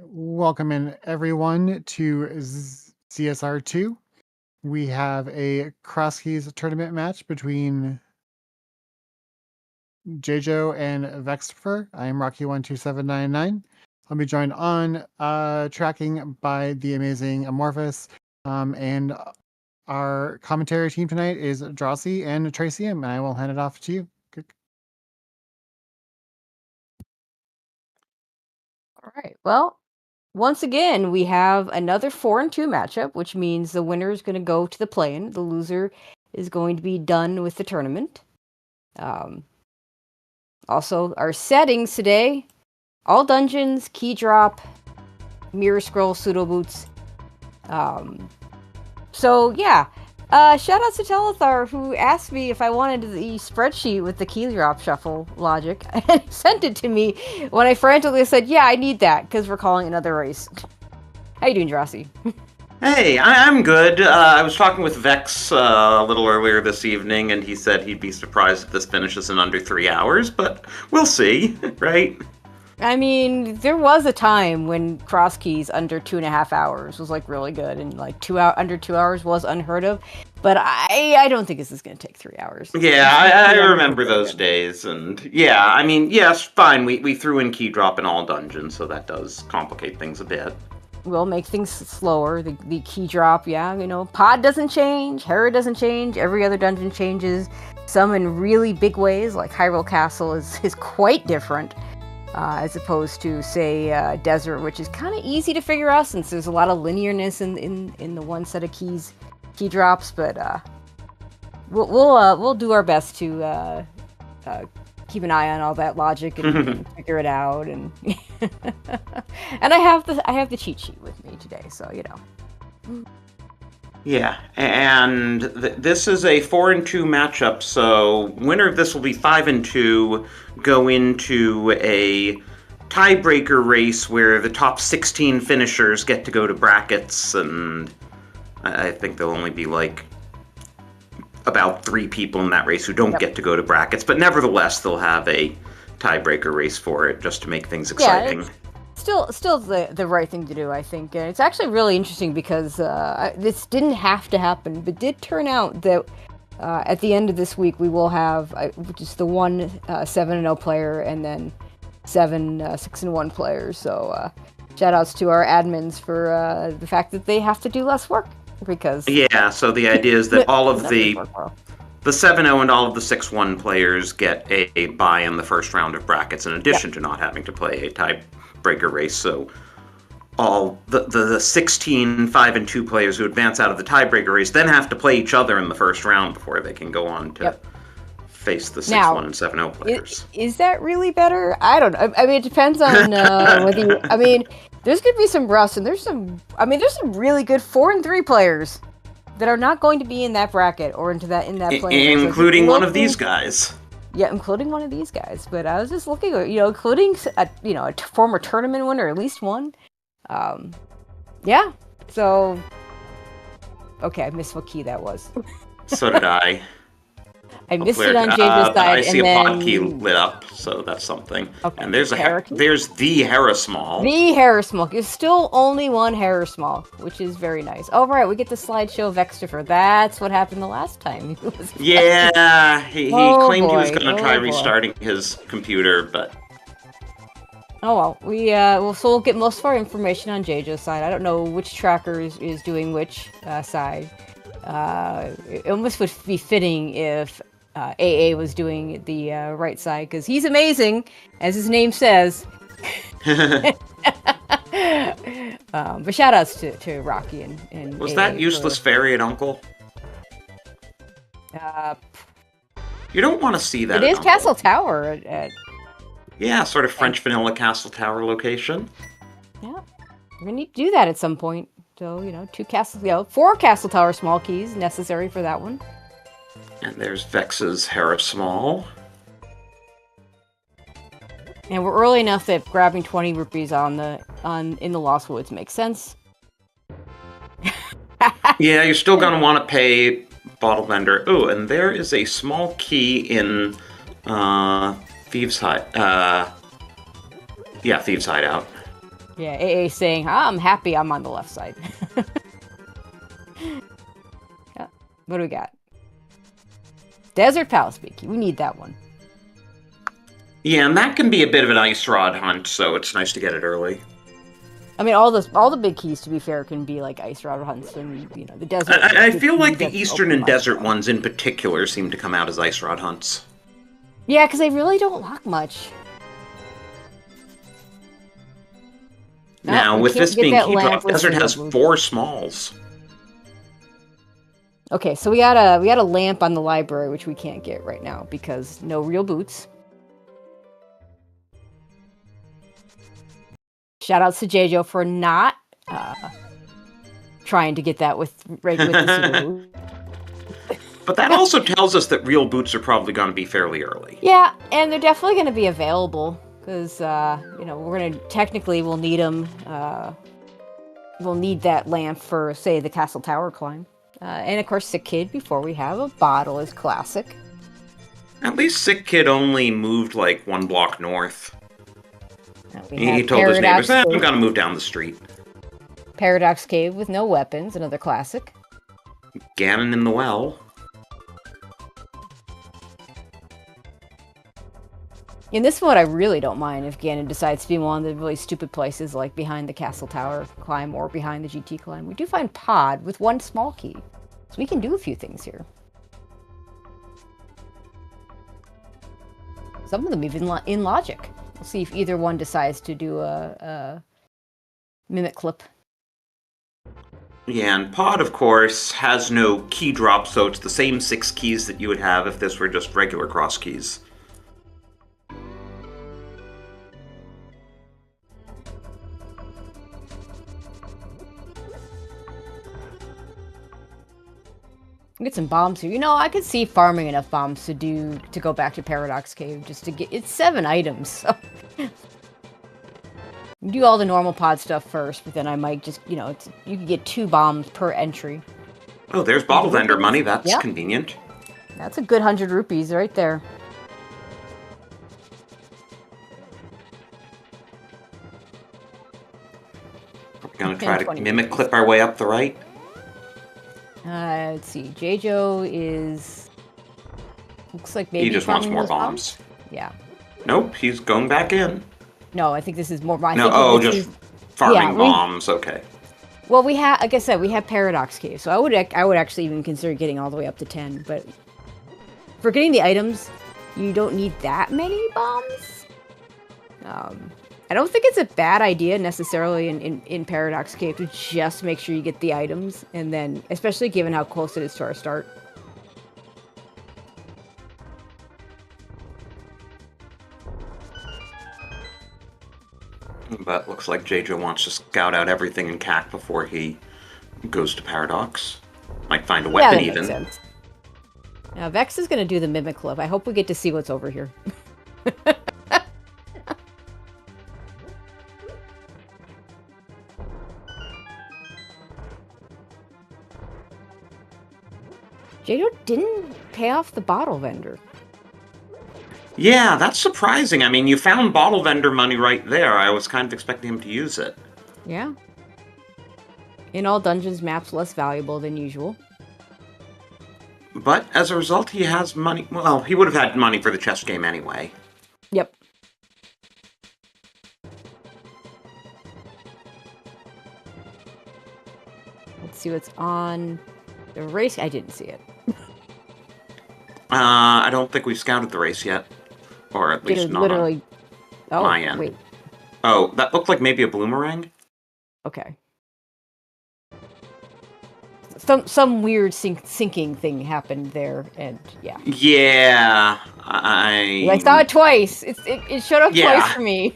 Welcome in everyone to CSR2. We have a Crosskeys tournament match between Jaejo and VeXtopher. I am Rocky12799. I'll be joined on tracking by the amazing Amorphous. And our commentary team tonight is Drosy and Tracy, and I will hand it off to you. All right. Well, once again, we have another 4-2 matchup, which means the winner is going to go to the play-in. The loser is going to be done with the tournament. Also, our settings today, all dungeons, key drop, mirror scroll, pseudo boots. So yeah, shout out to Telethar, who asked me if I wanted the spreadsheet with the key drop shuffle logic, and he sent it to me when I frantically said, yeah, I need that, because we're calling another race. How you doing, Drosy? Hey, I'm good. I was talking with Vex a little earlier this evening, and he said he'd be surprised if this finishes in under 3 hours, but we'll see, right? I mean, there was a time when Crosskeys under 2.5 hours was like really good, and like under 2 hours was unheard of. But I don't think this is going to take 3 hours. Yeah, I remember those days, and yeah, I mean, yes, fine. We threw in key drop in all dungeons, so that does complicate things a bit. Will make things slower. The key drop, yeah, pod doesn't change, Hera doesn't change, every other dungeon changes. Some in really big ways, like Hyrule Castle is quite different. As opposed to, say, Desert, which is kind of easy to figure out since there's a lot of linearness in the one set of key drops. But we'll do our best to keep an eye on all that logic and figure it out. And and I have the cheat sheet with me today, so Yeah, and this is a 4-2 matchup, so winner of this will be 5-2, go into a tiebreaker race where the top 16 finishers get to go to brackets, and I think there'll only be like about 3 people in that race who don't get to go to brackets, but nevertheless they'll have a tiebreaker race for it just to make things exciting. Yeah, Still the right thing to do, I think. And it's actually really interesting because this didn't have to happen, but did turn out that at the end of this week we will have just the one 7-0 player and then 7 6-1 players. So shout outs to our admins for the fact that they have to do less work because so the idea is that all of the 7-0 and all of the 6-1 players get a bye in the first round of brackets in addition to not having to play a tiebreaker race. So all the 16 5-2 players who advance out of the tiebreaker race then have to play each other in the first round before they can go on to face the 6-1 and 7-0 players. Is that really better? I don't know. I mean, it depends on whether you... I mean, there's going to be some rust, and there's some really good 4-3 players that are not going to be in that bracket or in that play. Including one of these guys. Yeah, including one of these guys. But I was just looking, including a former tournament winner, at least one. Yeah. So, okay, I missed what key that was. So did I. I missed it on James' side. I see a pod key lit up, so that's something. Okay. And there's the Hera Small. The Hera Small. There's still only one Hera Small, which is very nice. Oh, right, we get the slideshow VeXtopher. That's what happened the last time. Yeah, he claimed he was going to try restarting his computer, but... Oh, well. We'll get most of our information on Jaejo's side. I don't know which tracker is doing which side. It almost would be fitting if AA was doing the right side, because he's amazing, as his name says. But shout outs to Rocky and was AA that useless fairy and Uncle? You don't want to see that. It is Castle Tower yeah, sort of French vanilla Castle Tower location. Yeah, we're gonna need to do that at some point. So, 4 Castle Tower small keys necessary for that one. And there's Vex's Hera Small. And we're early enough that grabbing 20 rupees in the Lost Woods makes sense. Yeah, you're still gonna want to pay Bottle Vendor. Oh, and there is a small key in Thieves' Hideout. Thieves' Hideout. Yeah, AA saying, I'm happy I'm on the left side. Yeah. What do we got? Desert Palace Beaky. We need that one. Yeah, and that can be a bit of an ice rod hunt, so it's nice to get it early. I mean, all the big keys, to be fair, can be like ice rod hunts, and the desert. I feel like the eastern and desert ones in particular seem to come out as ice rod hunts. Yeah, because they really don't lock much. Now, with this being key drop, desert has 4 smalls. Okay, so we had a lamp on the library, which we can't get right now because no real boots. Shout outs to Jaejo for not trying to get that with the super boot. But that also tells us that real boots are probably going to be fairly early. Yeah, and they're definitely going to be available because we'll need them. We'll need that lamp for, say, the castle tower climb. And of course, Sick Kid before we have a bottle is classic. At least Sick Kid only moved like 1 block north. He told his neighbors, I'm going to move down the street. Paradox Cave with no weapons, another classic. Ganon in the well. In this one, I really don't mind if Ganon decides to be one of the really stupid places, like behind the castle tower climb or behind the GT climb. We do find Pod with 1 small key, so we can do a few things here. Some of them even in logic. We'll see if either one decides to do a mimic clip. Yeah, and Pod, of course, has no key drop, so it's the same 6 keys that you would have if this were just regular Crosskeys. Get some bombs here. I could see farming enough bombs to go back to Paradox Cave just to get. It's 7 items, so do all the normal pod stuff first. But then I might just, you can get 2 bombs per entry. Oh, there's bottle vendor money. That's convenient. That's a good 100 rupees right there. We're gonna try to mimic clip our way up the right. Let's see. Jaejo looks like maybe he just wants more bombs. Yeah. Nope, he's going back in. No, I think this is more. Just farming bombs. Okay. Well, like I said, we have Paradox Cave, so I would actually even consider getting all the way up to 10. But for getting the items, you don't need that many bombs. I don't think it's a bad idea necessarily in Paradox Cave to just make sure you get the items, and then, especially given how close it is to our start. But looks like Jaejo wants to scout out everything in CAC before he goes to Paradox. Might find a weapon even. Makes sense. Now, Vex is going to do the Mimic Club. I hope we get to see what's over here. Jaejo didn't pay off the bottle vendor. Yeah, that's surprising. I mean, you found bottle vendor money right there. I was kind of expecting him to use it. Yeah. In all dungeons, maps less valuable than usual. But as a result, he has money. Well, he would have had money for the chess game anyway. Yep. Let's see what's on the race. I didn't see it. I don't think we've scouted the race yet. Or at least not literally... on my end. Wait. Oh, that looked like maybe a bloomerang? Okay. Some weird sinking thing happened there, and yeah. Yeah, I saw it twice. It showed up twice for me.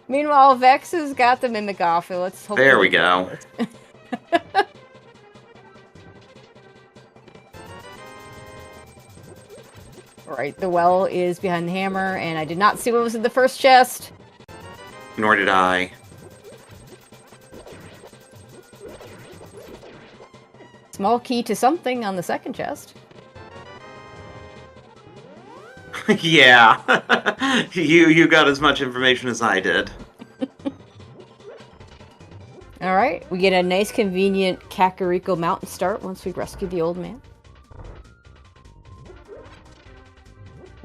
Meanwhile, Vex has got the mimic off. Let's hope. There we go. Alright, the well is behind the hammer, and I did not see what was in the first chest. Nor did I. Small key to something on the second chest. Yeah. You got as much information as I did. All right, we get a nice, convenient Kakariko Mountain start once we rescue the old man.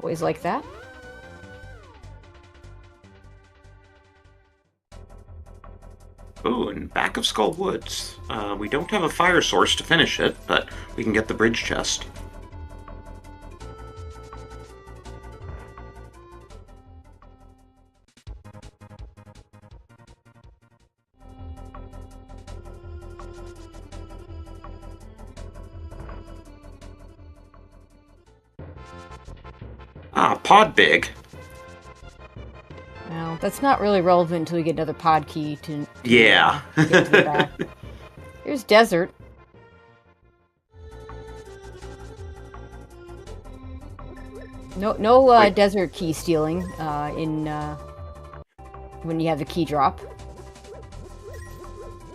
Always like that. Ooh, and back of Skull Woods. We don't have a fire source to finish it, but we can get the bridge chest. Ah, pod big. Well, that's not really relevant until we get another pod key to Yeah. get to the back. Here's desert. No desert key stealing in when you have the key drop.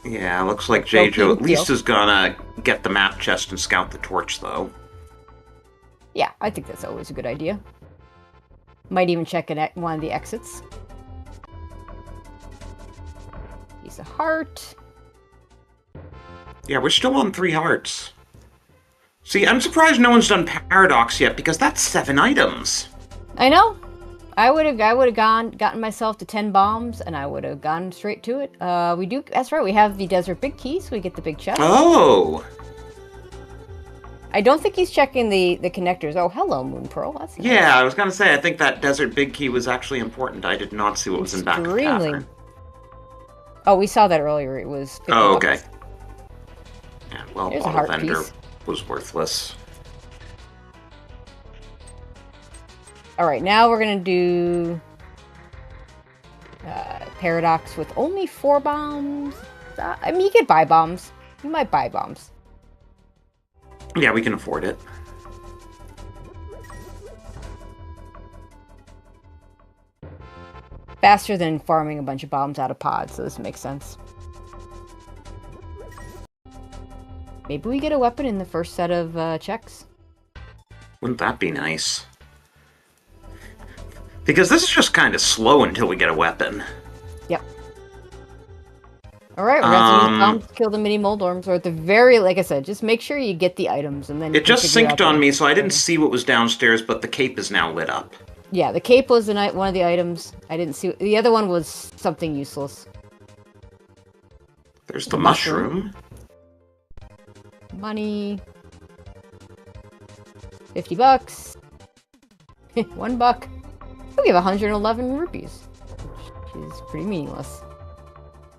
Yeah, looks like Jaejo at least is gonna get the map chest and scout the torch, though. Yeah, I think that's always a good idea. Might even check one of the exits. Piece of heart. Yeah, we're still on 3 hearts. See, I'm surprised no one's done Paradox yet, because that's 7 items. I know. I would have gotten myself to 10 bombs, and I would have gone straight to it. We do. That's right. We have the desert big key, so we get the big chest. Oh. I don't think he's checking the connectors. Oh, hello, Moon Pearl. That's nice. Yeah, I was gonna say, I think that desert big key was actually important. I did not see what was in back of the cavern. Oh, we saw that earlier. It was. Oh, okay. Yeah, well, There's a Auto heart Vendor piece. was worthless. All right, now we're gonna do Paradox with only 4 bombs. I mean, you could buy bombs. You might buy bombs. Yeah, we can afford it. Faster than farming a bunch of bombs out of pods, so this makes sense. Maybe we get a weapon in the first set of checks. Wouldn't that be nice? Because this is just kind of slow until we get a weapon. Yep. Alright, we're gonna use bombs to kill the mini Moldorms, or at the very, like I said, just make sure you get the items, and then It just synced on me, so I didn't see what was downstairs, but the cape is now lit up. Yeah, the cape was one of the items. I didn't see. The other one was something useless. There's the mushroom. Money. $50. $1. We have 111 rupees, which is pretty meaningless.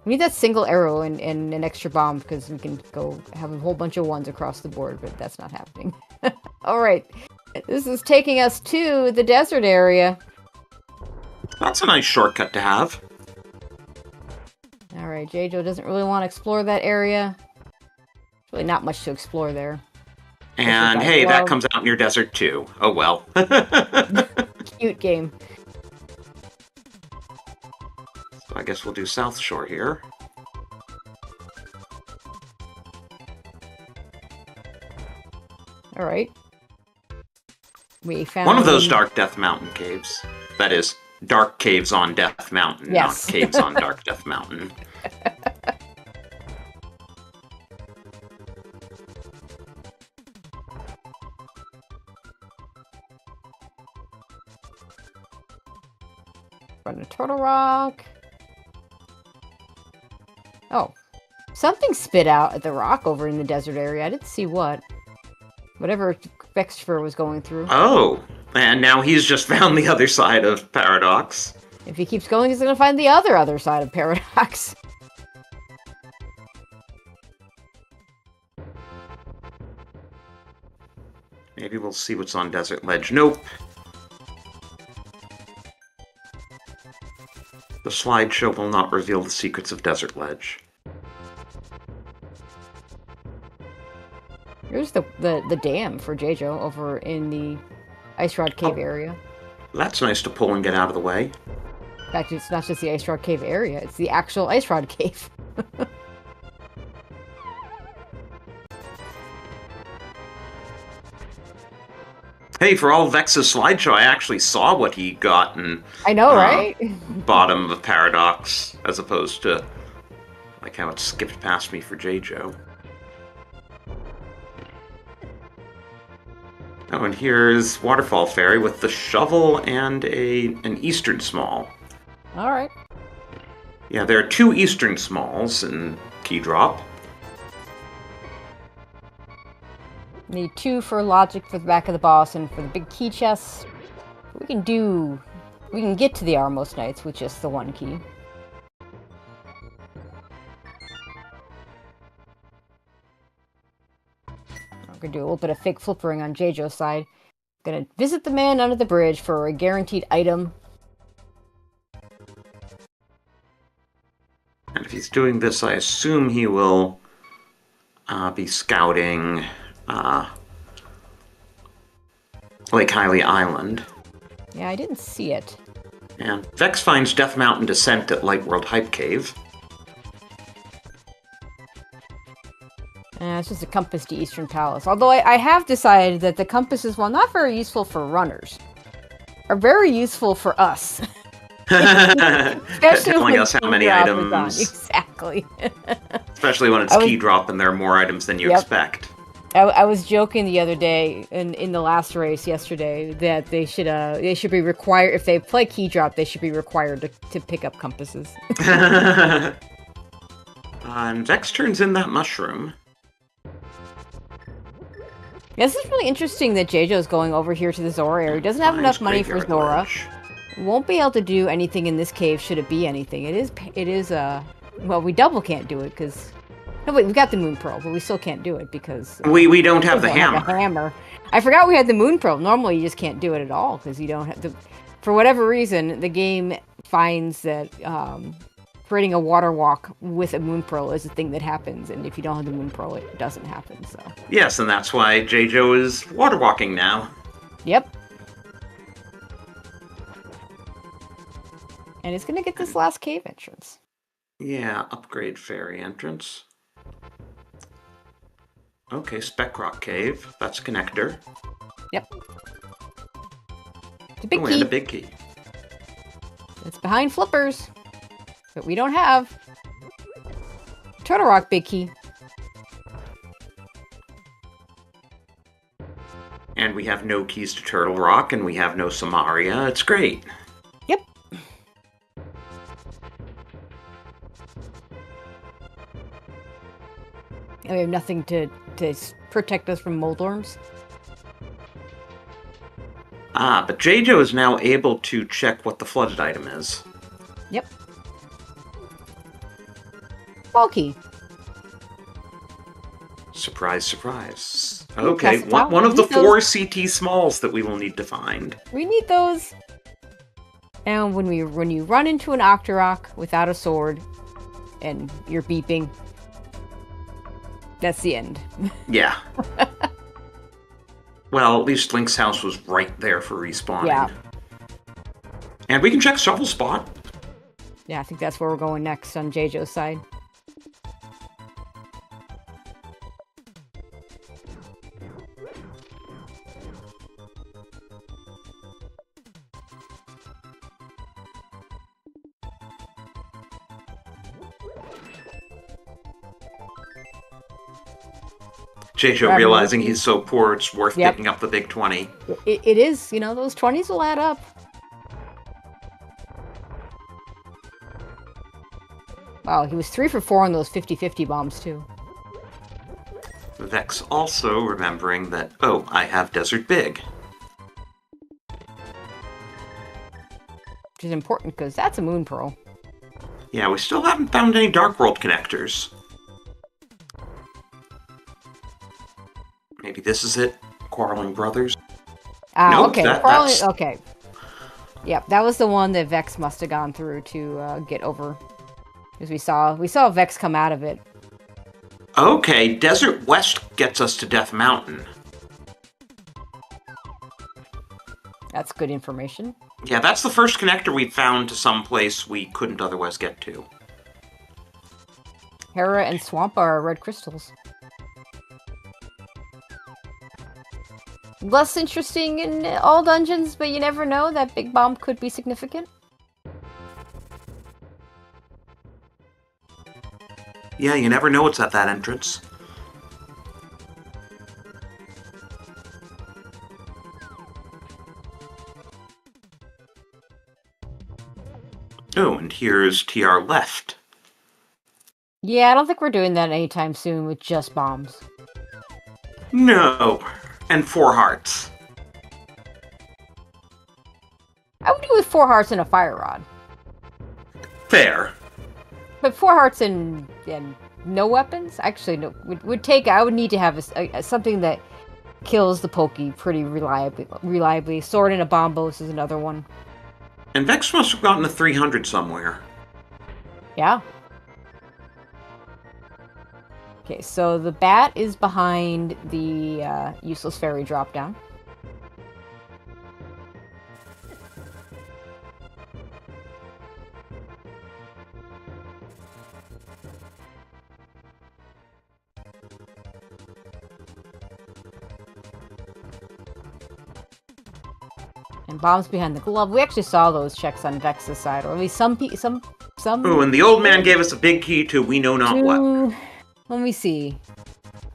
We need that single arrow and an extra bomb because we can go have a whole bunch of ones across the board, but that's not happening. Alright, this is taking us to the desert area. That's a nice shortcut to have. Alright, Jaejo doesn't really want to explore that area. There's really not much to explore there. And hey, that comes out near desert too. Oh well. Cute game. So I guess we'll do South Shore here. Alright. We found one of those Dark Death Mountain caves. That is, dark caves on Death Mountain, yes. Not caves on Dark Death Mountain. Run a Turtle Rock. Oh. Something spit out at the rock over in the desert area. I didn't see what. Whatever VeXtopher was going through. Oh. And now he's just found the other side of Paradox. If he keeps going, he's going to find the other side of Paradox. Maybe we'll see what's on Desert Ledge. Nope. The slideshow will not reveal the secrets of Desert Ledge. Here's the dam for Jaejo over in the Ice Rod Cave area. That's nice to pull and get out of the way. In fact, it's not just the Ice Rod Cave area, it's the actual Ice Rod Cave. Hey, for all Vex's slideshow, I actually saw what he got in... I know, right? Bottom of Paradox, as opposed to Like how it skipped past me for Jaejo. Oh, and here's Waterfall Fairy with the shovel and an Eastern Small. Alright. Yeah, there are 2 Eastern Smalls in Key Drop. Need 2 for logic for the back of the boss and for the big key chest. We can get to the Outermost Nights with just the 1 key. I'm gonna do a little bit of fake flippering on Jaejo's side. Gonna visit the man under the bridge for a guaranteed item. And if he's doing this, I assume he will be scouting Lake Hylia Island. Yeah, I didn't see it. And Vex finds Death Mountain Descent at Light World Hype Cave. It's just a compass to Eastern Palace. Although I have decided that the compasses, while not very useful for runners, are very useful for us. Especially telling us how many items. Exactly. Especially when it's key drop and there are more items than you expect. I was joking the other day in the last race yesterday that they should be required, if they play key drop, they should be required to pick up compasses. And Vex turns in that mushroom. Yeah, this is really interesting that Jaejo's going over here to the Zora area. He doesn't have enough money for Zora. Won't be able to do anything in this cave should it be anything. It is well, we double can't do it because... No, wait, we got the Moon Pearl, but we still can't do it because... We don't have the hammer. Have a hammer. I forgot we had the Moon Pearl. Normally you just can't do it at all because you don't have the... For whatever reason, the game finds that creating a water walk with a Moon Pearl is a thing that happens, and if you don't have the Moon Pearl, it doesn't happen, so... Yes, and that's why Jaejo is water walking now. Yep. And it's gonna get this last cave entrance. Yeah, upgrade fairy entrance. Okay, Speck Rock Cave. That's a connector. Yep. It's a big key. And a big key. It's behind flippers. But we don't have Turtle Rock big key. And we have no keys to Turtle Rock, and we have no Samaria. It's great. Yep. And we have nothing to protect us from Moldorms. Ah, but Jaejo is now able to check what the flooded item is. Yep. Ball key. Surprise, surprise. Okay, one of the 4 CT smalls that we will need to find. We need those. And when you run into an Octorok without a sword, and you're beeping, that's the end. Yeah. Well, at least Link's house was right there for respawning. Yeah. And we can check Shovel Spot. Yeah, I think that's where we're going next on Jaejo's side. Jaejo realizing he's so poor, it's worth picking up the big 20. It is, you know, those 20s will add up. Wow, he was 3 for 4 on those 50-50 bombs, too. Vex also remembering that, oh, I have Desert Big. Which is important, because that's a Moon Pearl. Yeah, we still haven't found any Dark World connectors. Maybe this is it? Quarreling Brothers? Nope, okay. That's... Okay. Yep, that was the one that Vex must have gone through to get over. Because we saw Vex come out of it. Okay, Desert West gets us to Death Mountain. That's good information. Yeah, that's the first connector we found to some place we couldn't otherwise get to. Hera and Swamp are red crystals. Less interesting in all dungeons, but you never know. That big bomb could be significant. Yeah, you never know what's at that entrance. Oh, and here's TR left. Yeah, I don't think we're doing that anytime soon with just bombs. No. And 4 hearts. I would do with 4 hearts and a fire rod. Fair. But 4 hearts and no weapons? Actually, no. I would need to have something that kills the pokey pretty reliably. Sword and a bombos is another one. And Vex must have gotten a 300 somewhere. Yeah. Okay, so the bat is behind the useless fairy drop down. And bombs behind the glove. We actually saw those checks on Vex's side, or at least some. Oh, and the old man gave us a big key to we know not what. Let me see.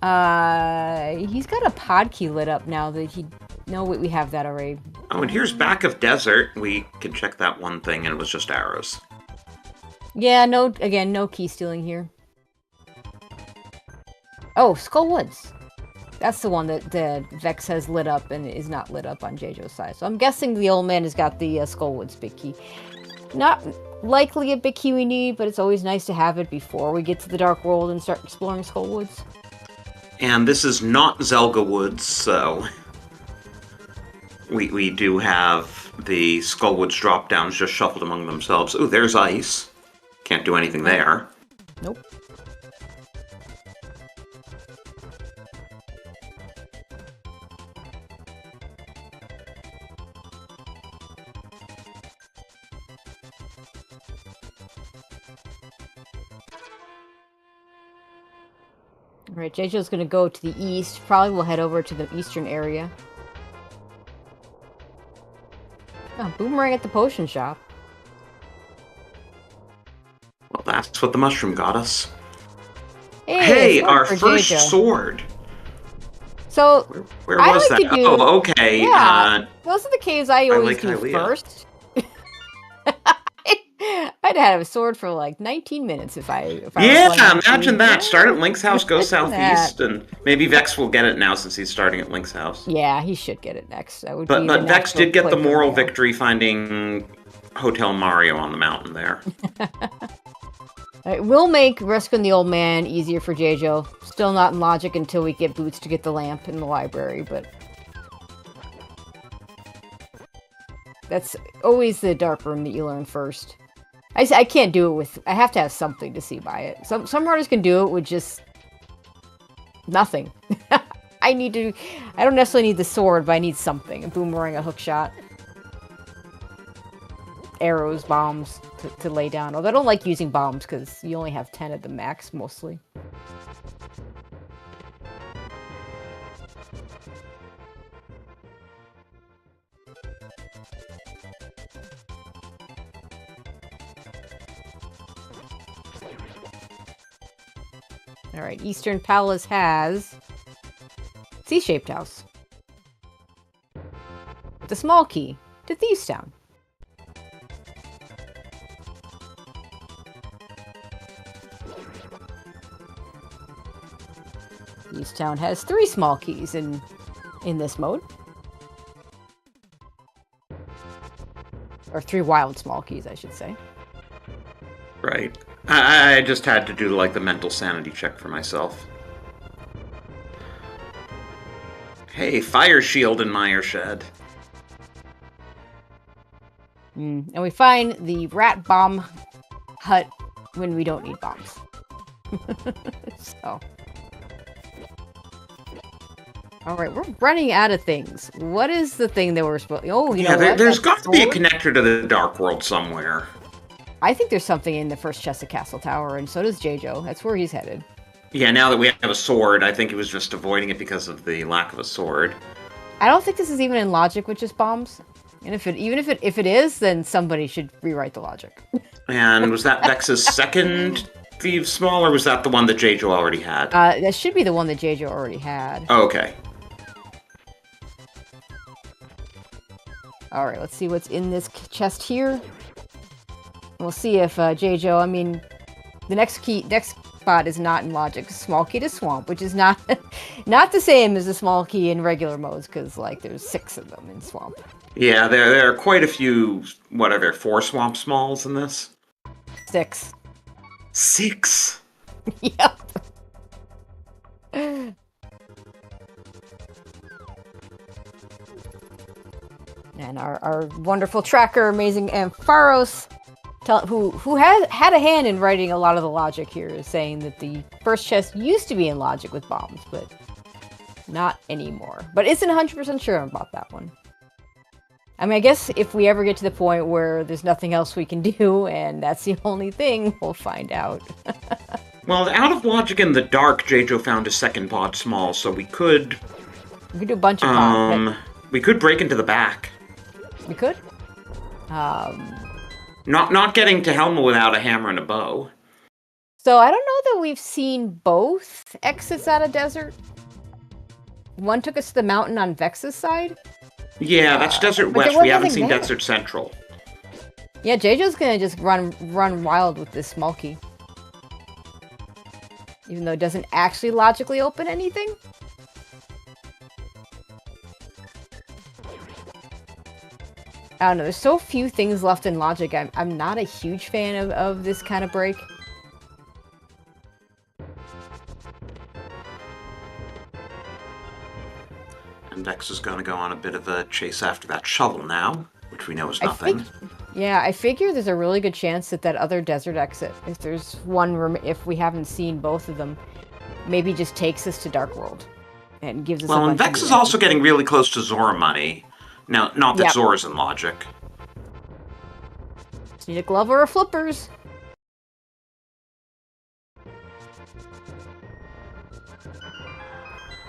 He's got a pod key lit up now that he... No, wait, we have that already. Oh, and here's back of desert. We can check that one thing, and it was just arrows. Yeah, no key stealing here. Oh, Skull Woods. That's the one that Vex has lit up and is not lit up on Jaejo's side. So I'm guessing the old man has got the Skull Woods big key. Not likely a big key we need, but it's always nice to have it before we get to the Dark World and start exploring Skull Woods. And this is not Zelda Woods, so we do have the Skull Woods drop-downs just shuffled among themselves. Oh, there's ice. Can't do anything there. Nope. Alright, Jaejo's gonna go to the east. Probably we'll head over to the eastern area. Oh, boomerang at the potion shop. Well, that's what the mushroom got us. Hey, our first sword! So, where was that? Oh, okay. Yeah, those are the caves I always do Hylia. First. I'd have a sword for like 19 minutes if I imagine that. Start at Link's house, go southeast, and maybe Vex will get it now since he's starting at Link's house. Yeah, he should get it next. But Vex did get the moral victory finding Hotel Mario on the mountain there. It will make rescuing the old man easier for Jaejo. Still not in logic until we get Boots to get the lamp in the library, but that's always the dark room that you learn first. I can't do it with... I have to have something to see by it. Some artists can do it with just nothing. I don't necessarily need the sword, but I need something. A boomerang, a hook shot. Arrows, bombs to lay down. Although I don't like using bombs because you only have 10 at the max, mostly. Alright, Eastern Palace has C-shaped house. The small key to Thieves Town. Thieves Town has 3 small keys in this mode. Or 3 wild small keys, I should say. Right. I just had to do, like, the mental sanity check for myself. Hey, fire shield in Meyer Shed. And we find the rat bomb hut when we don't need bombs. So. Alright, we're running out of things. What is the thing that we're supposed to... Oh, you know what? There's got to be a connector to the Dark World somewhere. I think there's something in the first chest of Castle Tower, and so does Jaejo. That's where he's headed. Yeah, now that we have a sword, I think he was just avoiding it because of the lack of a sword. I don't think this is even in logic with just bombs. And if it is, then somebody should rewrite the logic. And was that Vex's second The smaller, was that the one that Jaejo already had? That should be the one that Jaejo already had. Oh, okay. Alright, let's see what's in this chest here. We'll see if Jaejo, I mean, the next spot is not in logic. Small key to swamp, which is not not the same as the small key in regular modes, because like there's 6 of them in swamp. Yeah, there are quite a few, what are there, 4 swamp smalls in this? 6. 6? Yep. And our wonderful tracker, amazing Ampharos, who has had a hand in writing a lot of the logic here, is saying that the first chest used to be in logic with bombs, but not anymore. But isn't 100% sure about that one. I mean, I guess if we ever get to the point where there's nothing else we can do, and that's the only thing, we'll find out. Well, out of logic in the dark, Jaejo found a second pod small, so we could... We could do a bunch of pods. We could break into the back. We could? Not getting to Helma without a hammer and a bow. So I don't know that we've seen both exits out of desert. One took us to the mountain on Vex's side. Yeah, that's Desert West. We haven't seen Desert Central. Yeah, Jaejo's gonna just run wild with this small key. Even though it doesn't actually logically open anything. I don't know, there's so few things left in logic. I'm not a huge fan of this kind of break. And Vex is going to go on a bit of a chase after that shovel now, which we know is nothing. I figure there's a really good chance that other desert exit, if there's one, if we haven't seen both of them, maybe just takes us to Dark World and gives us. Well, and Vex is also getting really close to Zora money. Now, not that Zora's in logic. Just need a glove or a flippers.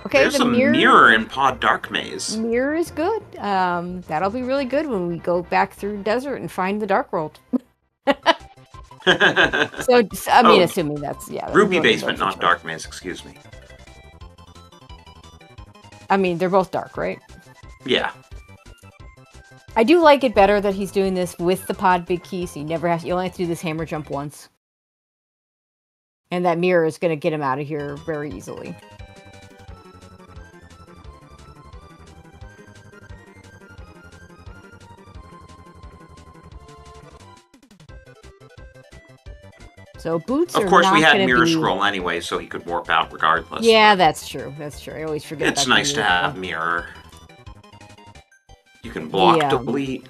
Okay, there's a mirror in Pod Dark Maze. Mirror is good. That'll be really good when we go back through desert and find the Dark World. So, I mean, assuming that's, Ruby Basement, not Dark Maze, excuse me. I mean, they're both dark, right? Yeah. I do like it better that he's doing this with the pod big key, so you only have to do this hammer jump once. And that mirror is going to get him out of here very easily. So boots are not. Of course, we had mirror scroll anyway, so he could warp out regardless. Yeah, that's true. That's true. I always forget. It's nice to have mirror. You can block, delete.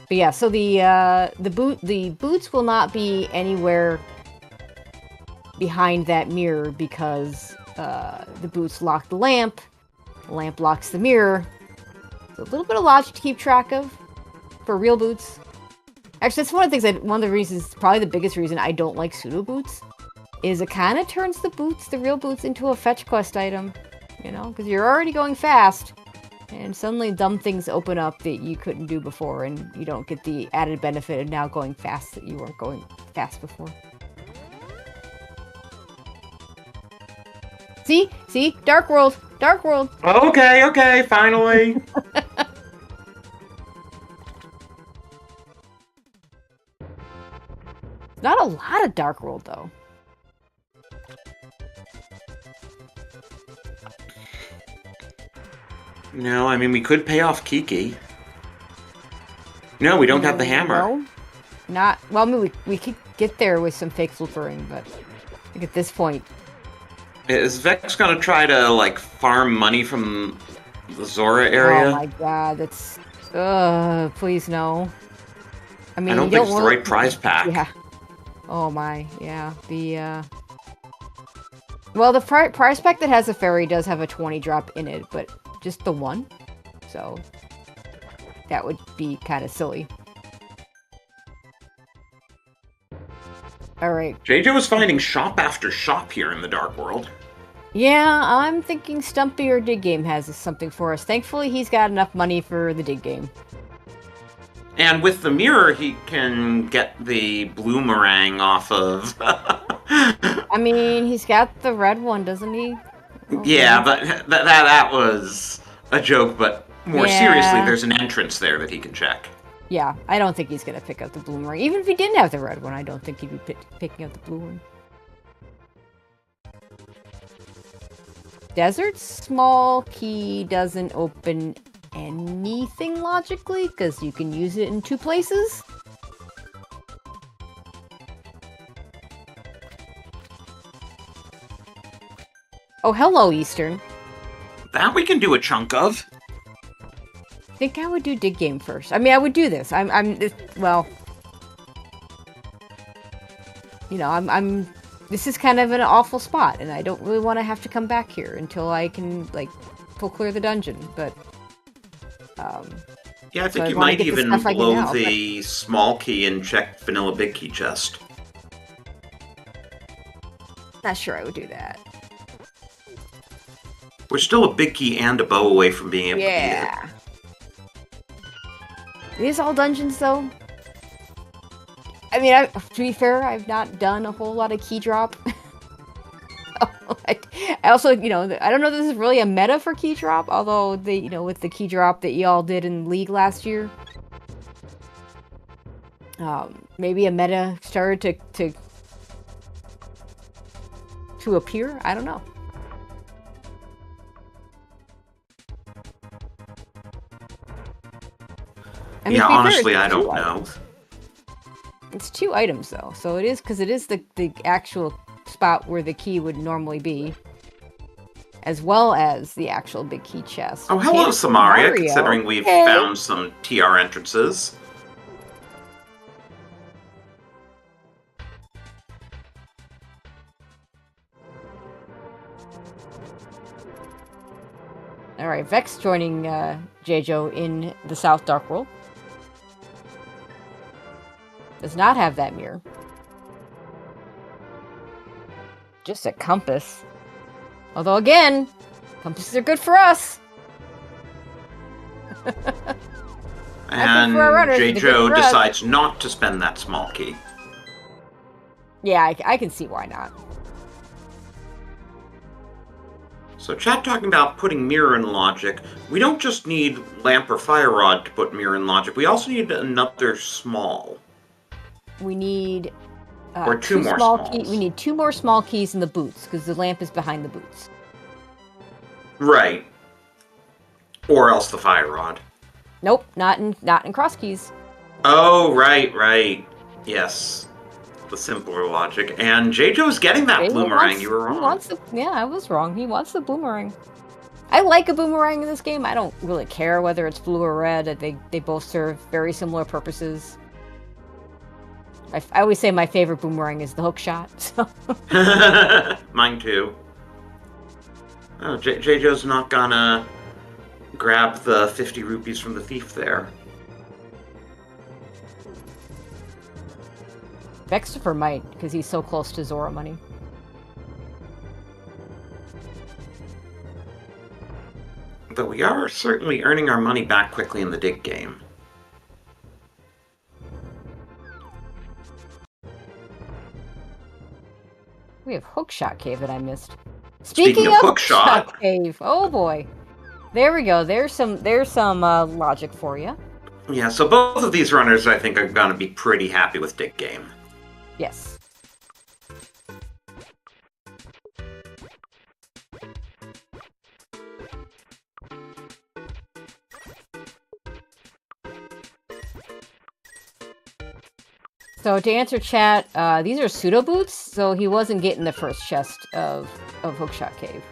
But yeah, so the boots will not be anywhere behind that mirror because the boots lock the lamp locks the mirror. So a little bit of logic to keep track of for real boots. Actually, that's one of the reasons, probably the biggest reason I don't like pseudo boots, is it kind of turns the real boots into a fetch quest item, you know, because you're already going fast. And suddenly dumb things open up that you couldn't do before, and you don't get the added benefit of now going fast that you weren't going fast before. See? See? Dark World! Dark World! Okay, finally! Not a lot of Dark World, though. No, I mean, we could pay off Kiki. No, we don't have the hammer. No. Well, I mean, we could get there with some fake flippering, but I think at this point... Is Vex gonna try to, like, farm money from the Zora area? Oh my god, that's... please no. I mean, I don't think it's the right prize pack. Yeah. Oh my, yeah. Well, the prize pack that has a fairy does have a 20 drop in it, but just the one. So, that would be kind of silly. Alright. Jaejo was finding shop after shop here in the Dark World. Yeah, I'm thinking Stumpy or Dig Game has something for us. Thankfully, he's got enough money for the Dig Game. And with the mirror, he can get the bloomerang off of... I mean, he's got the red one, doesn't he? Yeah, but that was a joke, but more seriously, Yeah. there's an entrance there that he can check. Yeah, I don't think he's gonna pick up the bloomerang. Even if he didn't have the red one, I don't think he'd be picking up the blue one. Desert's small key doesn't open anything logically, because you can use it in 2 places. Oh, hello, Eastern. That we can do a chunk of. I think I would do dig game first. I mean, I would do this. Well, you know, this is kind of an awful spot, and I don't really want to have to come back here until I can, like, full clear the dungeon, but, Yeah, I think so you I wanna might get the even stuff I can blow now, the small key and check vanilla big key chest. not sure I would do that. We're still a big key and a bow away from being able to beat it. Yeah. These all dungeons, though. I mean, to be fair, I've not done a whole lot of key drop. I also, you know, I don't know if this is really a meta for key drop, although with the key drop that y'all did in League last year, maybe a meta started to appear. I don't know. I mean, Yeah, to be fair, honestly, it's I don't 2 know. items. It's 2 items, though, so it is, because it is the actual spot where the key would normally be, as well as the actual big key chest. Oh, hello, Okay, Samaria, Mario. considering we've Hey. found some TR entrances. Alright, Vex joining Jaejo in the South Dark World. Does not have that mirror. Just a compass. Although, again, compasses are good for us. And for our runners, they're good Jaejo for us. decides not to spend that small key. Yeah, I can see why not. So chat talking about putting mirror in logic. We don't just need lamp or fire rod to put mirror in logic. We also need another small. We need Or two more small smalls. We need 2 more small keys in the boots, because the lamp is behind the boots. Right. Or else the fire rod. Nope, not in Crosskeys. Oh, right. Yes. The simpler logic. And Jaejo's getting that boomerang. You were wrong. Yeah, I was wrong. He wants the boomerang. I like a boomerang in this game. I don't really care whether it's blue or red. They both serve very similar purposes. I always say my favorite boomerang is the hook shot. So. Mine too. Oh, Jaejo's not gonna grab the 50 rupees from the thief there. VeXtopher might, because he's so close to Zora money. But we are certainly earning our money back quickly in the dig game. We have Hookshot Cave that I missed. Speaking of Hookshot Cave, oh boy. There we go. There's some logic for you. Yeah, so both of these runners, I think, are gonna be pretty happy with dig game. Yes. So to answer chat, these are pseudo boots, so he wasn't getting the first chest of Hookshot Cave.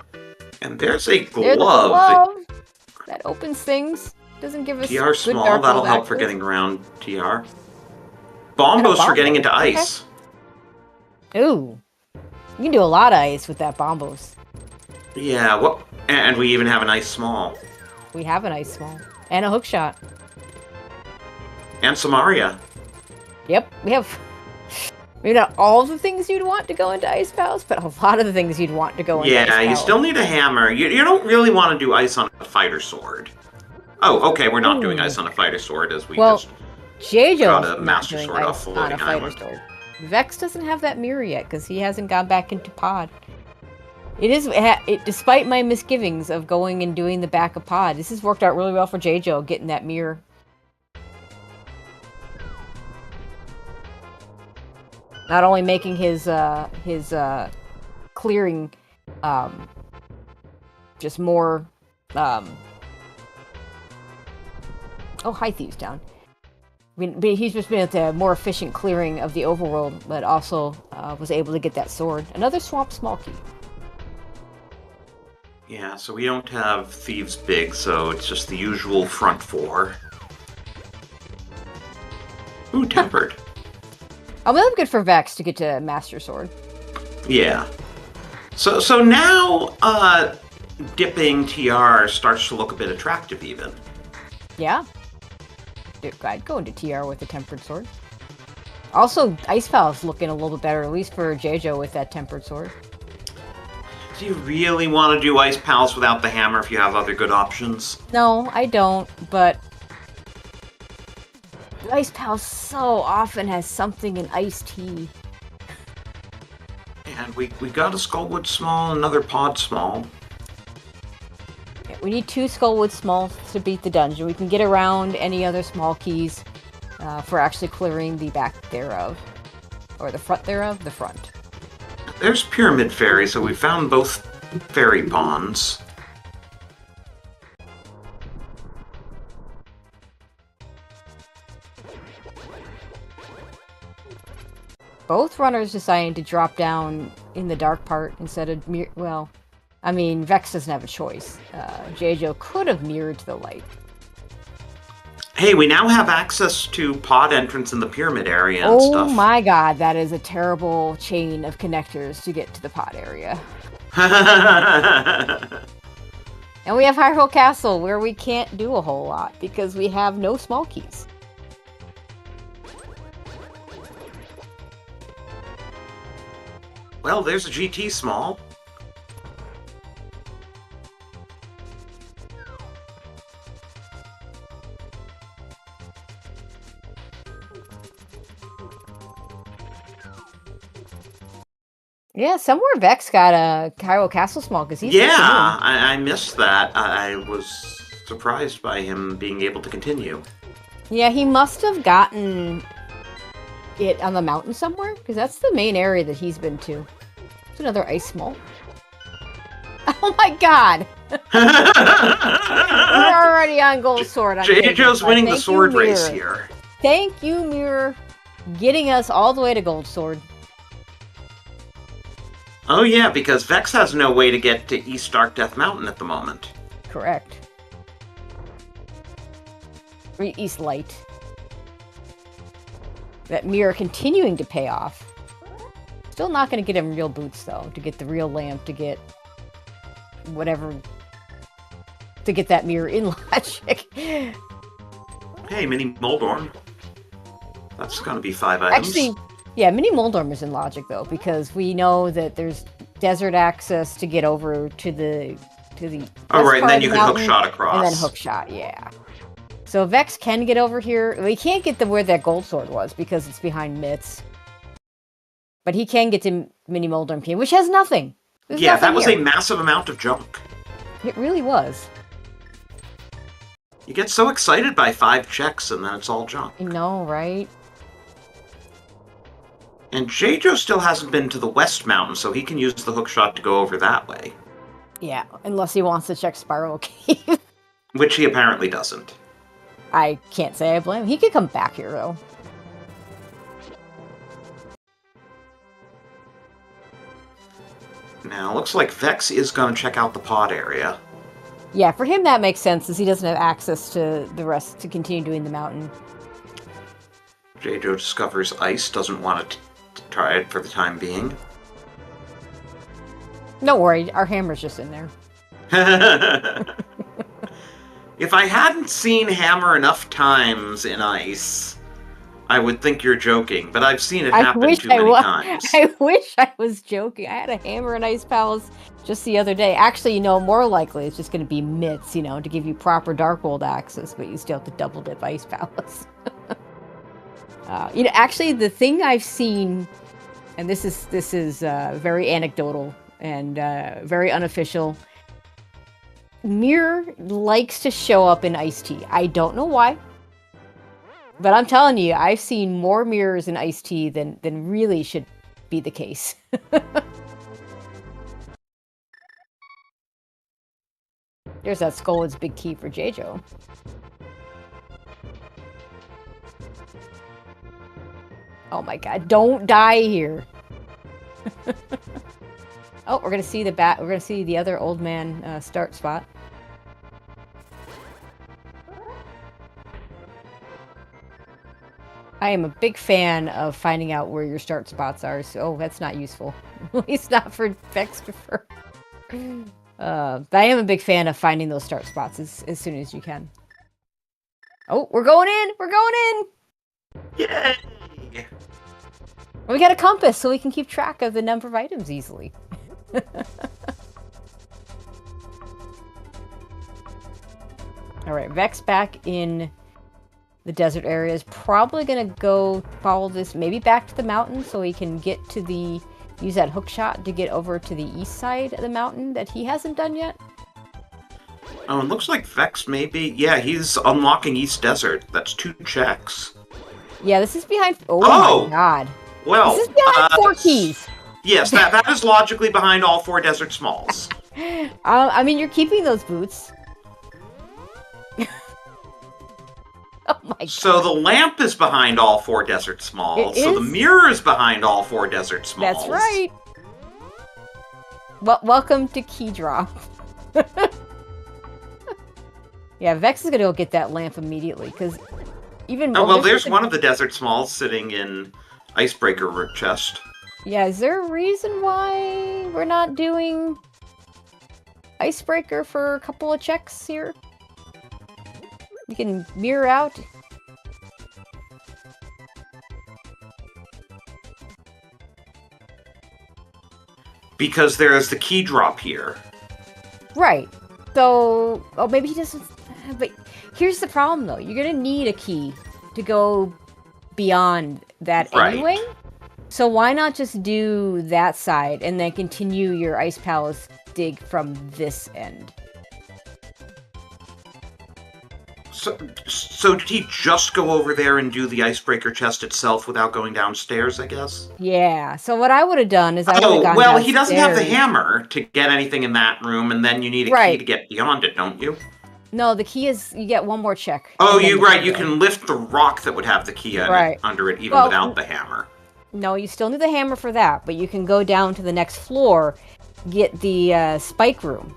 And there's a There's the glove. glove that opens things. Doesn't give us TR good small, dark that'll world help for access. getting around TR. Bombos for getting into Okay. ice. Ooh, you can do a lot of ice with that bombos. Yeah, what? And we even have an ice small. We have an ice small and a hook shot. And Samaria. Yep, we have. Maybe not all the things you'd want to go into Ice Palace, but a lot of the things you'd want to go into Ice Yeah, you Palace. still need a hammer. You don't really want to do ice on a fighter sword. Oh, okay, we're not doing ice on a fighter sword as we Well, just Jaejo's Got a not Master doing Sword off ice the on a loading fighter island. sword. Vex doesn't have that mirror yet because he hasn't gone back into pod. Despite my misgivings of going and doing the back of pod, this has worked out really well for Jaejo getting that mirror. Not only making his clearing just more oh, High Thieves down. I mean, but he's just been at the more efficient clearing of the overworld, but also was able to get that sword. Another Swamp Small Key. Yeah, so we don't have Thieves Big, so it's just the usual front four. Ooh, Tempered. Oh, well, that's good for Vex to get to Master Sword. Yeah. So now, dipping TR starts to look a bit attractive, even. Yeah. I'd go into TR with a Tempered Sword. Also, Ice Palace looking a little bit better, at least for Jaejo with that Tempered Sword. Do you really want to do Ice Palace without the hammer if you have other good options? No, I don't, but Ice Palace so often has something in iced tea. And we got a Skullwood Small, another Pod Small. Yeah, we need 2 Skullwood Smalls to beat the dungeon. We can get around any other small keys for actually clearing the back thereof. Or the front thereof? The front. There's Pyramid Fairy, so we found both fairy ponds. Both runners deciding to drop down in the dark part instead of well, I mean, Vex doesn't have a choice. Jaejo could have mirrored to the light. Hey, we now have access to pod entrance in the pyramid area and stuff. Oh my god, that is a terrible chain of connectors to get to the pod area. And we have Hyrule Castle, where we can't do a whole lot because we have no small keys. Well, there's a GT Small. Yeah, somewhere Vex got a Hyrule Castle Small because he's I missed that. I was surprised by him being able to continue. Yeah, he must have gotten it on the mountain somewhere because that's the main area that he's been to. It's another ice small. Oh my god! We're already on Gold Sword. Jaejo's winning the sword race here. Thank you, Mirror, getting us all the way to Gold Sword. Oh yeah, because Vex has no way to get to East Dark Death Mountain at the moment. Correct. Or East Light. That Mirror continuing to pay off. Still not going to get him real boots, though. To get the real lamp, to get whatever. To get that Mirror in logic. Hey, Mini Moldorm. That's going to be 5 items. Actually, yeah, Mini Moldorm is in logic, though, because we know that there's desert access to get over to the Oh, right, and then you can hook shot across. And then hook shot, yeah. So Vex can get over here. We can't get to where that gold sword was because it's behind Mitts. But he can get to Mini Moldorm Key, which has nothing. There's yeah, nothing that was here. a massive amount of junk. It really was. You get so excited by 5 checks and then it's all junk. I know, right? And Jaejo still hasn't been to the West Mountain, so he can use the hook shot to go over that way. Yeah, unless he wants to check Spiral Cave. Which he apparently doesn't. I can't say I blame him. He could come back here, though. Now, looks like Vex is going to check out the pod area. Yeah, for him that makes sense, as he doesn't have access to the rest to continue doing the mountain. Jaejo discovers ice, doesn't want to try it for the time being. Don't worry, our hammer's just in there. If I hadn't seen Hammer enough times in ice, I would think you're joking, but I've seen it happen too many times. I wish I was joking. I had a hammer in Ice Palace just the other day. Actually, you know, more likely it's just going to be Mitts, you know, to give you proper Darkworld access, but you still have to double dip Ice Palace. Actually, the thing I've seen, and this is very anecdotal and very unofficial. Mirror likes to show up in iced tea. I don't know why, but I'm telling you, I've seen more mirrors in iced tea than really should be the case. There's that Skolad's big key for Jaejo. Oh my god, don't die here. Oh, we're gonna see the We're gonna see the other old man start spot. I am a big fan of finding out where your start spots are. So, that's not useful. At least not for VeXtopher. But I am a big fan of finding those start spots as soon as you can. Oh, we're going in! We're going in! Yay! We got a compass, so we can keep track of the number of items easily. Alright, Vex back in the desert area is probably gonna go follow this, maybe back to the mountain so he can get to use that hook shot to get over to the east side of the mountain that he hasn't done yet. Oh, it looks like Vex maybe. Yeah, he's unlocking East Desert. That's 2 checks. Yeah, this is behind. Oh my god. Well, this is behind 4 keys. Yes, that is logically behind all 4 Desert Smalls. I mean, you're keeping those boots. Oh my god. So the lamp is behind all 4 Desert Smalls. So the mirror is behind all 4 Desert Smalls. That's right. Well, welcome to Key Drop. Yeah, Vex is gonna go get that lamp immediately, because even... Oh, well, there's one of the Desert Smalls sitting in Icebreaker chest. Yeah, is there a reason why we're not doing Icebreaker for a couple of checks here? You can mirror out. Because there's the key drop here. Right. So, oh, maybe he doesn't... But here's the problem, though. You're going to need a key to go beyond that anyway. So why not just do that side and then continue your Ice Palace dig from this end? So did he just go over there and do the Icebreaker chest itself without going downstairs, I guess? Yeah, so what I would have done is I would have gone well, downstairs. He doesn't have the hammer to get anything in that room, and then you need a key to get beyond it, don't you? No, the key is, you get one more check. Oh, you can lift the rock that would have the key under it, even without the hammer. No, you still need the hammer for that, but you can go down to the next floor, get the spike room.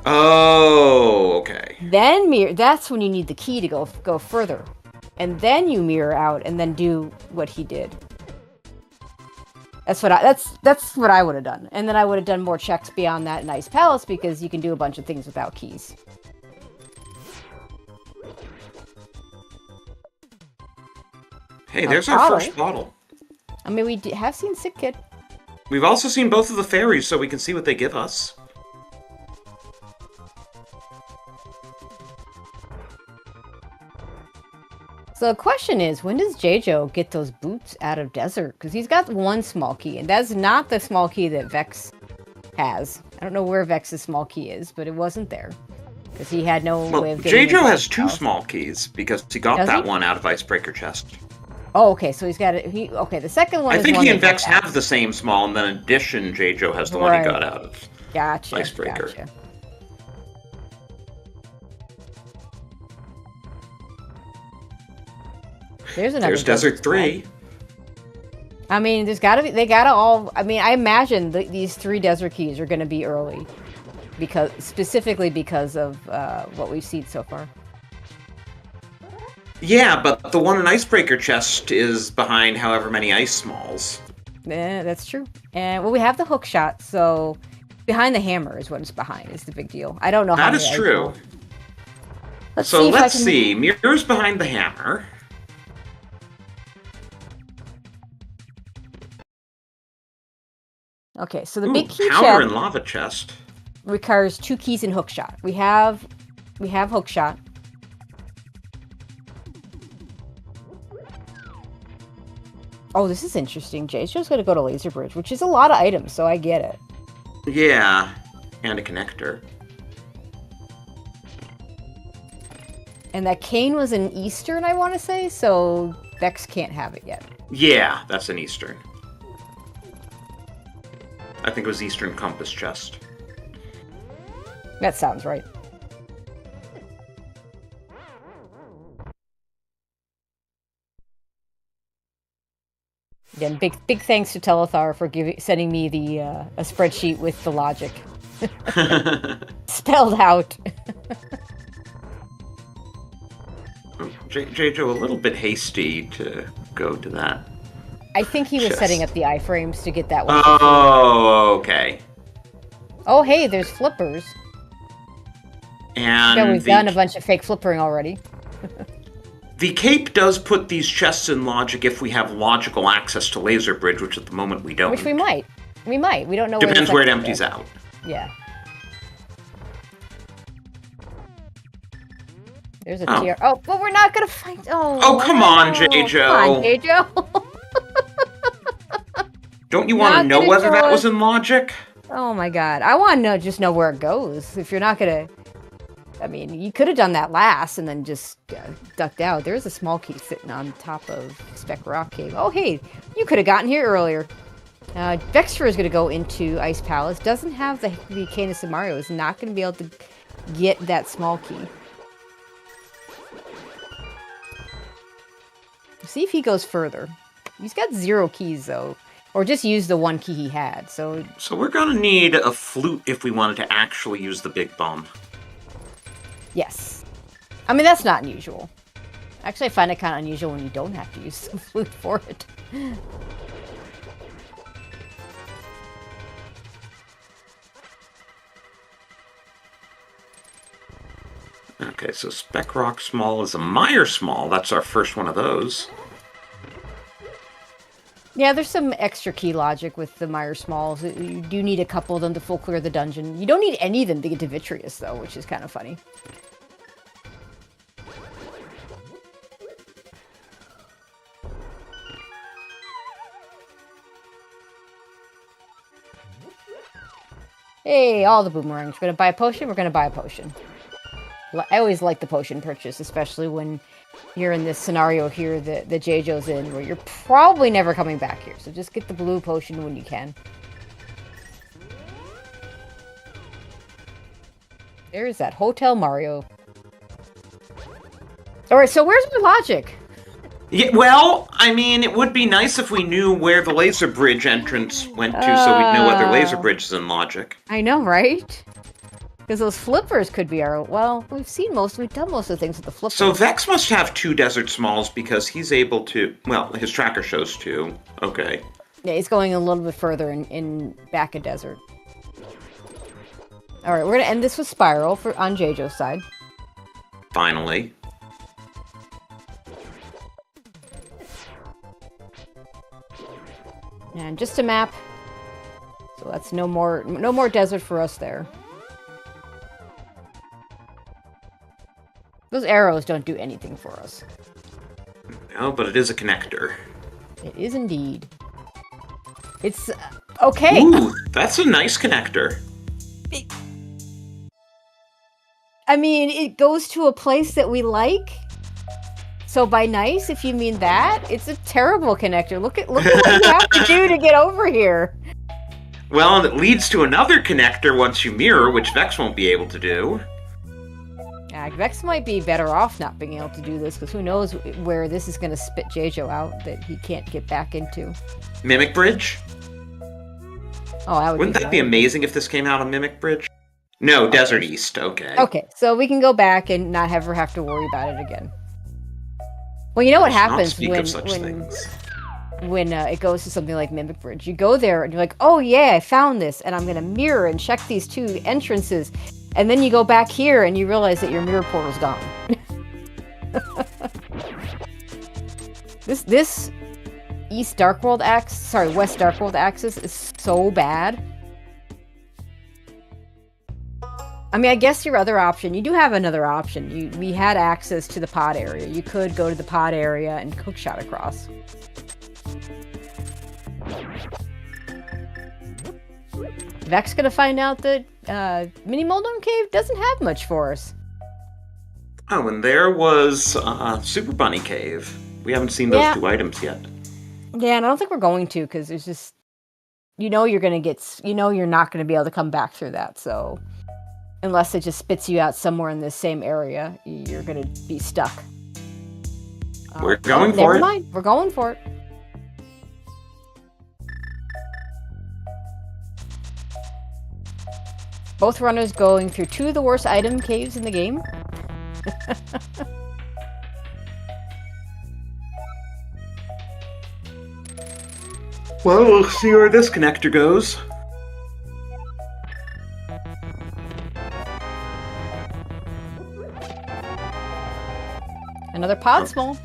Oh, okay. Then that's when you need the key to go further. And then you mirror out and then do what he did. That's what I would have done. And then I would have done more checks beyond that in Ice Palace, because you can do a bunch of things without keys. Hey, there's our first bottle. I mean, we have seen Sick Kid. We've also seen both of the fairies, so we can see what they give us. So the question is, when does Jaejo get those boots out of desert? Because he's got one small key, and that's not the small key that Vex has. I don't know where Vex's small key is, but it wasn't there. Because he had no way of getting it. Jaejo has 2 small keys, because he got that one out of Icebreaker chest. Oh, okay, so he's got it. Okay, the second one I think he and Vex have the same small, and then in addition, Jaejo has the one he got out of Icebreaker. Gotcha. There's Desert 3. I mean, they gotta all, I mean, I imagine these 3 desert keys are gonna be early. Specifically because of what we've seen so far. Yeah, but the one in Icebreaker chest is behind however many ice smalls. Yeah, that's true. And, well, we have the hook shot, so behind the hammer is what it's behind, is the big deal. I don't know how that is true. Let's see. Mirror's behind the hammer. Okay, so the big key powder and lava chest requires 2 keys in hook shot. We have hook shot. Oh, this is interesting. Jaejo's going to go to Laser Bridge, which is a lot of items, so I get it. Yeah, and a connector. And that cane was an Eastern, I want to say, so Vex can't have it yet. Yeah, that's an Eastern. I think it was Eastern Compass Chest. That sounds right. Again, big thanks to Telethar for sending me the a spreadsheet with the logic spelled out. Jaejo a little bit hasty to go to that. I think he was chest. setting up the iframes to get that one. Oh, okay. Oh, hey, there's flippers. And yeah, we've done a bunch of fake flippering already. The cape does put these chests in logic if we have logical access to Laser Bridge, which at the moment we don't. Which we might. We might. We don't know. Depends where it empties out. Yeah. There's a tier. Oh, but we're not gonna find. Oh. Come on, Jaejo. Come on, Jaejo. Don't you want to know whether that was in logic? Oh my god, I want to just know where it goes. If you're not gonna, I mean, you could have done that last and then just ducked out. There's a small key sitting on top of Spec Rock Cave. Oh hey, you could have gotten here earlier. VeXtopher is gonna go into Ice Palace. Doesn't have the Canis of Mario. Is not gonna be able to get that small key. See if he goes further. He's got 0 keys, though. Or just use the 1 key he had, so... So we're gonna need a flute if we wanted to actually use the big bomb. Yes. I mean, that's not unusual. Actually, I find it kind of unusual when you don't have to use the flute for it. Okay, so Spec Rock Small is a Meyer Small. That's our first one of those. Yeah, there's some extra key logic with the Meyer Smalls. You do need a couple of them to full clear the dungeon. You don't need any of them to get to Vitreous, though, which is kind of funny. Hey, all the boomerangs. We're gonna buy a potion? We're gonna buy a potion. I always like the potion purchase, especially when you're in this scenario here that Jaejo's in, where you're probably never coming back here. So just get the blue potion when you can. There's that Hotel Mario. Alright, so where's my logic? Yeah, well, I mean, it would be nice if we knew where the laser bridge entrance went to, so we'd know whether laser bridge is in logic. I know, right? Because those flippers could be our... Well, we've done most of the things with the flippers. So Vex must have 2 Desert Smalls because he's able to... Well, his tracker shows 2. Okay. Yeah, he's going a little bit further in back of desert. Alright, we're going to end this with Spiral on Jaejo's side. Finally. And just a map. So that's no more desert for us there. Those arrows don't do anything for us. No, but it is a connector. It is indeed. It's... okay! Ooh, that's a nice connector. I mean, it goes to a place that we like. So by nice, if you mean that, it's a terrible connector. Look at what you have to do to get over here. Well, and it leads to another connector once you mirror, which Vex won't be able to do. Vex might be better off not being able to do this, because who knows where this is going to spit Jaejo out that he can't get back into. Mimic Bridge? Oh, that would Wouldn't that be amazing if this came out on Mimic Bridge? No, okay. Desert East, okay. Okay, so we can go back and not ever have to worry about it again. Well, you know what happens when it goes to something like Mimic Bridge. You go there and you're like, oh yeah, I found this, and I'm going to mirror and check these 2 entrances. And then you go back here and you realize that your mirror portal's gone. This West Dark World axis is so bad. I mean, I guess your other option, you do have another option. We had access to the pod area. You could go to the pod area and hookshot across. Vex gonna find out that Mini Moldome Cave doesn't have much for us. Oh, and there was Super Bunny Cave. We haven't seen those two items yet. Yeah, and I don't think we're going to, because there's just... you're not gonna be able to come back through that, so... unless it just spits you out somewhere in this same area, you're gonna be stuck. We're going for it. Never mind, we're going for it. Both runners going through 2 of the worst item caves in the game. Well, we'll see where this connector goes. Another pod small.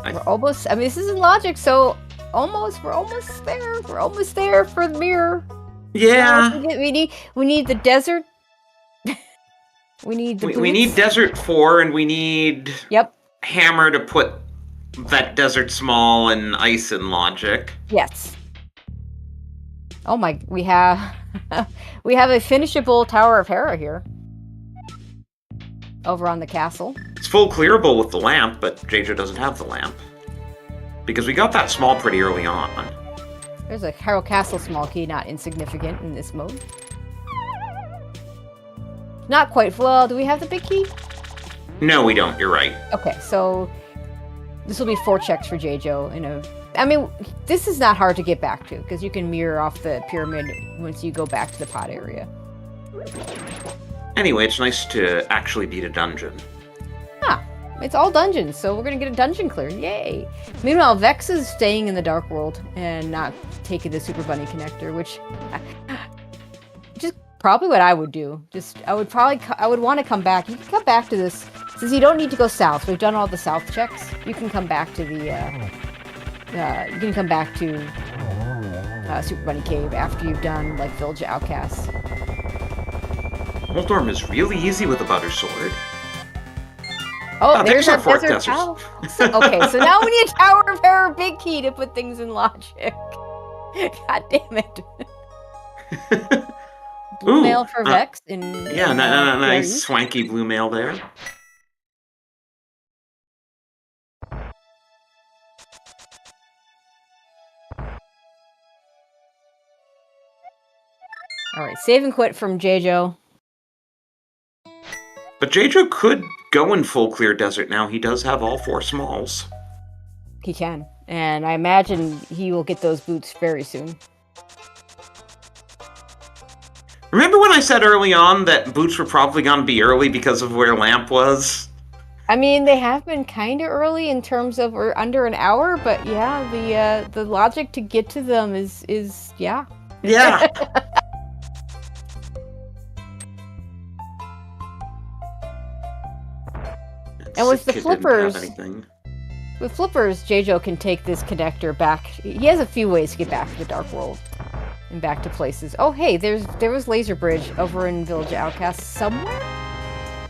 We're almost... I mean, this isn't logic, so... we're almost there. We're almost there for the mirror. Yeah. We need the desert. we need the we need Desert 4, and we need Hammer to put that Desert Small and Ice in logic. Yes. Oh my, we have we have a finishable Tower of Hera here. Over on the castle. It's full clearable with the lamp, but Jaejo doesn't have the lamp. Because we got that small pretty early on. There's a Hero Castle small key, not insignificant in this mode. Not quite. Well, do we have the big key? No, we don't. You're right. Okay, so this will be 4 checks for Jaejo. I mean, this is not hard to get back to, because you can mirror off the pyramid once you go back to the pot area. Anyway, it's nice to actually beat a dungeon. It's all dungeons, so we're gonna get a dungeon clear. Yay! Meanwhile, Vex is staying in the Dark World and not taking the Super Bunny connector, which just probably what I would do. I would want to come back. You can come back to this since you don't need to go south. We've done all the south checks. You can come back to the Super Bunny Cave after you've done like Village of Outcasts. Moldorm is really easy with a butter sword. Oh, there's our Fort desert tower. Okay, so now we need a Tower of Hera big key to put things in logic. God damn it. Blue mail for Vex. Nice swanky blue mail there. Alright, save and quit from Jaejo. But Jaejo could go in full clear desert now. He does have all 4 smalls. He can. And I imagine he will get those boots very soon. Remember when I said early on that boots were probably going to be early because of where Lamp was? I mean, they have been kind of early in terms of we're under an hour, but yeah, the logic to get to them is yeah. Yeah. And with the flippers, Jaejo can take this connector back. He has a few ways to get back to the Dark World and back to places. Oh, hey, there was Laser Bridge over in Village of Outcasts somewhere.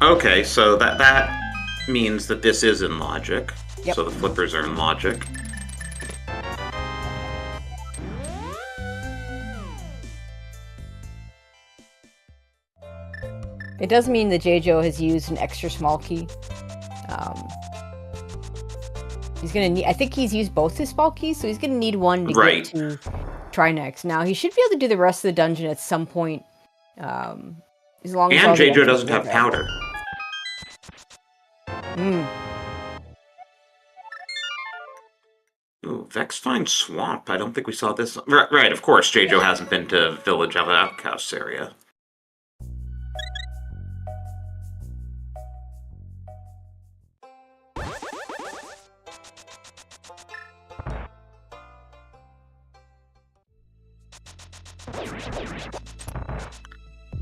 Okay, so that means that this is in logic. Yep. So the flippers are in logic. It does mean that Jaejo has used an extra small key. He's gonna need. I think he's used both his small keys, so he's gonna need one to get to Trinex. Now he should be able to do the rest of the dungeon at some point, as long as. And Jaejo doesn't have powder. Ooh, Vextine Swamp. I don't think we saw this. Right, of course, Jaejo hasn't been to Village of Outcasts area.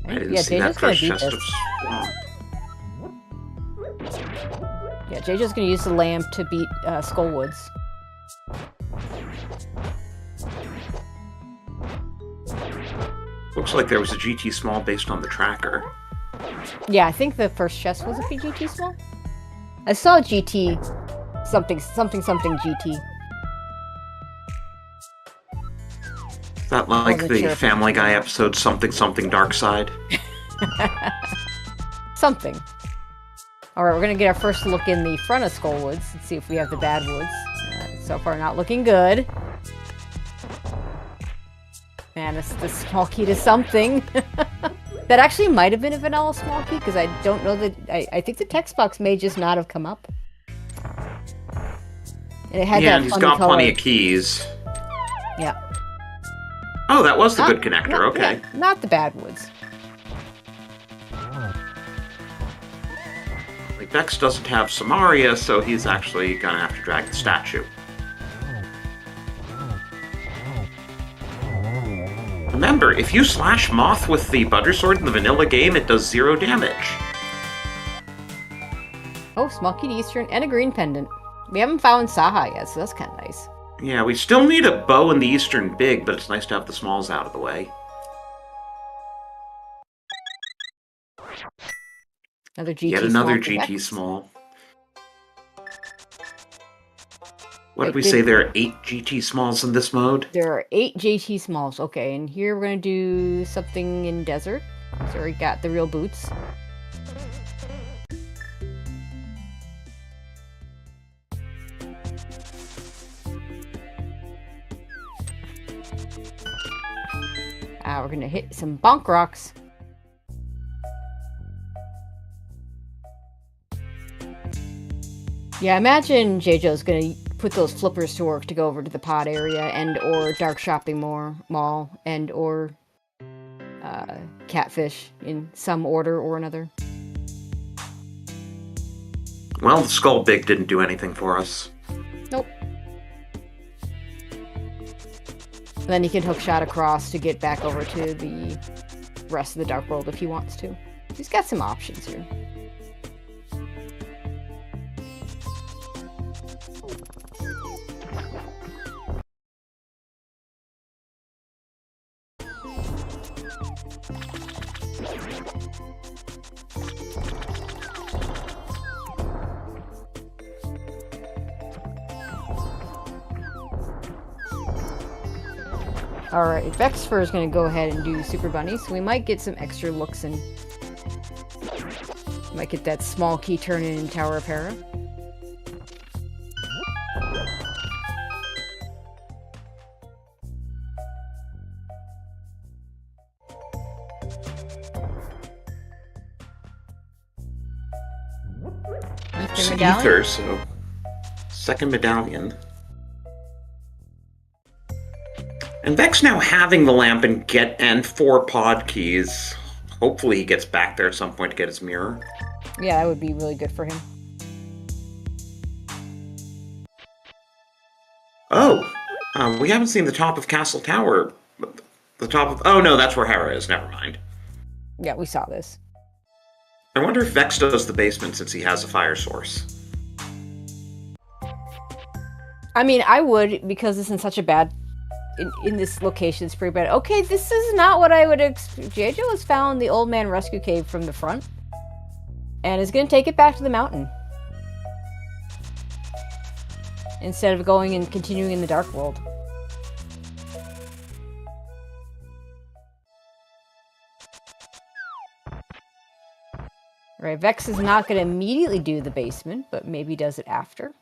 I didn't see that first chest of swamp. Yeah, Jaejo's gonna use the lamp to beat Skullwoods. Looks like there was a GT small based on the tracker. Yeah, I think the first chest was a GT small. I saw GT something GT. That like Wasn't the sure if Family it- Guy episode Something Something Dark Side? Something. Alright, we're gonna get our first look in the front of Skullwoods and see if we have the bad woods. So far, not looking good. Man, it's the small key to something. That actually might have been a vanilla small key, because I don't know that... I think the text box may just not have come up. And it had Yeah, that he's funny got color. plenty of keys. Yeah. Oh, that was the good connector, Not, okay. yeah, not the bad woods. Like, Vex doesn't have Samaria, so he's actually gonna have to drag the statue. Remember, if you slash Moth with the Butter Sword in the vanilla game, it does 0 damage. Oh, small key to Eastern and a green pendant. We haven't found Saha yet, so that's kind of nice. Yeah, we still need a bow in the Eastern Big, but it's nice to have the smalls out of the way. Another GT Yet another small for GT Vex. small. What did Wait, we say? There are 8 GT smalls in this mode? There are 8 JT smalls. Okay, and here we're going to do something in desert. So we got the real boots. We're going to hit some bonk rocks. Yeah, imagine Jaejo's going to put those flippers to work to go over to the pod area and or dark shopping mall and or catfish in some order or another. Well, the Skull Big didn't do anything for us. Nope. And then he can hook shot across to get back over to the rest of the Dark World if he wants to. He's got some options here. Alright, VeXtopher is going to go ahead and do Super Bunny, so we might get some extra looks and might get that small key turn in Tower of Hera. It's medallion? Ether, so... Second medallion. And Vex now having the lamp and 4 pod keys. Hopefully he gets back there at some point to get his mirror. Yeah, that would be really good for him. Oh! We haven't seen the top of Castle Tower. The top of... Oh no, that's where Hera is. Never mind. Yeah, we saw this. I wonder if Vex does the basement since he has a fire source. I mean, I would, because it's in such a bad... In this location, it's pretty bad. Okay, this is not what I would expect. Jaejo has found the old man rescue cave from the front. And is going to take it back to the mountain. Instead of going and continuing in the Dark World. Alright, Vex is not going to immediately do the basement, but maybe does it after.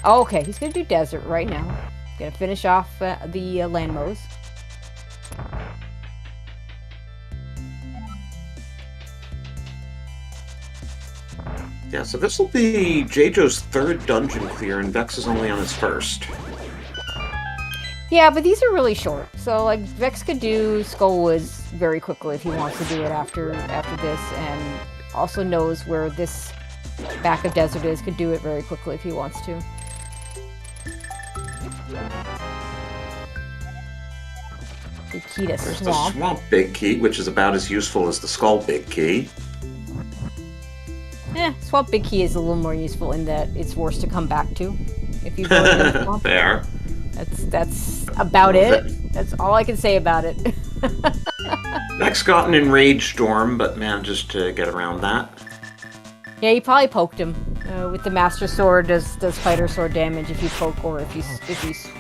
Oh, okay, he's going to do desert right now. Gonna finish off the Landmos. Yeah, so this will be Jaejo's 3rd dungeon clear, and Vex is only on his 1st. Yeah, but these are really short. So, like, Vex could do Skullwoods very quickly if he wants to do it after this, and also knows where this back of desert is, could do it very quickly if he wants to. The key to There's Swamp. the Swamp Big Key, which is about as useful as the Skull Big Key. Swamp Big Key is a little more useful in that it's worse to come back to if you go to the swamp. There. That's about it. That's all I can say about it. Vex got an Enraged Storm, but manages to get around that. Yeah, you probably poked him. With the Master Sword, does Fighter Sword damage if you poke or if you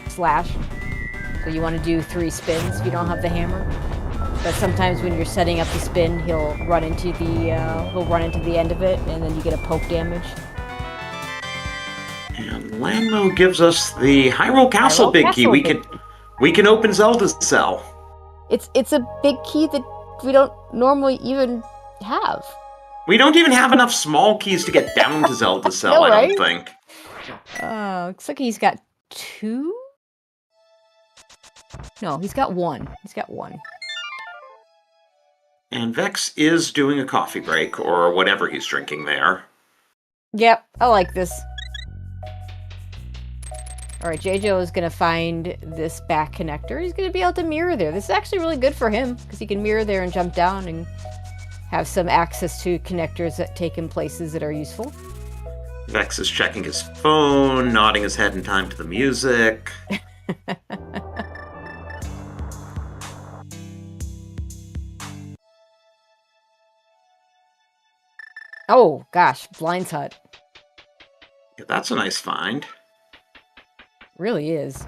slash. So you want to do 3 spins if you don't have the hammer. But sometimes when you're setting up the spin, he'll run into the end of it, and then you get a poke damage. And Lanmo gives us the Hyrule Castle big key. We can open Zelda's cell. It's a big key that we don't normally even have. We don't even have enough small keys to get down to Zelda's cell, No, I don't think. Looks like he's got 2? No, he's got 1. He's got 1. And Vex is doing a coffee break, or whatever he's drinking there. Yep, I like this. Alright, Jaejo is going to find this back connector. He's going to be able to mirror there. This is actually really good for him, because he can mirror there and jump down and have some access to connectors that take him places that are useful. Vex is checking his phone, nodding his head in time to the music. Oh, gosh, Blind's Hut. Yeah, that's a nice find. Really is.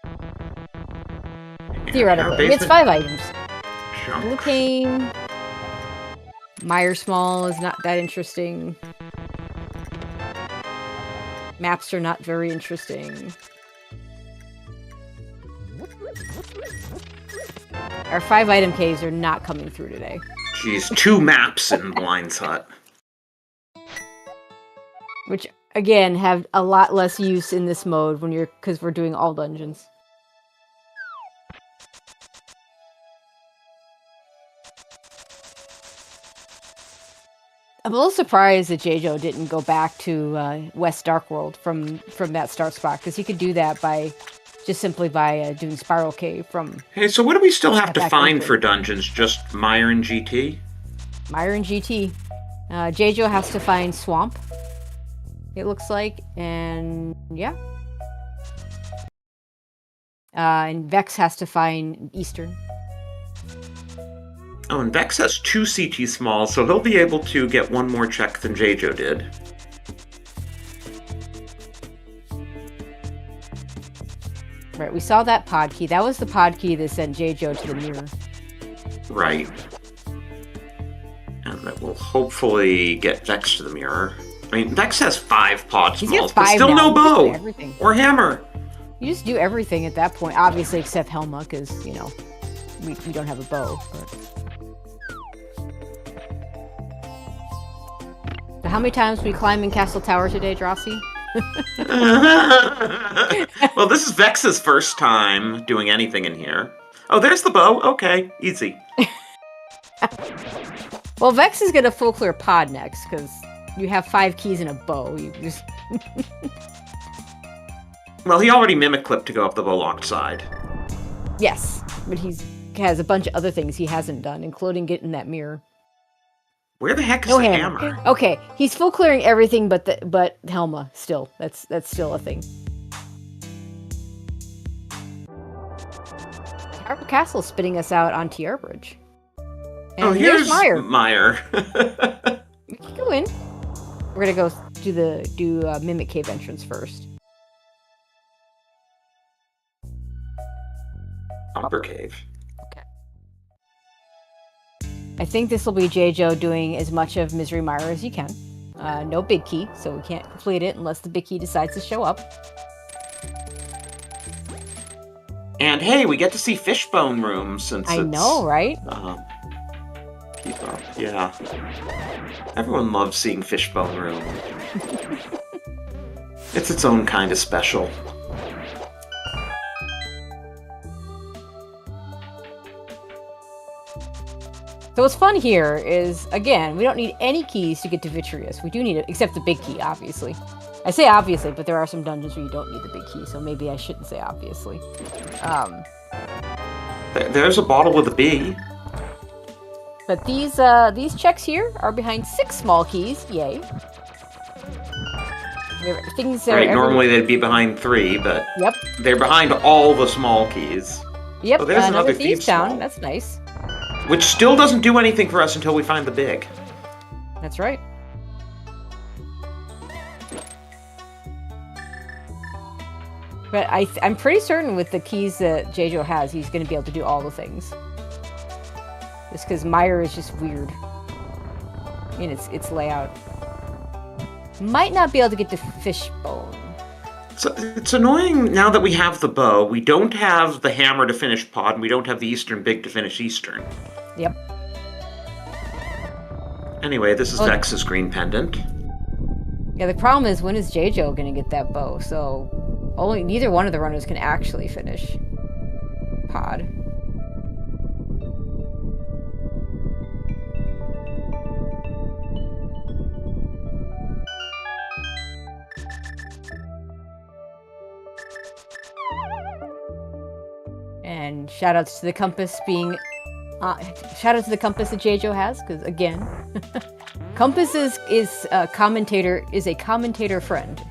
And Theoretically. It's 5 items. Junk. Blue Cane. Meyer Small is not that interesting. Maps are not very interesting. Our 5 item caves are not coming through today. Jeez, 2 maps in Blind's Hut. Which, again, have a lot less use in this mode because we're doing all dungeons. I'm a little surprised that Jaejo didn't go back to West Dark World from that start spot, because he could do that simply by doing Spiral Cave from... Hey, so what do we still have to find country. for dungeons? Just Meyer and GT? Meyer and GT. Jaejo has to find Swamp, it looks like, and yeah. And Vex has to find Eastern. Oh, and Vex has 2 CT smalls, so he'll be able to get 1 more check than Jaejo did. Right, we saw that pod key. That was the pod key that sent Jaejo to the mirror. Right. And that will hopefully get Vex to the mirror. I mean, Vex has 5 pod smalls, but still no bow! Or hammer! You just do everything at that point, obviously, except Helma, because, you know, we don't have a bow. But... So how many times we climb in Castle Tower today, Drosy? Well, this is Vex's first time doing anything in here. Oh, there's the bow. Okay, easy. Well, Vex is gonna full clear pod next, because you have 5 keys and a bow. You just... Well, he already mimic clipped to go up the bow-locked side. Yes, but he has a bunch of other things he hasn't done, including getting that mirror. Where the heck is the hammer? Okay, he's full clearing everything but Helma still. That's still a thing. Harbor Castle's spitting us out on TR Bridge. And here's Meyer. Meyer. We can go in. We're gonna go do Mimic Cave entrance first. Upper Cave. Okay. I think this will be Jaejo doing as much of Misery Mire as you can. No big key, so we can't complete it unless the big key decides to show up. And hey, we get to see Fishbone Room since I know, right? Keep up, yeah. Everyone loves seeing Fishbone Room. It's its own kind of special. So what's fun here is, again, we don't need any keys to get to Vitreous. We do need it, except the big key, obviously. I say obviously, but there are some dungeons where you don't need the big key, so maybe I shouldn't say obviously. There's a bottle with a B. But these checks here are behind 6 small keys. Yay. Things Right, normally they'd be behind 3, but yep, they're behind all the small keys. Yep, oh, there's another Thieves' Thieves' Town. Small. That's nice. Which still doesn't do anything for us until we find the big. That's right. But I'm pretty certain with the keys that Jaejo has, he's going to be able to do all the things. Just because Meyer is just weird in its layout. Might not be able to get the fishbone. So it's annoying now that we have the bow. We don't have the hammer to finish pod, and we don't have the Eastern Big to finish Eastern. Yep. Anyway, this is Vex's green pendant. Yeah, the problem is, when is Jaejo going to get that bow? So neither one of the runners can actually finish pod. And shoutouts to the compass being... shoutouts to the compass that Jaejo has, because again... Compass is a commentator friend.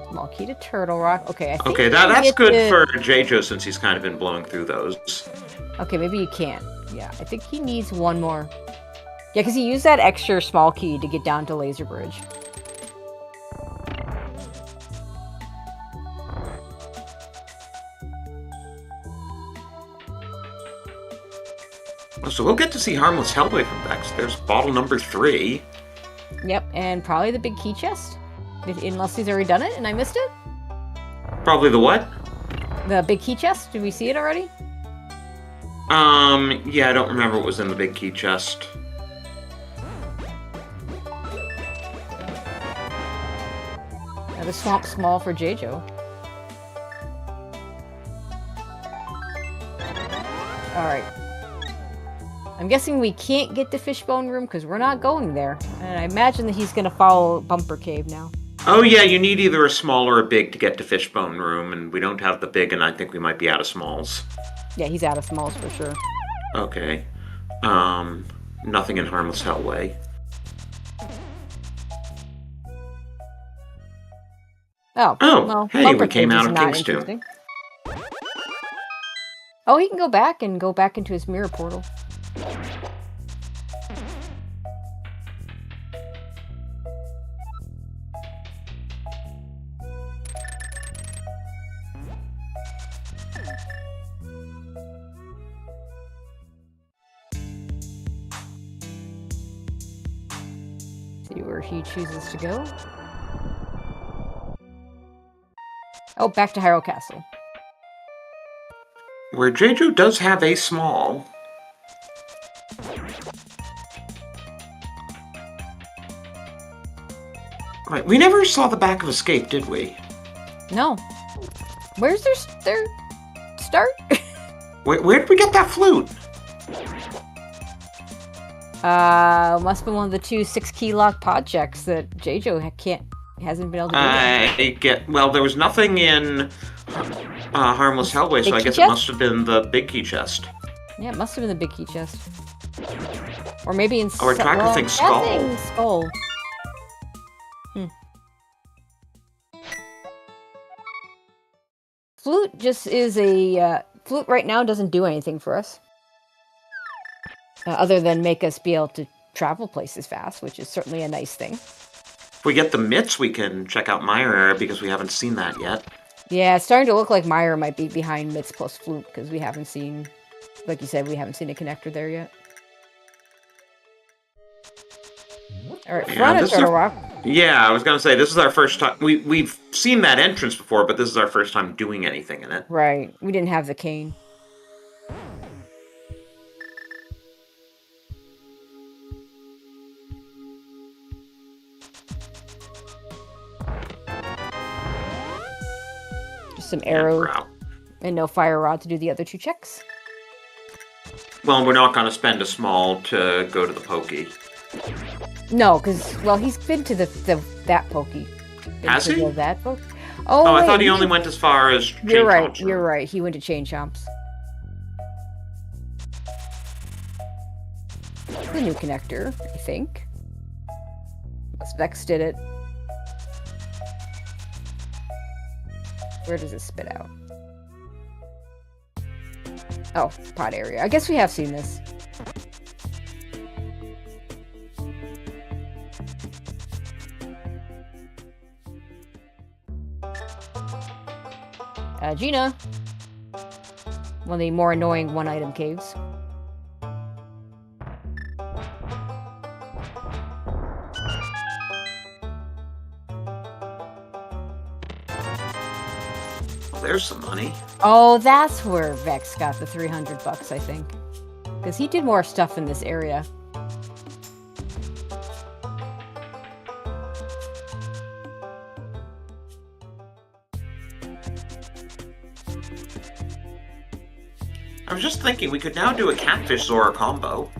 Small key to Turtle Rock. Okay, I think okay, that's good for Jaejo since he's kind of been blowing through those. Okay, maybe you can't. Yeah, I think he needs one more. Yeah, because he used that extra small key to get down to Laser Bridge. So we'll get to see Harmless Hellway from Vex. There's bottle number 3. Yep, and probably the big key chest. Unless he's already done it and I missed it? Probably the what? The big key chest? Did we see it already? Yeah, I don't remember what was in the big key chest. Yeah, the swamp's small for Jaejo. Alright. I'm guessing we can't get the fishbone room because we're not going there. And I imagine that he's going to follow Bumper Cave now. Oh yeah, you need either a small or a big to get to Fishbone Room, and we don't have the big, and I think we might be out of smalls. Yeah, he's out of smalls for sure. Okay. Nothing in Harmless Hellway. Oh, well, hey, Bumper we came Cave out is of not King's Tomb. interesting. Oh, he can go back into his mirror portal. See where he chooses to go. Oh, back to Hyrule Castle. Where Jaejo does have a small. Right, we never saw the back of Escape, did we? No. Where's their start? Where did we get that flute? Must have been one of the 2 6-key lock pod checks that Jaejo hasn't been able to do. Well, there was nothing in Harmless Hellway, so I guess it must have been the big key chest. Yeah, it must have been the big key chest. Or maybe in... Or Tracker thinks Skull. Skull. Flute just is a... Flute right now doesn't do anything for us. Other than make us be able to travel places fast, which is certainly a nice thing. If we get the mitts, we can check out Meyer Area because we haven't seen that yet. Yeah, it's starting to look like Meyer might be behind mitts plus flute because we haven't seen... Like you said, we haven't seen a connector there yet. Alright, front of Turtle Rock. Yeah, I was going to say, this is our first time... We've seen that entrance before, but this is our first time doing anything in it. Right. We didn't have the cane. Just some arrows. And no fire rod to do the other 2 checks. Well, we're not going to spend a small to go to the pokey. No, because, well, he's been to that pokey. Has he? That pokey? Oh, I thought he only went as far as Chain You're right, Chomps. you're right. He went to Chain Chomps. The new connector, I think. Vex did it. Where does it spit out? Oh, pod area. I guess we have seen this. Gina. One of the more annoying one-item caves. There's some money. Oh, that's where Vex got the $300, I think. Because he did more stuff in this area. I was just thinking we could now do a Catfish Zora combo.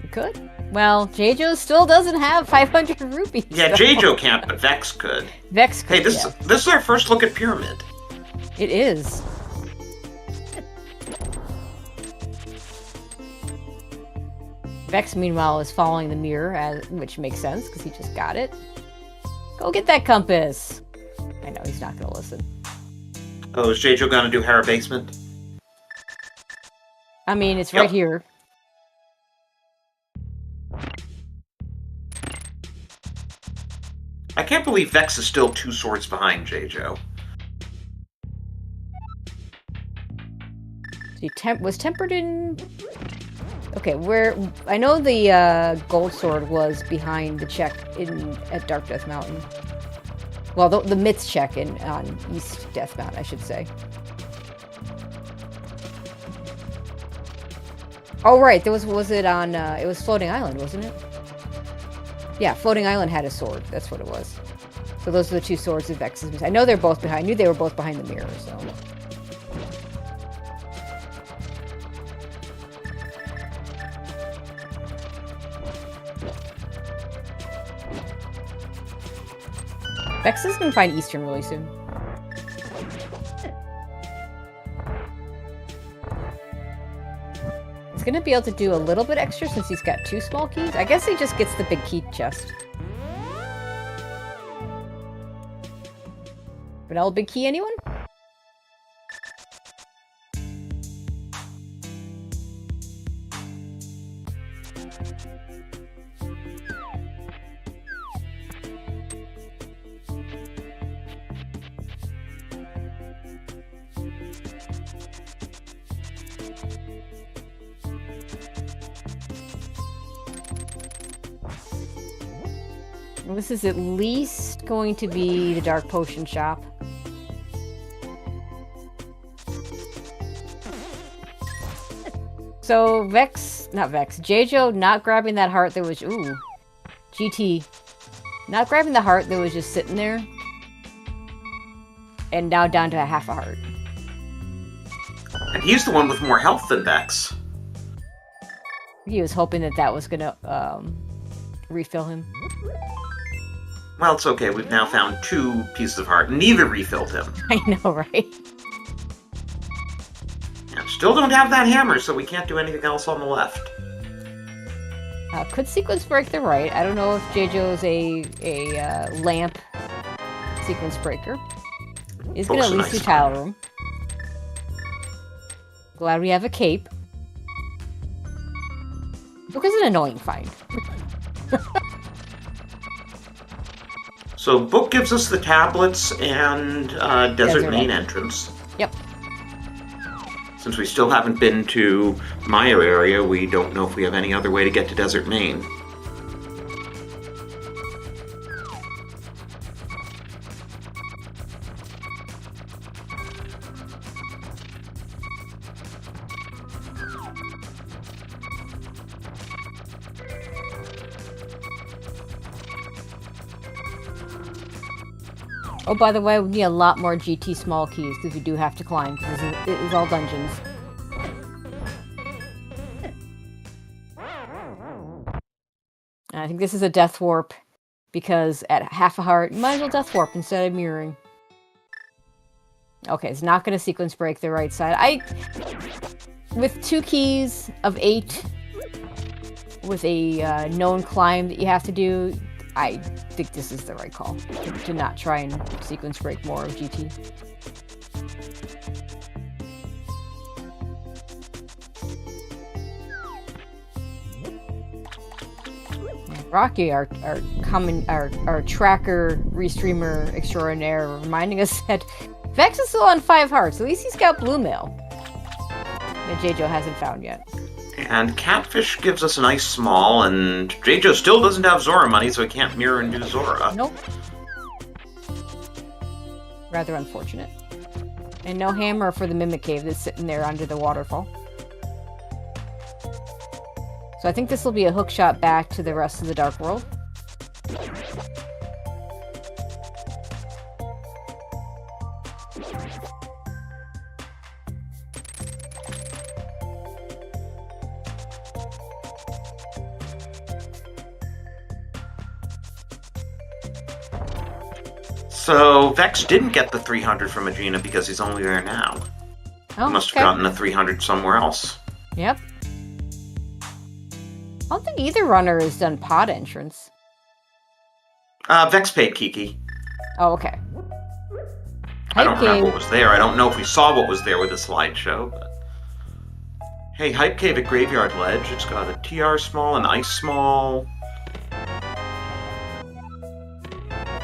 We could. Well, Jaejo still doesn't have 500 rupees. Yeah, so. Jaejo can't, but Vex could. Vex could, Hey, this is our first look at Pyramid. It is. Vex, meanwhile, is following the mirror, which makes sense, because he just got it. Go get that compass! I know, he's not going to listen. Oh, is Jaejo gonna do Hera Basement? I mean, it's right here. I can't believe Vex is still 2 swords behind Jaejo. He was tempered in... Okay, where... I know the gold sword was behind the check at Dark Death Mountain. Well, the myths check on East Death Mountain, I should say. Oh, right, was it on... it was Floating Island, wasn't it? Yeah, Floating Island had a sword. That's what it was. So those are the 2 swords of Vex's. I know they're both behind. I knew they were both behind the mirror, so... Vex is gonna find Eastern really soon. He's gonna be able to do a little bit extra since he's got 2 small keys. I guess he just gets the big key chest. Vanilla big key, anyone? This is at least going to be the Dark Potion shop. So, Jaejo not grabbing that heart that was, ooh, GT. Not grabbing the heart that was just sitting there. And now down to a half a heart. And he's the one with more health than Vex. He was hoping that was gonna, refill him. Well, it's okay. We've now found 2 pieces of heart. Neither refilled him. I know, right? And still don't have that hammer, so we can't do anything else on the left. Could sequence break the right. I don't know if Jaejo's a lamp sequence breaker. He's gonna at least do tile room. Glad we have a cape. Book is an annoying find. So Book gives us the tablets and Desert Main entrance. Yep. Since we still haven't been to Mayo area, we don't know if we have any other way to get to Desert Main. Oh, by the way, we need a lot more GT small keys because we do have to climb because it is all dungeons. And I think this is a death warp because at half a heart, you might as well death warp instead of mirroring. Okay, it's not going to sequence break the right side. With 2 keys of 8, with a known climb that you have to do, I think this is the right call to not try and sequence break more of GT. Rocky, our tracker, restreamer extraordinaire, reminding us that Vex is still on 5 hearts. At least he's got blue mail that Jaejo hasn't found yet. And Catfish gives us an ice small, and Jaejo still doesn't have Zora money, so he can't mirror and do Zora. Nope. Rather unfortunate. And no hammer for the Mimic Cave that's sitting there under the waterfall. So I think this will be a hook shot back to the rest of the Dark World. So Vex didn't get the 300 from Agena because he's only there now. Oh, he must have gotten the 300 somewhere else. Yep. I don't think either runner has done pod entrance. Vex paid Kiki. Oh, okay. I don't remember what was there. I don't know if we saw what was there with the slideshow. But... Hey, Hype Cave at Graveyard Ledge. It's got a TR small, an ice small.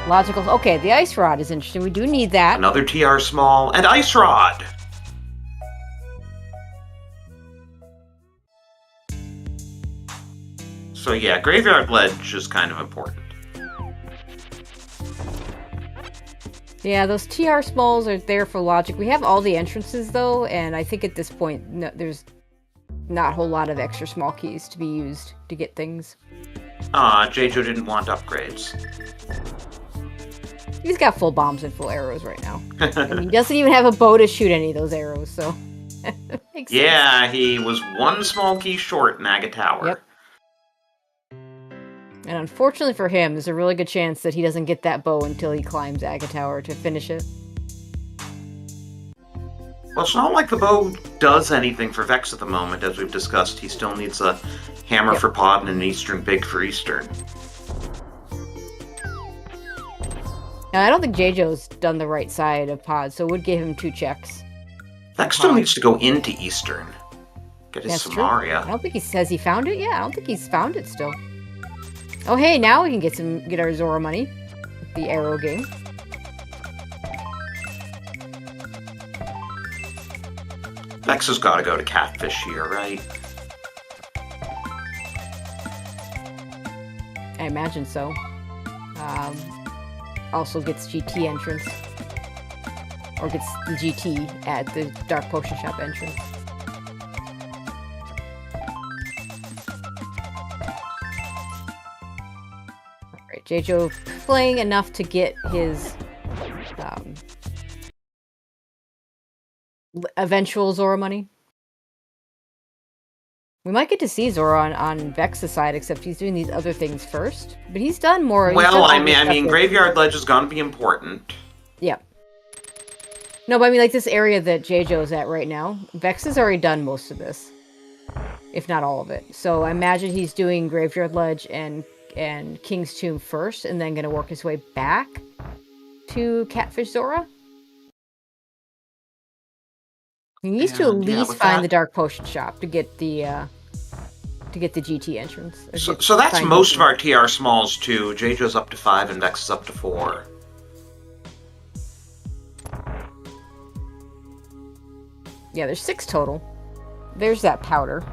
Logical. Okay, the ice rod is interesting. We do need that. Another TR small, and ice rod! So yeah, Graveyard Ledge is kind of important. Yeah, those TR smalls are there for logic. We have all the entrances, though, and I think at this point, no, there's not a whole lot of extra small keys to be used to get things. Jaejo didn't want upgrades. He's got full bombs and full arrows right now. And he doesn't even have a bow to shoot any of those arrows, so... Yeah, he was one small key short in Aga Tower. Yep. And unfortunately for him, there's a really good chance that he doesn't get that bow until he climbs Aga Tower to finish it. Well, it's not like the bow does anything for Vex at the moment, as we've discussed. He still needs a hammer for Pod and an Eastern Big for Eastern. Now, I don't think Jaejo's done the right side of Pod, so it would give him 2 checks. Vex still needs to go into Eastern. Get his Samaria. True. I don't think has he found it yet? I don't think he's found it still. Oh, hey, now we can get our Zora money. The arrow game. Vex has got to go to Catfish here, right? I imagine so. Also gets GT entrance. Or gets the GT at the Dark Potion Shop entrance. Alright, Jaejo playing enough to get his eventual Zora money. We might get to see Zora on Vex's side, except he's doing these other things first. But he's done more. Well, I mean, Graveyard Ledge is going to be important. Yeah. No, but I mean, like this area that Jaejo's at right now, Vex has already done most of this, if not all of it. So I imagine he's doing Graveyard Ledge and King's Tomb first, and then going to work his way back to Catfish Zora. He needs to at least find the Dark Potion Shop to get the GT entrance. So that's most of our TR smalls too. Jaejo's up to 5 and Vex is up to 4. Yeah, there's 6 total. There's that powder.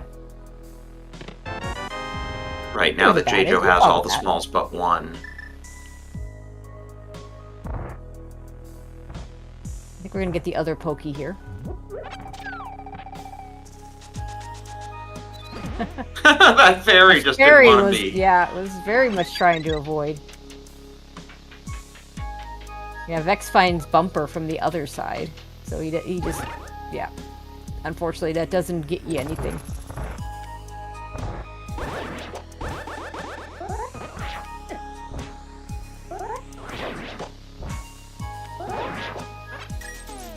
Right, now that Jaejo has all the smalls but 1. I think we're gonna get the other pokey here. That fairy just didn't want to be. Yeah, it was very much trying to avoid. Yeah, Vex finds Bumper from the other side. So he just... Yeah. Unfortunately, that doesn't get you anything.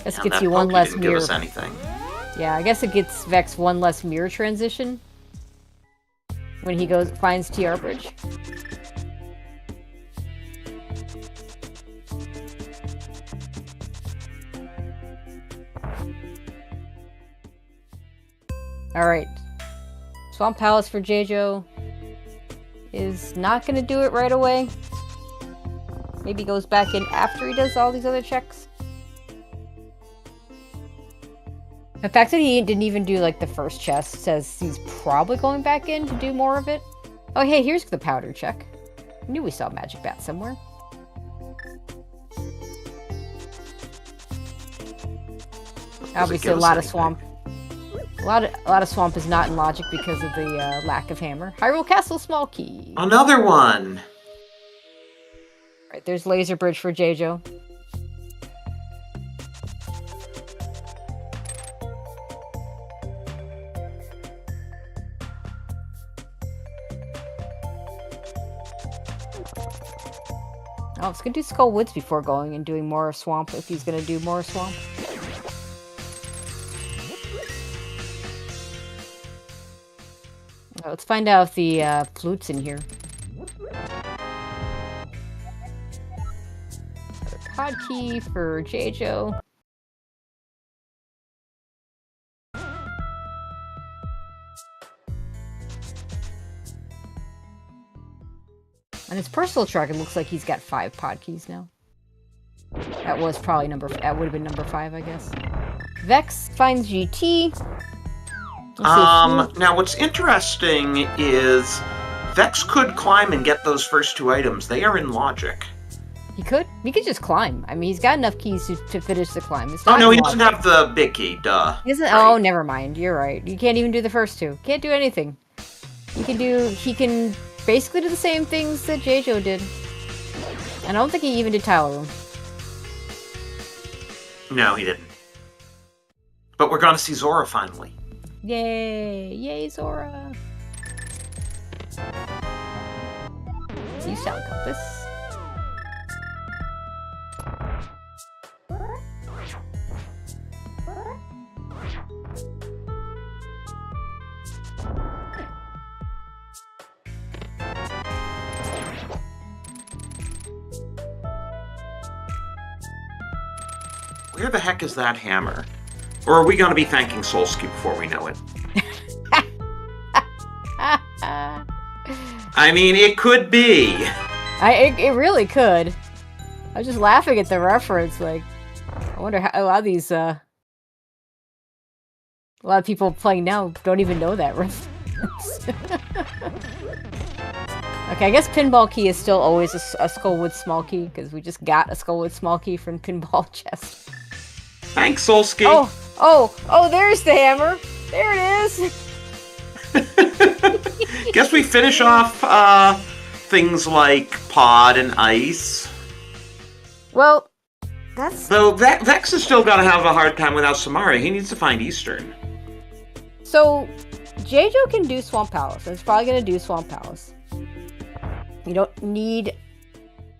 This gets you one less mirror. Give us anything. Yeah, I guess it gets Vex one less mirror transition when he finds TR Bridge. Alright. Swamp Palace for Jaejo is not going to do it right away. Maybe goes back in after he does all these other checks. The fact that he didn't even do like the first chest says he's probably going back in to do more of it. Oh hey, here's the powder check. I knew we saw a magic bat somewhere. Obviously a lot of swamp. A lot of swamp is not in logic because of the lack of hammer. Hyrule Castle small key. Another one. Right, there's laser bridge for Jaejo. Oh, it's gonna do Skull Woods before going and doing more swamp if he's gonna do more swamp. Let's find out if the flute's in here. Pod key for Jaejo. On his personal track, it looks like he's got 5 pod keys now. That was probably that would have been number 5, I guess. Vex finds GT. Now what's interesting is Vex could climb and get those first 2 items. They are in logic. He could? He could just climb. I mean, he's got enough keys to finish the climb. Oh no, he doesn't have the big key, duh. Isn't? Right. Oh, never mind. You're right. You can't even do the first 2. Can't do anything. He can basically do the same things that Jaejo did. And I don't think he even did Tile Room. No, he didn't. But we're gonna see Zora finally. Yay! Yay, Zora! You sound compass. Where the heck is that hammer? Or are we going to be thanking Solsky before we know it? I mean, it could be. It really could. I was just laughing at the reference. Like, I wonder how a lot of people playing now don't even know that reference. Okay, I guess Pinball Key is still always a Skullwood small key because we just got a Skullwood small key from Pinball Chest. Thanks, Solsky. Oh, there's the hammer. There it is. Guess we finish off things like Pod and Ice. Well, that's... Though Vex has still got to have a hard time without Samara. He needs to find Eastern. So, Jaejo can do Swamp Palace. He's probably going to do Swamp Palace. You don't need...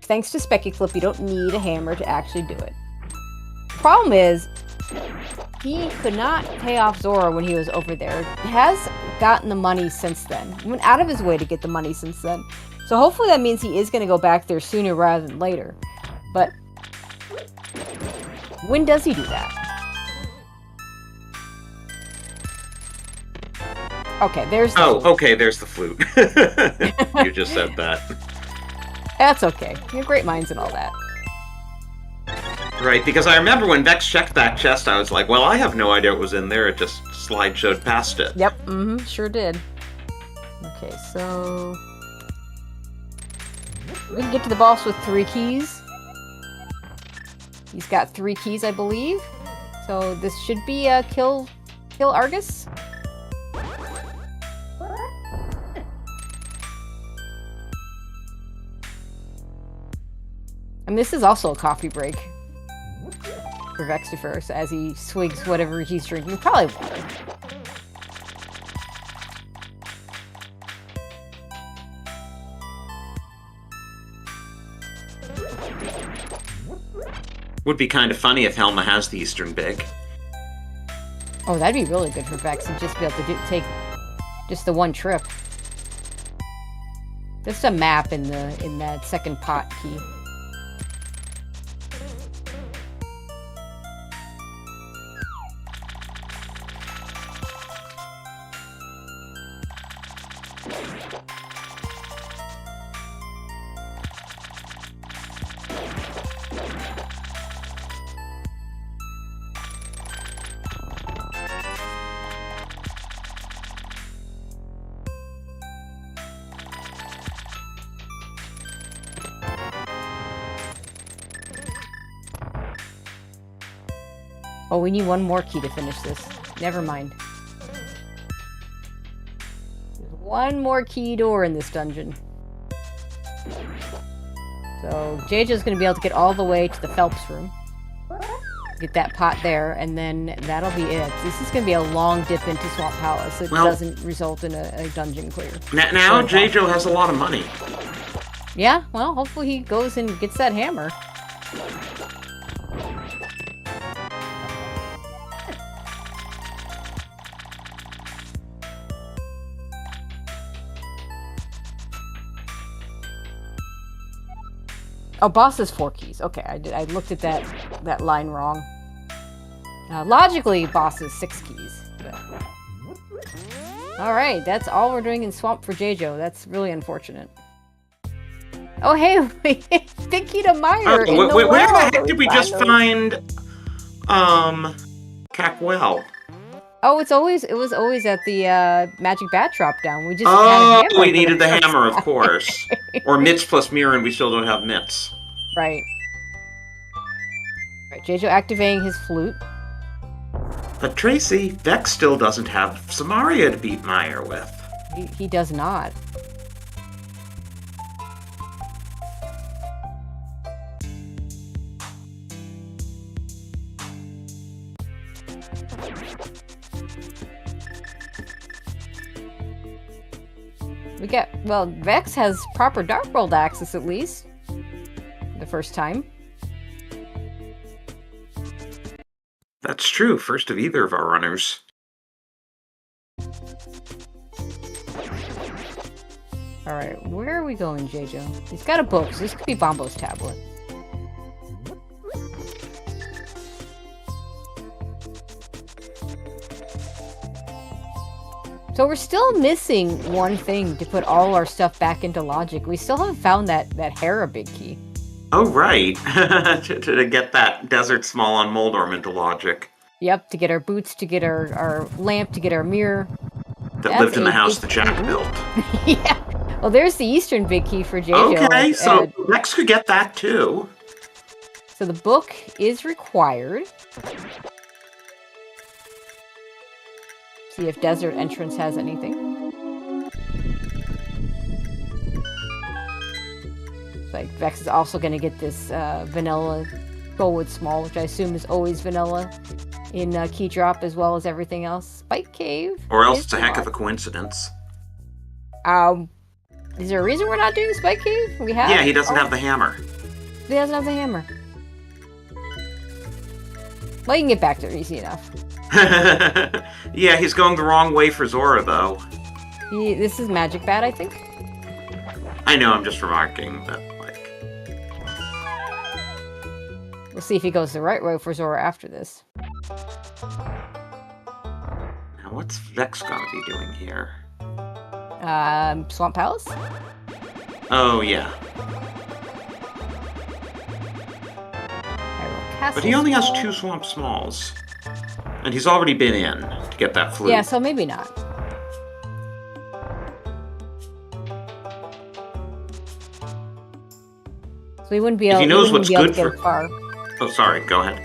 Thanks to Specky Clip, you don't need a hammer to actually do it. Problem is, he could not pay off Zora when he was over there. He has gotten the money since then. He went out of his way to get the money since then. So hopefully that means he is going to go back there sooner rather than later. But when does he do that? Okay, there's the flute. Okay, there's the flute. You just said that. That's okay. You have great minds and all that. Right, because I remember when Vex checked that chest, I was like, well, I have no idea what was in there. It just slide-showed past it. Yep, sure did. Okay, so... we can get to the boss with 3 keys. He's got 3 keys, I believe. So this should be a kill Argus. And this is also a coffee break for VeXtopher as he swigs whatever he's drinking. Probably water. Would be kind of funny if Helma has the Eastern Big. Oh, that'd be really good for Vex to just be able to take just the one trip. Just a map in that second pot key. Oh, we need one more key to finish this. Never mind. There's one more key door in this dungeon. So, Jaejo's gonna be able to get all the way to the Phelps room. Get that pot there, and then that'll be it. This is gonna be a long dip into Swamp Palace. It doesn't result in a dungeon clear. Now Jaejo has a lot of money. Yeah, well, hopefully he goes and gets that hammer. Oh, boss is 4 keys. Okay, I looked at that line wrong. Logically, boss is 6 keys. But... Alright, that's all we're doing in Swamp for Jaejo. That's really unfortunate. Oh, hey, big key to Meyer. Where the heck did we just find Cackwell? Oh, it was always at the Magic Bat drop down. We just had a hammer. We needed the hammer, of course. Or Mitts plus Mirror, and we still don't have Mitts. Right. Right, Jaejo activating his flute. But Tracy, Vex still doesn't have Samaria to beat Meyer with. He does not. Well, Vex has proper Dark World access at least. The first time. That's true, first of either of our runners. Alright, where are we going, Jaejo? He's got a book, so this could be Bombo's tablet. So we're still missing one thing to put all our stuff back into logic. We still haven't found that Hera big key. Oh, right. to get that Desert Small on Moldorm into logic. Yep, to get our boots, to get our lamp, to get our mirror. That lived in the house that Jack built. Yeah. Well, there's the Eastern big key for Jaejo. Okay, so Rex could get that too. So the book is required. See if Desert Entrance has anything. Like Vex is also going to get this vanilla Goldwood Small, which I assume is always vanilla in Key Drop as well as everything else. Spike Cave. Or else it's a heck of a coincidence. Is there a reason we're not doing Spike Cave? We have. Yeah, he doesn't have the hammer. He doesn't have the hammer. Well, you can get back there easy enough. Yeah, he's going the wrong way for Zora, though. This is Magic Bat, I think. I know, I'm just remarking that, like... We'll see if he goes the right way for Zora after this. Now, what's Vex gonna be doing here? Swamp Palace? Oh, yeah. But he only has 2 Swamp Smalls. And he's already been in to get that flute. Yeah, so maybe not. So he wouldn't be able, if he knows what's good to get as far. Oh, sorry, go ahead.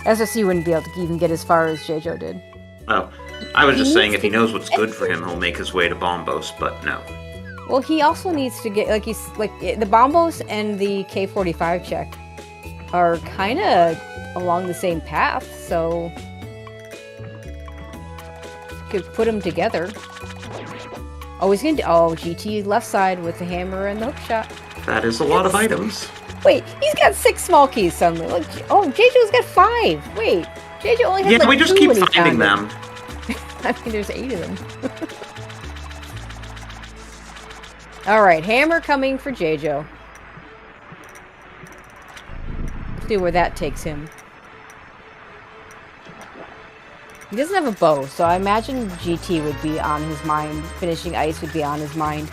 SSC wouldn't be able to even get as far as Jaejo did. Oh, I was just saying if he knows what's good for him, he'll make his way to Bombos, but no. Well, he also needs to get, the Bombos and the K45 check are kind of along the same path, so... could put them together. Oh, he's gonna do... Oh, GT left side with the hammer and the hook shot. That is a lot of items. Wait, he's got 6 small keys suddenly. Look, oh, Jaejo's got 5. Wait, Jaejo only has we just 2 keep when he finding found them. I mean, there's 8 of them. Alright, hammer coming for Jaejo. See where that takes him. He doesn't have a bow, so I imagine GT would be on his mind. Finishing ice would be on his mind.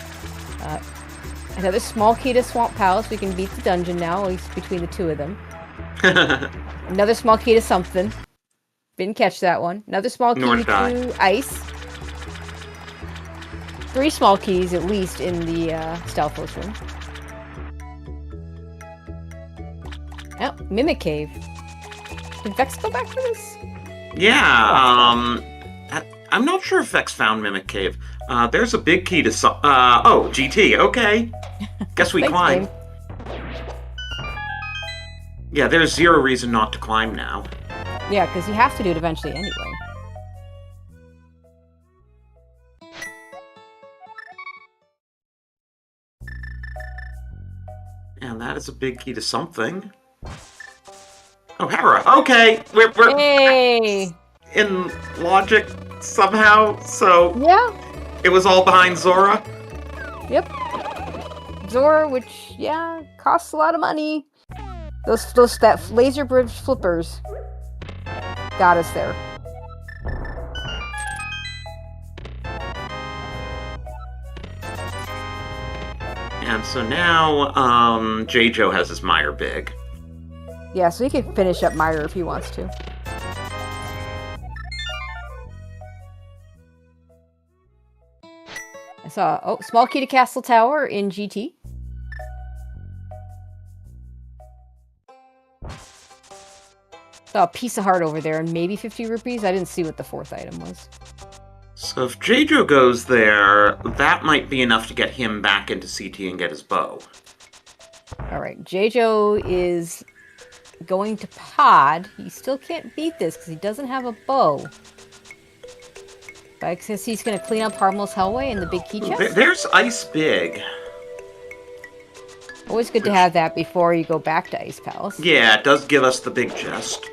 Another small key to Swamp Palace. We can beat the dungeon now, at least between the 2 of them. Another small key to something. Didn't catch that one. Another small key to ice. 3 small keys, at least, in the Stealthos room. Oh, Mimic Cave. Did Vex go back for this? Yeah, I'm not sure if Vex found Mimic Cave. There's a big key to oh, GT, okay. Guess we Thanks, climb. game. Yeah, there's zero reason not to climb now. Yeah, because you have to do it eventually anyway. And that is a big key to something. Oh, Hera, okay! We're Hey! in logic somehow, so... Yeah, It was all behind Zora? yep. Zora, which, yeah, costs a lot of money. That laser bridge flippers got us there. And so now, Jaejo has his Mire big. Yeah, so he can finish up Myra if he wants to. I saw, oh, small key to Castle Tower in GT. Saw a piece of heart over there and maybe 50 rupees. I didn't see what the fourth item was. So if Jaejo goes there, that might be enough to get him back into CT and get his bow. Alright, Jaejo is going to pod. He still can't beat this because he doesn't have a bow. But I guess he's going to clean up Harmless Hellway and the big key chest. There's Ice Big. Always good to have that before you go back to Ice Palace. Yeah, it does give us the big chest.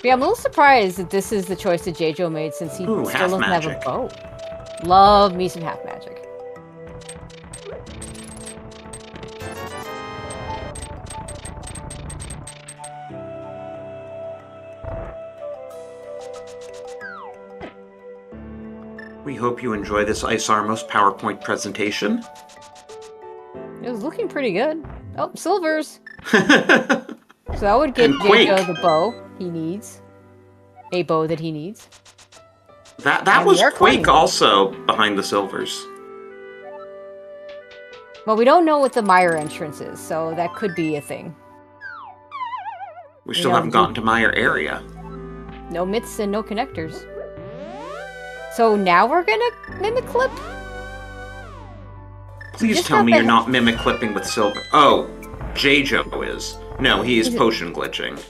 Yeah, I'm a little surprised that this is the choice that Jaejo made since he Ooh, still half doesn't have a magic. bow. Love me some half magic. We hope you enjoy this Ice Armos PowerPoint presentation. It was looking pretty good. Oh, silvers! So that would get And Quake. Jaejo the bow he needs. A bow that he needs. That And was we are Quake climbing. also behind the silvers. Well, we don't know what the Mire entrance is, so that could be a thing. We still Yeah, haven't gotten to Mire area. No myths and no connectors. So now we're gonna mimic clip? Please Just tell got me the- you're not mimic clipping with silver. Oh, Jaejo is. No, he is Is it- potion glitching.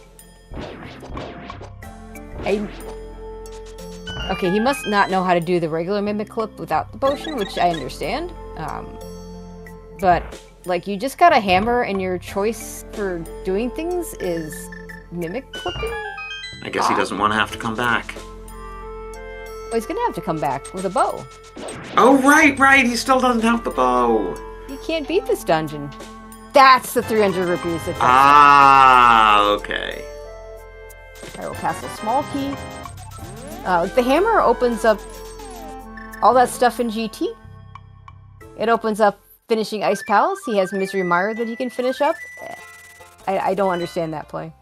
Okay, he must not know how to do the regular mimic clip without the potion, which I understand. But, like, you just got a hammer and your choice for doing things is mimic clipping? I guess he doesn't want to have to come back. Well, he's gonna have to come back with a bow. Oh, right, he still doesn't have the bow. You can't beat this dungeon. That's the 300 rupees. That Ah, okay. Hyrule Castle small key. The hammer opens up all that stuff in GT. It opens up finishing Ice Palace. He has Misery Mire that he can finish up. I don't understand that play.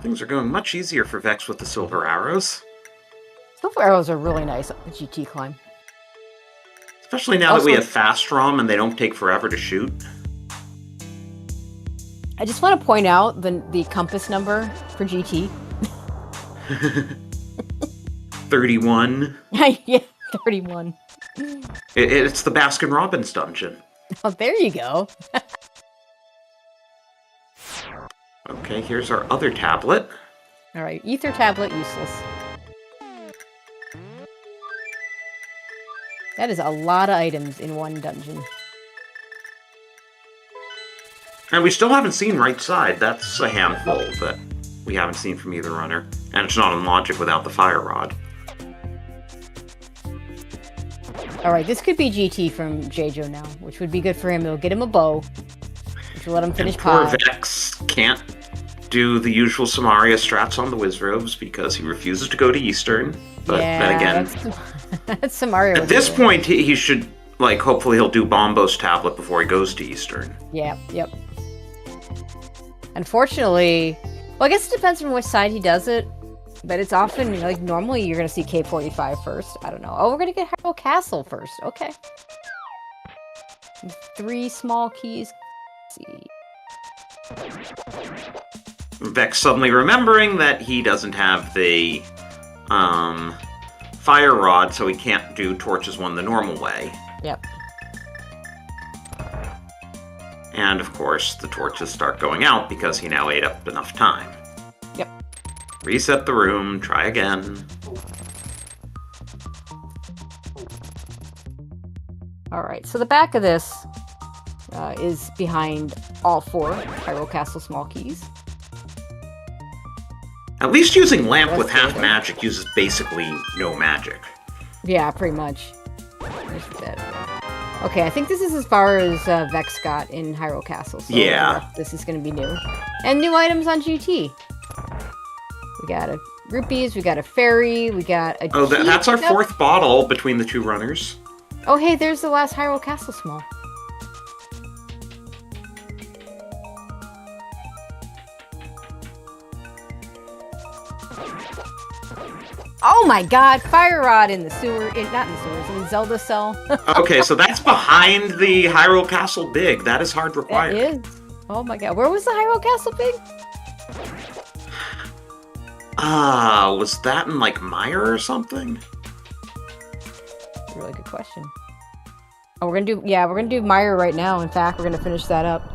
Things are going much easier for Vex with the silver arrows. Silver arrows are really nice on the GT climb. Especially now that we Also- have fast ROM and they don't take forever to shoot. I just want to point out the compass number for GT. 31. Yeah, 31. It's the Baskin Robbins dungeon. Oh, there you go. Okay, here's our other tablet. All right, ether tablet useless. That is a lot of items in one dungeon. And we still haven't seen right side. That's a handful that we haven't seen from either runner. And it's not in logic without the fire rod. All right, this could be GT from Jaejo now, which would be good for him. It'll get him a bow, which will let him finish And poor pod. Vex can't do the usual Samaria strats on the Wizrobes because he refuses to go to Eastern. But then again, that's some Mario. at this point, he should, like, hopefully he'll do Bombo's tablet before he goes to Eastern. Yeah, yep. Unfortunately, Well, I guess it depends on which side he does it. But it's often, like, normally you're going to see K45 first. I don't know. Oh, we're going to get Hyrule Castle first. Okay. 3 small keys. Let's see. Vex suddenly remembering that he doesn't have the fire rod, so he can't do Torches 1 the normal way. Yep. And, of course, the torches start going out because he now ate up enough time. Yep. Reset the room, try again. Alright, so the back of this is behind all 4 Hyrule Castle small keys. At least using lamp That's with half good. magic uses basically no magic. Yeah, pretty much. Okay, I think this is as far as Vex got in Hyrule Castle. So Yeah. This is going to be new. And new items on GT. We got a rupees, we got a fairy, we got a Oh, key that's our pickup. 4th bottle between the 2 runners. Oh, hey, there's the last Hyrule Castle small. Oh my god, fire rod in the sewer, not in the sewers, in the Zelda cell. Okay, so that's behind the Hyrule Castle Big. That is hard That required. is. Oh my god, where was the Hyrule Castle big? Was that in, like, Meyer or something? That's a really good question. Oh, we're gonna do Meyer right now. In fact, we're gonna finish that up.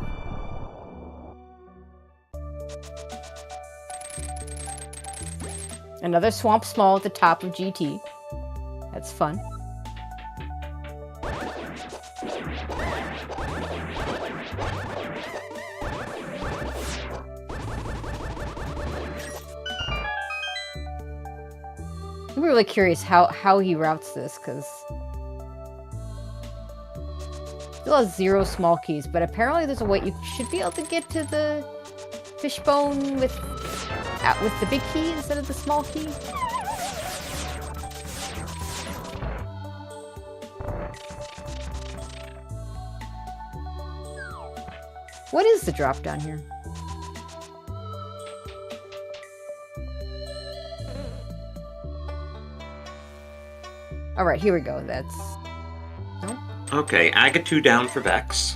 Another swamp small at the top of GT. That's fun. I'm really curious how he routes this, because still has 0 small keys, but apparently there's a way you should be able to get to the fishbone with the big key instead of the small key. What is the drop down here? All right, here we go. That's no. Okay, Agatu down for Vex.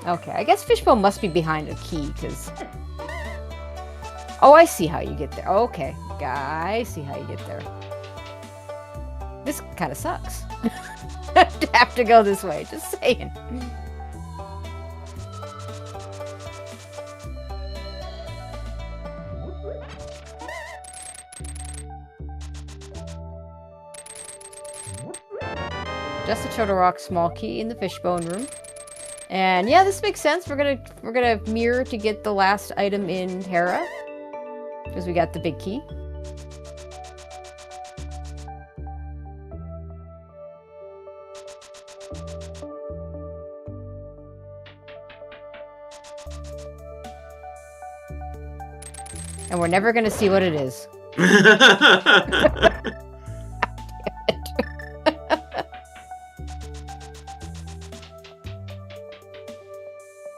Okay, I guess fishbone must be behind a key, because... Oh, I see how you get there. Okay, I see how you get there. This kind of sucks. To have to go this way, just saying. Just a Turtle Rock small key in the fishbone room. And yeah, this makes sense. We're gonna mirror to get the last item in Hera, because we got the big key. And we're never gonna see what it is.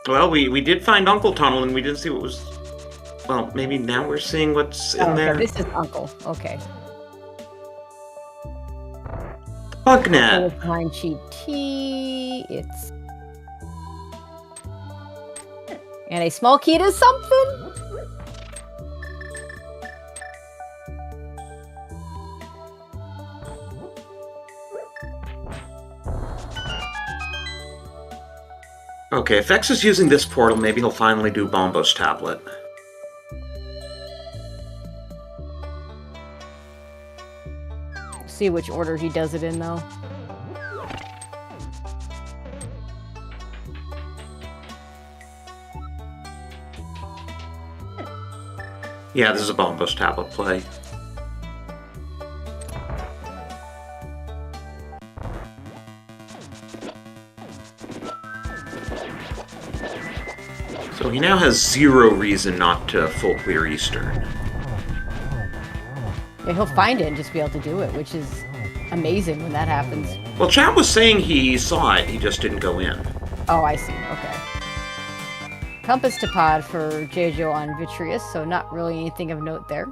Well, we did find Uncle Tunnel, and we didn't see what was... Well, maybe now we're seeing what's in Okay, there. this is Uncle. Okay. Bugnet. Behind GT, it's... And a small key to something? Okay, if X is using this portal, maybe he'll finally do Bombo's tablet. See which order he does it in, though. Yeah, this is a Bombo's tablet play. So he now has 0 reason not to full clear Eastern. Yeah, he'll find it and just be able to do it, which is amazing when that happens. Well, chat was saying he saw it, he just didn't go in. Oh, I see. Okay. Compass to pod for Jaejo on Vitreous, so not really anything of note there.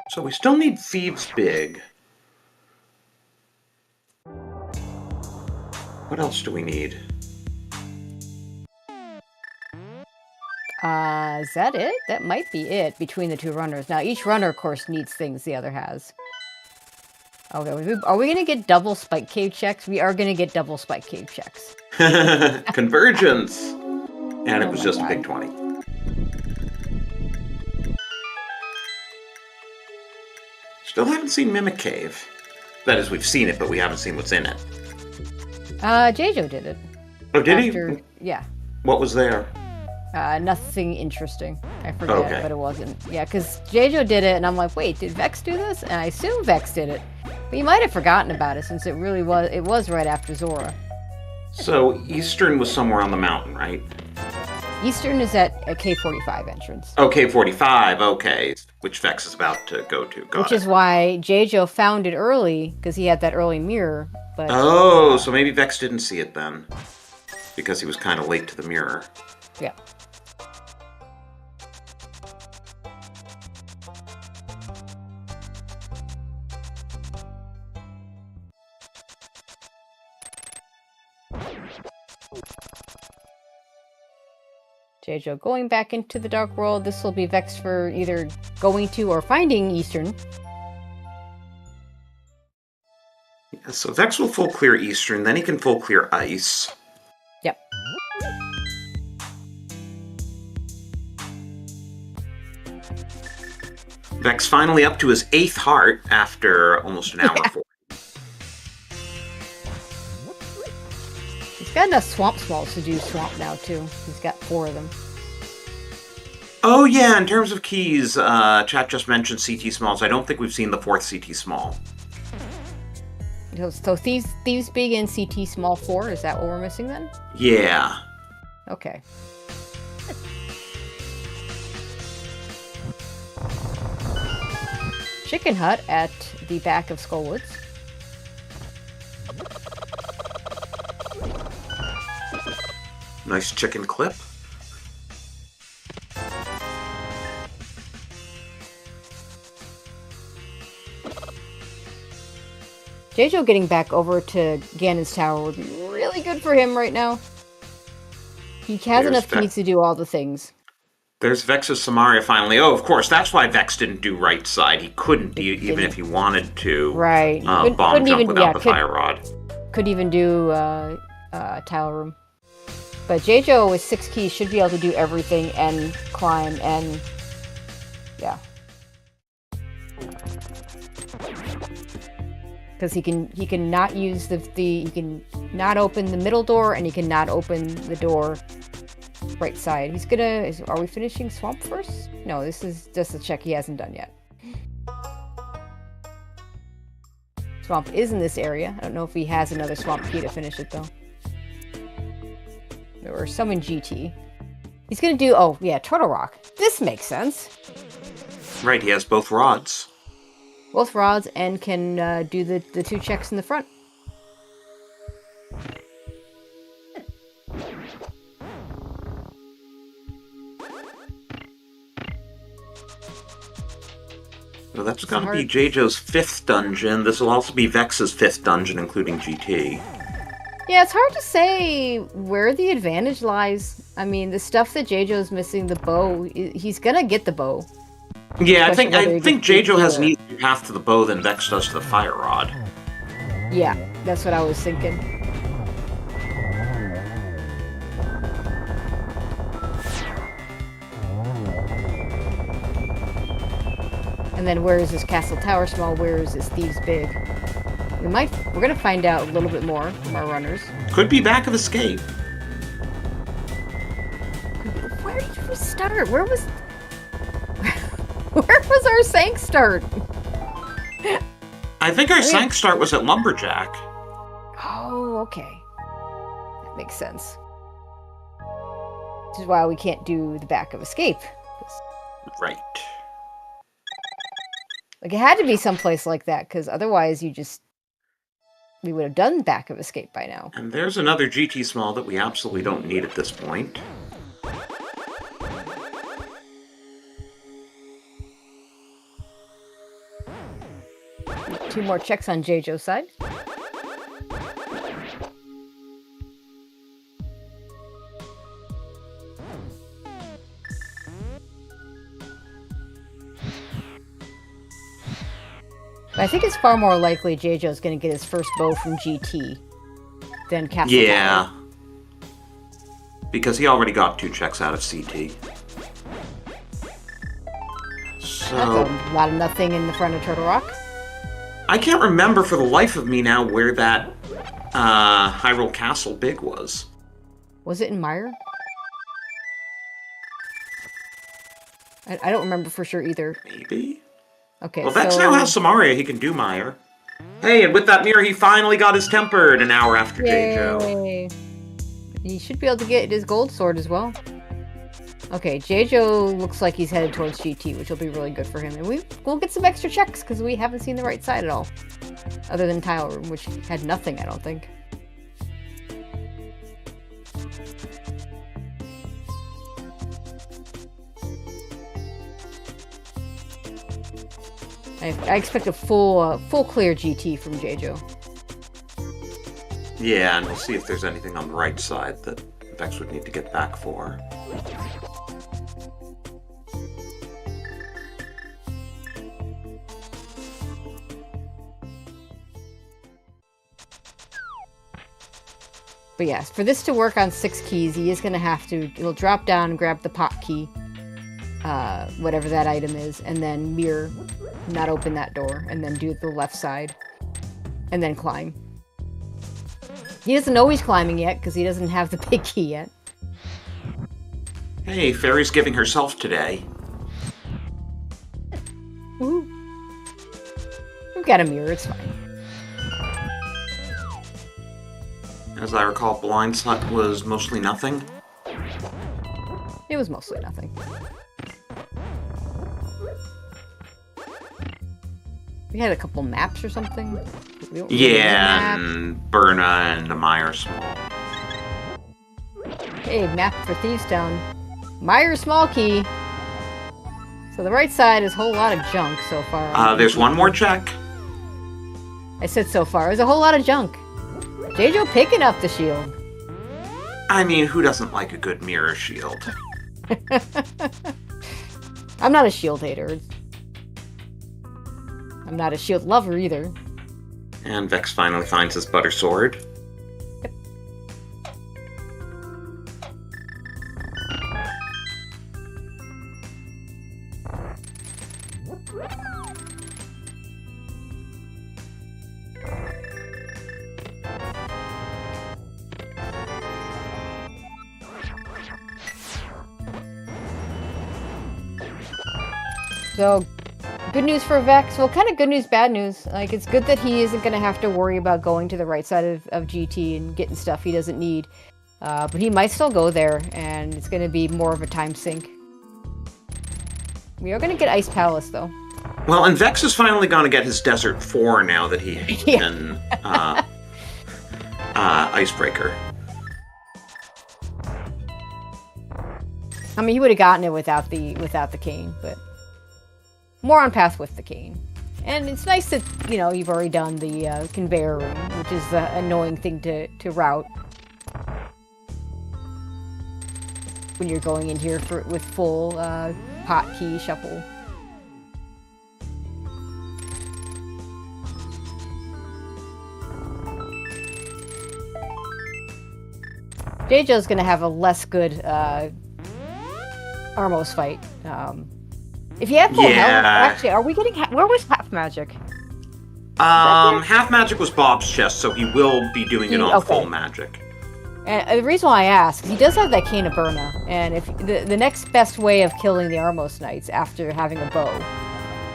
So we still need Thieves Big. What else do we need? Is that it? That might be it between the two runners. Now, each runner, of course, needs things the other has. Okay, are we going to get double Spike Cave checks? We are going to get double Spike Cave checks. Convergence! And it was just God. a big 20. Still haven't seen Mimic Cave. That is, we've seen it, but we haven't seen what's in it. Jaejo did it. Oh, did he? Yeah. What was there? Nothing interesting. I forget, Okay. but it wasn't. Yeah, because Jaejo did it, and I'm like, wait, did Vex do this? And I assume Vex did it. But you might have forgotten about it, since it was right after Zora. So, Eastern was somewhere on the mountain, right? Eastern is at a K45 entrance. Oh, K45, okay. Which Vex is about to go to. Which is why Jaejo found it early, because he had that early mirror. But oh, so maybe Vex didn't see it then. Because he was kind of late to the mirror. Yeah. Jaejo going back into the Dark World. This will be Vex for either going to or finding Eastern. Yeah, so Vex will full clear Eastern, then he can full clear Ice. Yep. Vex finally up to his 8th heart after almost an hour for it. He's got enough Swamp Smalls to do Swamp now, too. He's got 4 of them. Oh yeah, in terms of keys, chat just mentioned CT Smalls. I don't think we've seen the 4th CT Small. So Thieves Big and CT Small 4, is that what we're missing then? Yeah. Okay. Chicken Hut at the back of Skullwoods. Nice chicken clip. Jaejo getting back over to Ganon's Tower would be really good for him right now. He has enough keys to do all the things. There's Vex's Samaria finally. Oh, of course, that's why Vex didn't do right side. He couldn't do, even if he wanted to. Right. Bomb jump without the fire rod. Could even do Tile Room. But Jaejo with 6 keys should be able to do everything and climb and yeah. Because he can not use he can not open the middle door and he can not open the door right side. He's gonna are we finishing Swamp first? No, this is just a check he hasn't done yet. Swamp is in this area. I don't know if he has another Swamp key to finish it though. Or summon GT. He's gonna do oh yeah, Turtle Rock. This makes sense. Right, he has both rods. Both rods and can do the 2 checks in the front. Well, that's going to be Jaejo's 5th dungeon. This will also be Vex's 5th dungeon, including GT. Yeah, it's hard to say where the advantage lies. I mean, the stuff that Jaejo's missing, the bow, he's gonna get the bow. Yeah, I think Jaejo has an easier path to the bow than Vex does to the fire rod. Yeah, that's what I was thinking. And then where is this Castle Tower Small? Where is this Thieves Big? We're gonna find out a little bit more from our runners. Could be back of Escape. Where did we start? Where was our Sank start? I think our Sank start was at Lumberjack. Oh, okay. makes sense. Which is why we can't do the back of escape. Right. Like, it had to be someplace like that, because otherwise we would have done back of escape by now. And there's another GT small that we absolutely don't need at this point. Two more checks on Jaejo's side. But I think it's far more likely Jaejo's going to get his first bow from GT than Castle Yeah. Tower. Because he already got 2 checks out of CT. So... That's a lot of nothing in the front of Turtle Rock. I can't remember for the life of me now where that Hyrule Castle big was. Was it in Mire? I don't remember for sure either. Maybe? Okay, Well, Vex now has some Aria, he can do Mire. Hey, and with that mirror, he finally got his tempered an hour after Jaejo. Yay! He should be able to get his gold sword as well. Okay, Jaejo looks like he's headed towards GT, which will be really good for him. And we'll get some extra checks, because we haven't seen the right side at all. Other than Tile Room, which had nothing, I don't think. I expect a full clear GT from Jaejo. Yeah, and we'll see if there's anything on the right side that Vex would need to get back for. But yes, for this to work on 6 keys, he is going to have to... He'll drop down and grab the pot key, whatever that item is, and then mirror, not open that door, and then do the left side, and then climb. He doesn't know he's climbing yet, because he doesn't have the big key yet. Hey, Fairy's giving herself today. Woohoo. We've got a mirror, it's fine. As I recall, Blind Slut was mostly nothing. It was mostly nothing. We had a couple maps or something. We don't really Yeah, need a map. and Burna and the Mire Small. Hey, map for Thieves Town. Mire Small Key. So the right side is a whole lot of junk so far. There's one more check. I said so far. There's a whole lot of junk. Jaejo picking up the shield. I mean, who doesn't like a good mirror shield? I'm not a shield hater. I'm not a shield lover either. And Vex finally finds his butter sword. Yep. So, good news for Vex. Well, kind of good news, bad news. Like, it's good that he isn't going to have to worry about going to the right side of GT and getting stuff he doesn't need. But he might still go there, and it's going to be more of a time sink. We are going to get Ice Palace, though. Well, and Vex is finally going to get his Desert 4 now that he can Icebreaker. I mean, he would have gotten it without the cane, but more on path with the cane. And it's nice that, you know, you've already done the conveyor room, which is the annoying thing to route when you're going in here with full pot key shuffle. Jaejo's gonna have a less good Armos fight. If he had full health, actually, are we getting where was half magic? Half magic was Bob's chest, so he will be doing it on full magic. And the reason why I ask, he does have that Cane of Burna, and if the next best way of killing the Armos Knights after having a bow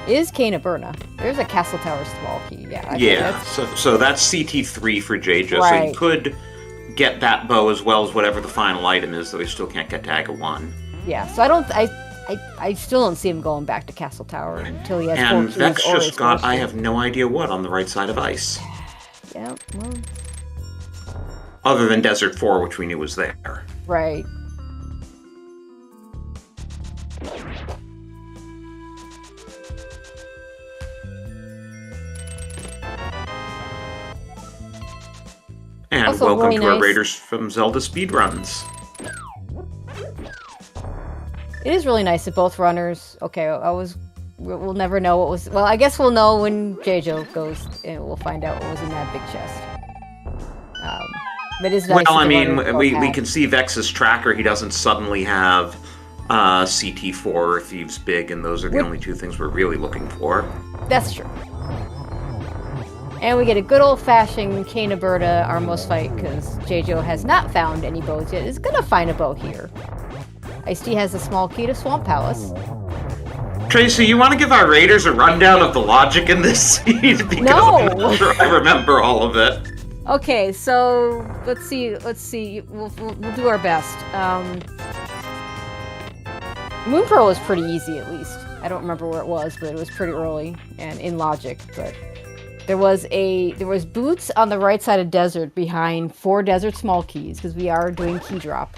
is Cane of Burna. There's a Castle Tower small key, yeah. So that's CT3 for Jaejo, so he could get that bow as well as whatever the final item is, though he still can't get to Aga 1. Yeah, so I still don't see him going back to Castle Tower until he has And 4 Vex keys or just got, I have no idea what, on the right side of ice. Yeah, well... Other than Desert 4, which we knew was there. Right. And Also welcome really to our nice. Raiders from Zelda Speedruns. It is really nice that both runners... Okay, we'll never know what was... Well, I guess we'll know when Jaejo goes, and we'll find out what was in that big chest. But it's nice. Well, that I the mean, runners we both can see Vex's tracker. He doesn't suddenly have CT4 or Thieves Big, and those are the only 2 things we're really looking for. That's true. And we get a good old-fashioned Cain-Aberta Armos fight, because Jaejo has not found any bows yet. He's gonna find a bow here. Ice-T has a small key to Swamp Palace. Tracy, you want to give our Raiders a rundown of the logic in this scene? Because No! I'm not sure I remember all of it. Okay, so let's see. We'll do our best. Moonpro was pretty easy, at least. I don't remember where it was, but it was pretty early and in logic. But there was boots on the right side of desert behind 4 desert small keys, because we are doing key drop.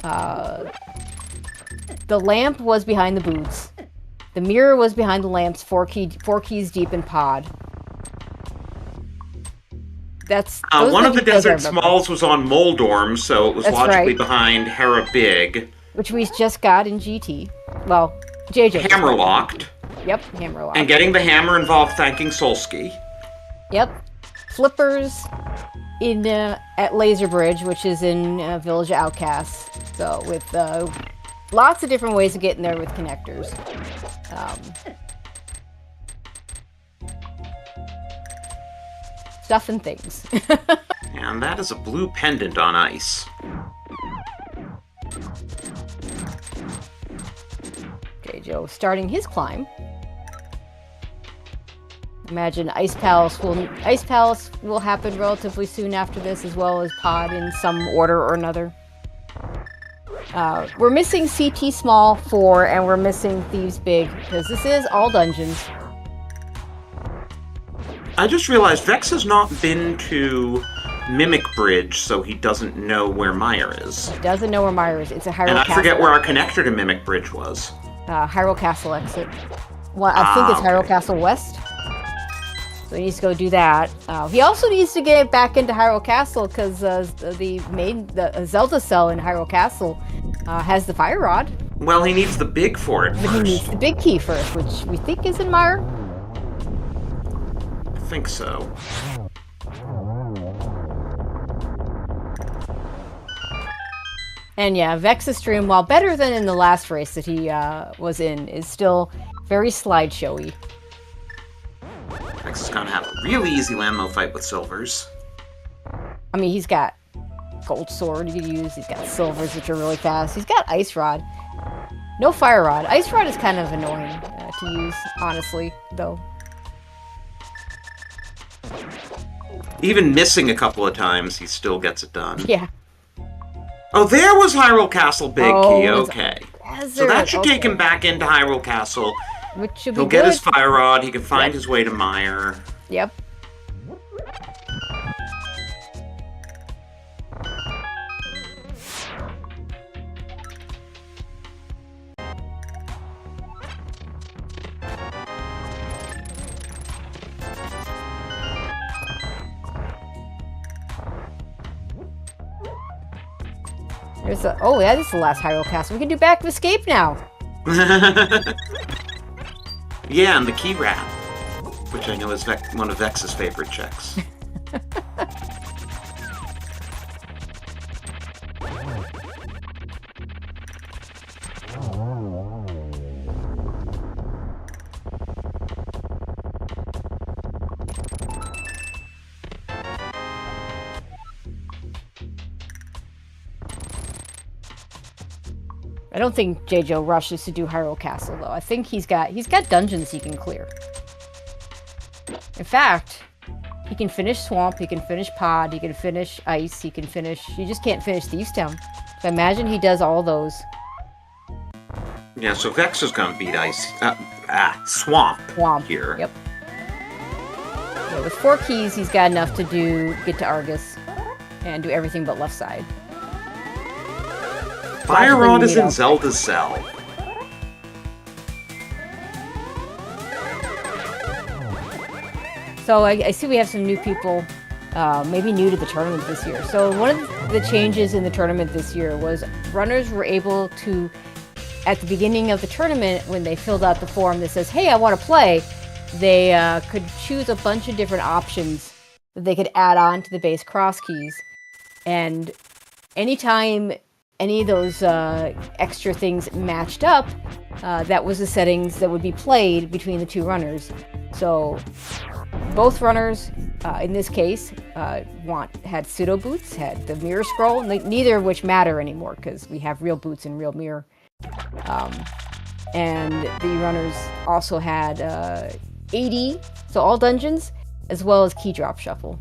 The lamp was behind the boots. The mirror was behind the lamps, 4 keys deep in pod. That's one of the desert smalls was on Moldorm, so it was That's logically right. behind Hera Big. Which we just got in GT. Well, JJ. Hammerlocked. Yep, Hammerlocked. And getting the hammer involved thanking Solsky. Yep. Flippers in at Laser Bridge, which is in Village of Outcasts. So with lots of different ways of getting there with connectors. Stuff and things. And that is a blue pendant on ice. Jaejo starting his climb. Imagine Ice Palace will happen relatively soon after this, as well as Pod in some order or another. We're missing CT Small 4, and we're missing Thieves Big, because this is all dungeons. I just realized Vex has not been to Mimic Bridge, so he doesn't know where Meyer is. He doesn't know where Meyer is. It's a Hyrule And I Castle. forget where our connector to Mimic Bridge was. Hyrule Castle exit. Well, I think it's Hyrule Castle West. So he needs to go do that. He also needs to get back into Hyrule Castle, because the Zelda cell in Hyrule Castle has the fire rod. Well, he needs the big for it But he first. needs the big key first, which we think is in Meyer. I think so. And yeah, Vex's stream, while better than in the last race that he was in, is still very slideshowy. Vex is gonna have a really easy Landmo fight with Silvers. I mean, he's got Gold Sword he can use, he's got Silvers, which are really fast, he's got Ice Rod. No Fire Rod. Ice Rod is kind of annoying to use, honestly, though. Even missing a couple of times, he still gets it done. Yeah. Oh, there was Hyrule Castle Big Oh, Key, it's okay. Desert. So that should take okay. him back into Hyrule Castle. Which should He'll be get good. his Fire Rod, he can find his way to Meyer. Yep. There's a, oh, that is the last Hyrule Castle. We can do Back of Escape now. Yeah, and the key wrap, which I know is one of Vex's favorite checks. I don't think Jaejo rushes to do Hyrule Castle, though. I think he's got dungeons he can clear. In fact, He can finish Swamp, he can finish Pod, he can finish Ice, he can finish... You just can't finish Thieves Town. So imagine he does all those. Yeah, so Vex is going to beat Ice... Swamp here. Yep. Yeah, with 4 keys, he's got enough to get to Argus and do everything but left side. Fire Rod is in Zelda's cell. So I see we have some new people, maybe new to the tournament this year. So one of the changes in the tournament this year was runners were able to, at the beginning of the tournament, when they filled out the form that says, hey, I want to play, they could choose a bunch of different options that they could add on to the base Crosskeys. And anytime any of those extra things matched up, that was the settings that would be played between the two runners. So both runners, in this case, had pseudo boots, had the mirror scroll, neither of which matter anymore because we have real boots and real mirror. And the runners also had AD, so all dungeons, as well as key drop shuffle.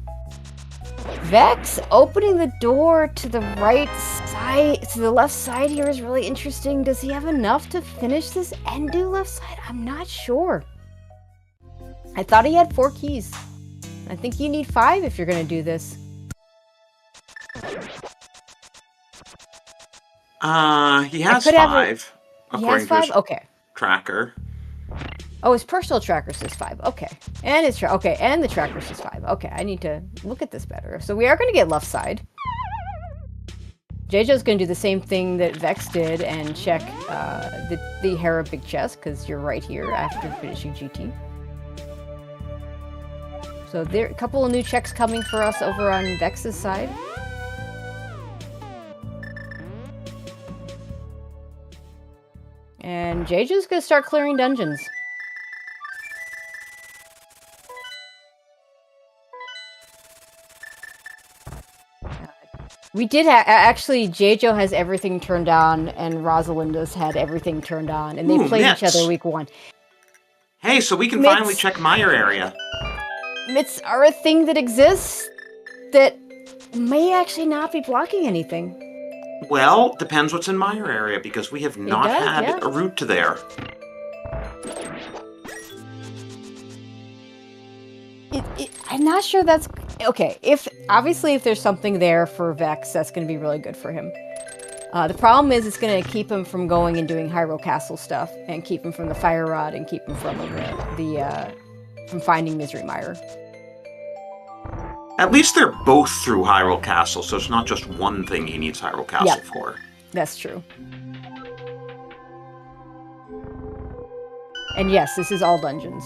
Vex opening the door to the right side, to the left side here is really interesting. Does he have enough to finish this and do left side? I'm not sure. I thought he had 4 keys. I think you need 5 if you're going to do this. He has 5. He has 5? Okay. Tracker. Oh, his personal tracker says 5. Okay. And his and the tracker says 5. Okay, I need to look at this better. So we are going to get left side. Jaejo's going to do the same thing that Vex did and check the Hera big chest, because you're right here after finishing GT. So there are a couple of new checks coming for us over on Vex's side. And Jaejo's going to start clearing dungeons. We did actually, Jaejo has everything turned on, and Rosalinda's had everything turned on, and they played each other week 1. Hey, so we can finally check Meyer area. Mitts are a thing that exists that may actually not be blocking anything. Well, depends what's in Meyer area, because we have not had a route to there. I'm not sure that's... Okay, obviously if there's something there for Vex, that's going to be really good for him. The problem is it's going to keep him from going and doing Hyrule Castle stuff, and keep him from the Fire Rod, and keep him from from finding Misery Mire. At least they're both through Hyrule Castle, so it's not just one thing he needs Hyrule Castle for. That's true. And yes, this is all dungeons.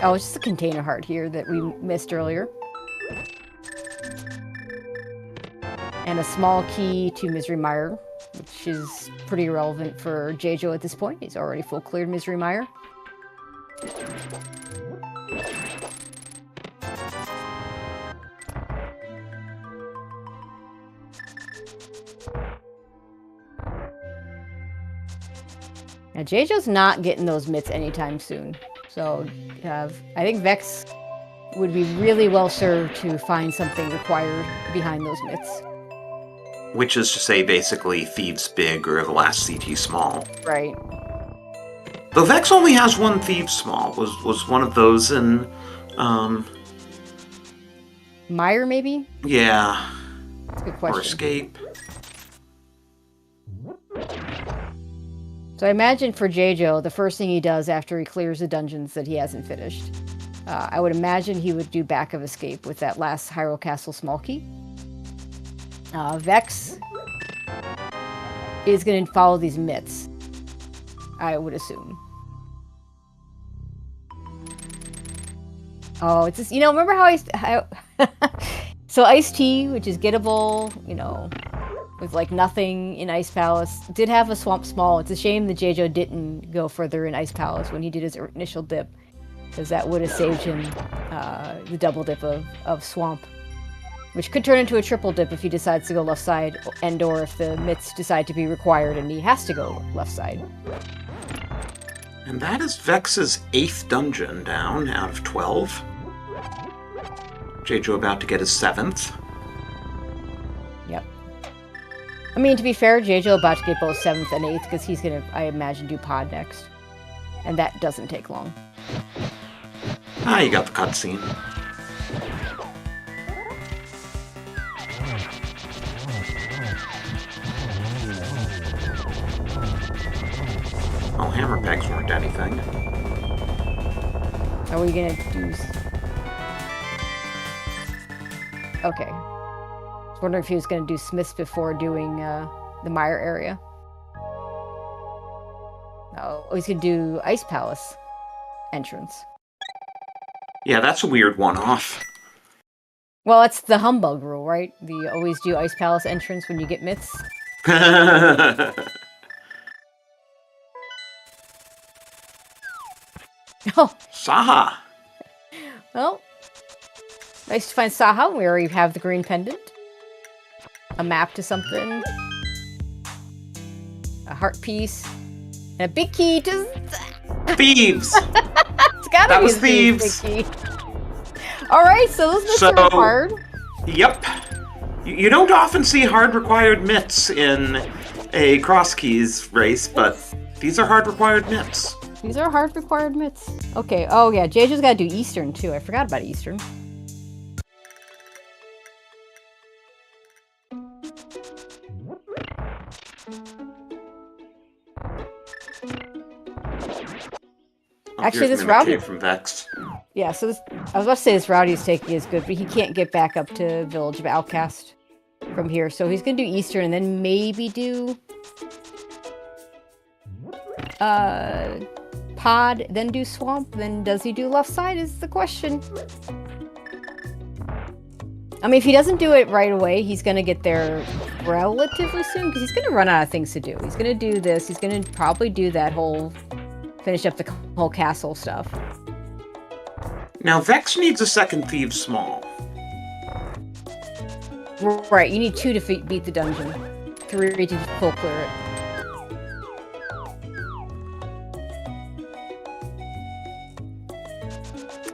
Oh, it's just a container heart here that we missed earlier. And a small key to Misery Mire, which is pretty irrelevant for Jaejo at this point. He's already full cleared Misery Mire. Now, Jaejo's not getting those mitts anytime soon. So, I think Vex would be really well served to find something required behind those mitts. Which is to say, basically, Thieves Big or the last CT Small. Right. Though Vex only has 1 Thieves Small. Was one of those in, Mire, maybe? Yeah. That's a good question. Or Escape. So I imagine for Jaejo, the first thing he does after he clears the dungeons that he hasn't finished, I would imagine he would do Back of Escape with that last Hyrule Castle small key. Vex is going to follow these mitts, I would assume. Oh, it's just, remember how so Ice Tea, which is gettable, with like nothing in Ice Palace, did have a Swamp Small. It's a shame that Jaejo didn't go further in Ice Palace when he did his initial dip, because that would have saved him the double dip of Swamp, which could turn into a triple dip if he decides to go left side, and/or if the mitts decide to be required and he has to go left side. And that is Vex's 8th dungeon down out of 12. Jaejo about to get his 7th. Yep. I mean, to be fair, Jaejo about to get both 7th and 8th because he's going to, I imagine, do pod next. And that doesn't take long. Ah, you got the cutscene. Well, hammer pegs weren't anything. Are we gonna do... Okay. I was wondering if he was gonna do Smiths before doing the Mire area. Oh, he's gonna do Ice Palace entrance. Yeah, that's a weird one-off. Well, that's the humbug rule, right? You always do Ice Palace entrance when you get myths. Oh. Saha! Well, nice to find Saha. We already have the green pendant. A map to something. A heart piece. And a big key to... Thieves! It's gotta That be was the big thieves. key. Alright, so those myths are hard. Yep. You don't often see hard required myths in a Crosskeys race, but these are hard required myths. These are hard required myths. Okay, oh yeah, Jaejo's gotta do Eastern too. I forgot about Eastern. Actually, this route from Vex. Yeah, so this, I was about to say this route he's taking is good, but he can't get back up to Village of Outcast from here. So he's gonna do Eastern and then maybe do Pod, then do Swamp, then does he do Left Side is the question. I mean, if he doesn't do it right away, he's gonna get there relatively soon because he's gonna run out of things to do. He's gonna do this, he's gonna probably do that whole, finish up the whole castle stuff. Now, Vex needs a second Thieves Small. Right, you need 2 to beat the dungeon. 3 to full clear it.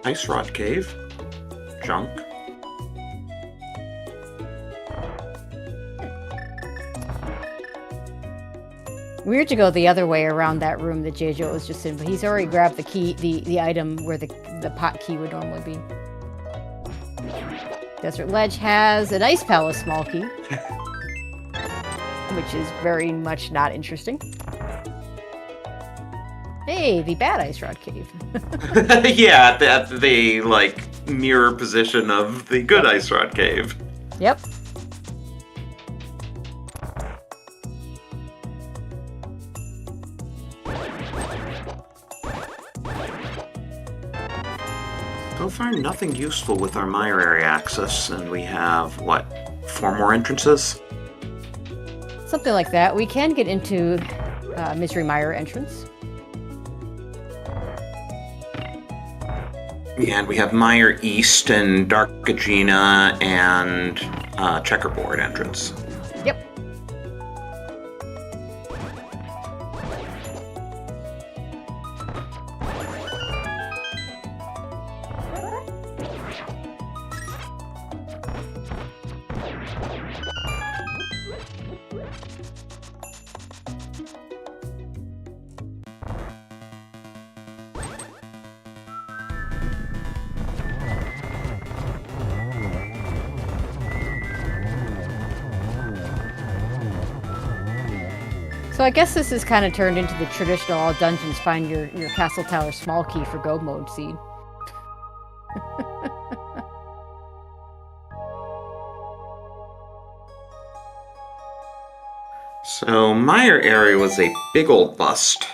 Ice Rod Cave. Junk. Weird to go the other way around that room that Jaejo was just in, but he's already grabbed the key, the item where the pot key would normally be. Desert Ledge has an Ice Palace small key, which is very much not interesting. Hey, the bad Ice Rod Cave. Yeah, at the, like, mirror position of the good Ice Rod Cave. Yep. So far, nothing useful with our Mire area access, and we have, what, 4 more entrances? Something like that. We can get into Misery Mire entrance. Yeah, and we have Mire East and Dark Agena and Checkerboard entrance. Yep. So I guess this has kind of turned into the traditional all dungeons find your Castle Tower small key for go mode seed. So Mire area was a big old bust.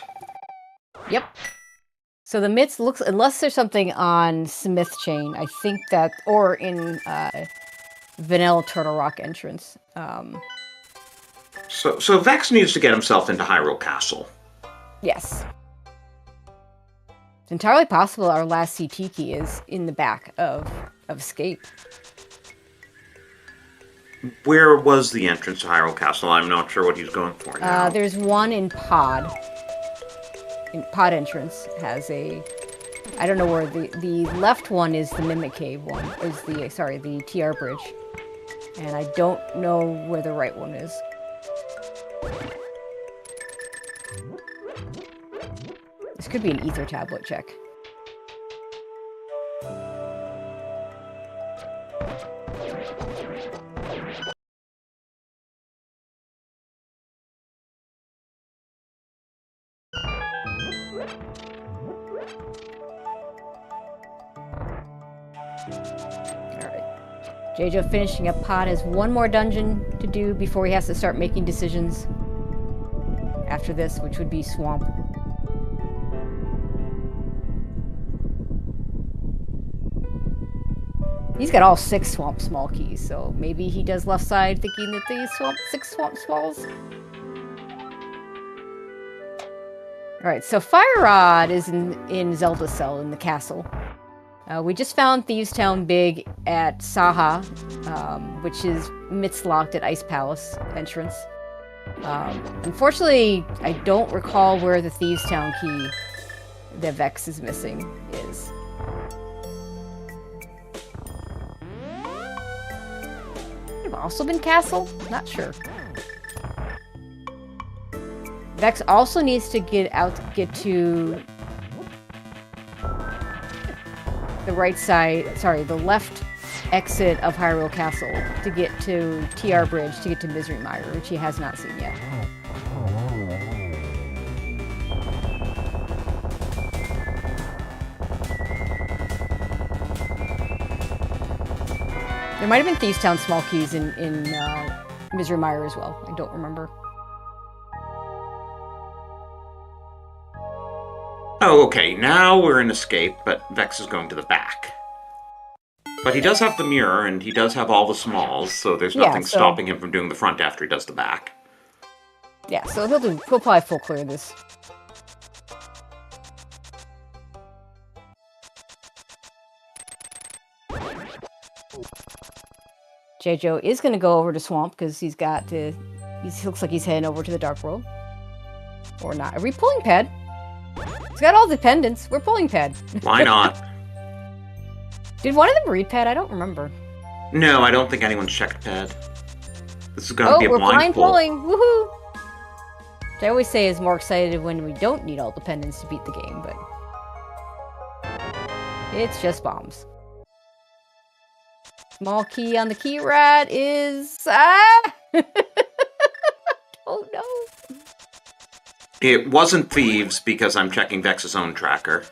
Yep. So the myths looks, unless there's something on Smith Chain, I think that, or in Vanilla Turtle Rock entrance. So Vex needs to get himself into Hyrule Castle. Yes. It's entirely possible our last CT key is in the back of Escape. Where was the entrance to Hyrule Castle? I'm not sure what he's going for now. There's one in Pod. pod entrance has a... I don't know where the left one is. The Mimic Cave one is the TR bridge, and I don't know where the right one is. This could be an ether tablet check. Jaejo finishing up pod has one more dungeon to do before he has to start making decisions after this, which would be Swamp. He's got all 6 Swamp Small keys, so maybe he does left side thinking that these 6 Swamp Smalls. Alright, so Fire Rod is in Zelda Cell in the castle. We just found Thieves Town Big at Saha, which is Mitzlocked at Ice Palace entrance. Unfortunately, I don't recall where the Thieves Town key that Vex is missing is. Could have also been Castle? Not sure. Vex also needs to get to the right side, sorry, the left exit of Hyrule Castle to get to TR Bridge to get to Misery Mire, which he has not seen yet. There might have been Thieves Town small keys in Misery Mire as well. I don't remember. Oh, okay, now we're in Escape, but Vex is going to the back. But he does have the mirror, and he does have all the smalls, so there's nothing stopping him from doing the front after he does the back. Yeah, so he'll probably full clear this. Jaejo is going to go over to Swamp, because he looks like he's heading over to the Dark World. Or not. Are we pulling pad? It's got all the pendants. We're pulling pad. Why not? Did one of them read pad? I don't remember. No, I don't think anyone's checked pad. This is going to be a blind pull. Pulling. Woohoo! Which I always say is more excited when we don't need all the pendants to beat the game, but it's just bombs. Small key on the key rat is oh no. It wasn't Thieves because I'm checking Vex's own tracker.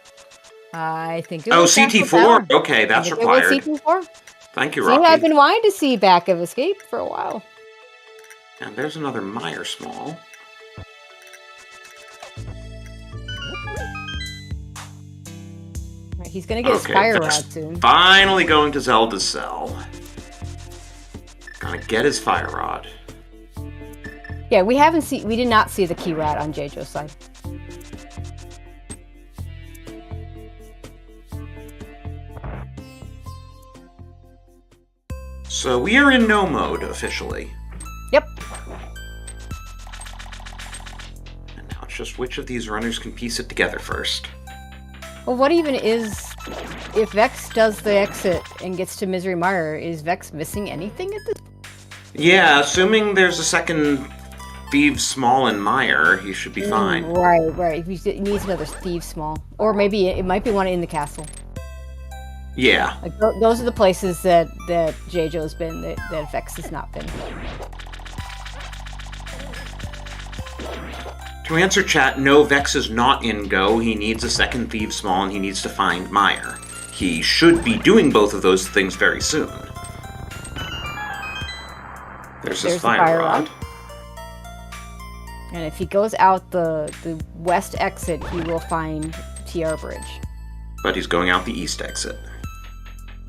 I think it was CT4? Okay, that's required. It was CT4. Thank you, Rocky. See, I've been wanting to see Back of Escape for a while. And there's another Mire Small. Right, he's gonna get his fire rod soon. Finally going to Zelda's cell. Gonna get his fire rod. Yeah, we did not see the key rat on Jaejo's side. So we are in no mode officially. Yep. And now it's just which of these runners can piece it together first. Well, what even is, if Vex does the exit and gets to Misery Mire, is Vex missing anything at this point? Yeah, assuming there's a second Thieves Small in Mire, he should be fine. Right. He needs another Thieves Small. Or maybe it might be one in the castle. Yeah. Like, those are the places that Jaejo's been, that Vex has not been. To answer chat, no, Vex is not in Go. He needs a second Thieves Small and he needs to find Mire. He should be doing both of those things very soon. There's his fire rod. And if he goes out the west exit, he will find TR Bridge. But he's going out the east exit.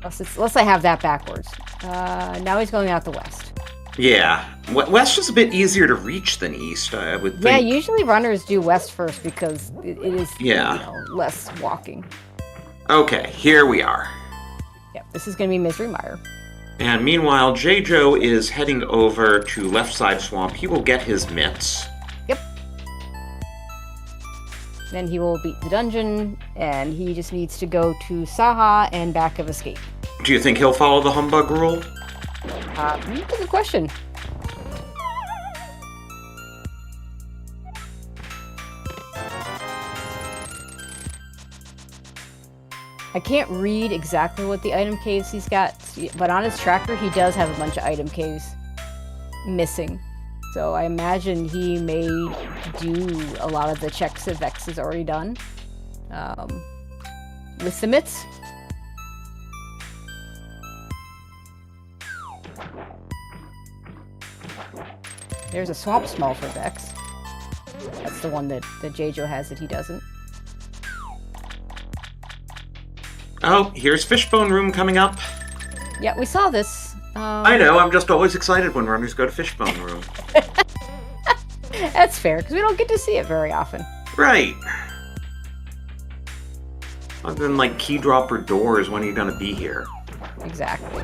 Unless I have that backwards. Now he's going out the west. Yeah. West is a bit easier to reach than east, I would think. Yeah, usually runners do west first because it is less walking. Okay, here we are. Yep, this is going to be Misery Mire. And meanwhile, Jaejo is heading over to left side swamp. He will get his mitts. Yep. Then he will beat the dungeon, and he just needs to go to Saha and back of escape. Do you think he'll follow the humbug rule? That's a good question. I can't read exactly what the item caves he's got, but on his tracker he does have a bunch of item caves missing. So I imagine he may do a lot of the checks that Vex has already done. With the mitts. There's a swamp small for Vex. That's the one that Jaejo has that he doesn't. Oh, here's Fishbone Room coming up. Yeah, we saw this. I know, I'm just always excited when runners go to Fishbone Room. That's fair, because we don't get to see it very often. Right. Other than, like, key dropper doors, when are you gonna be here? Exactly.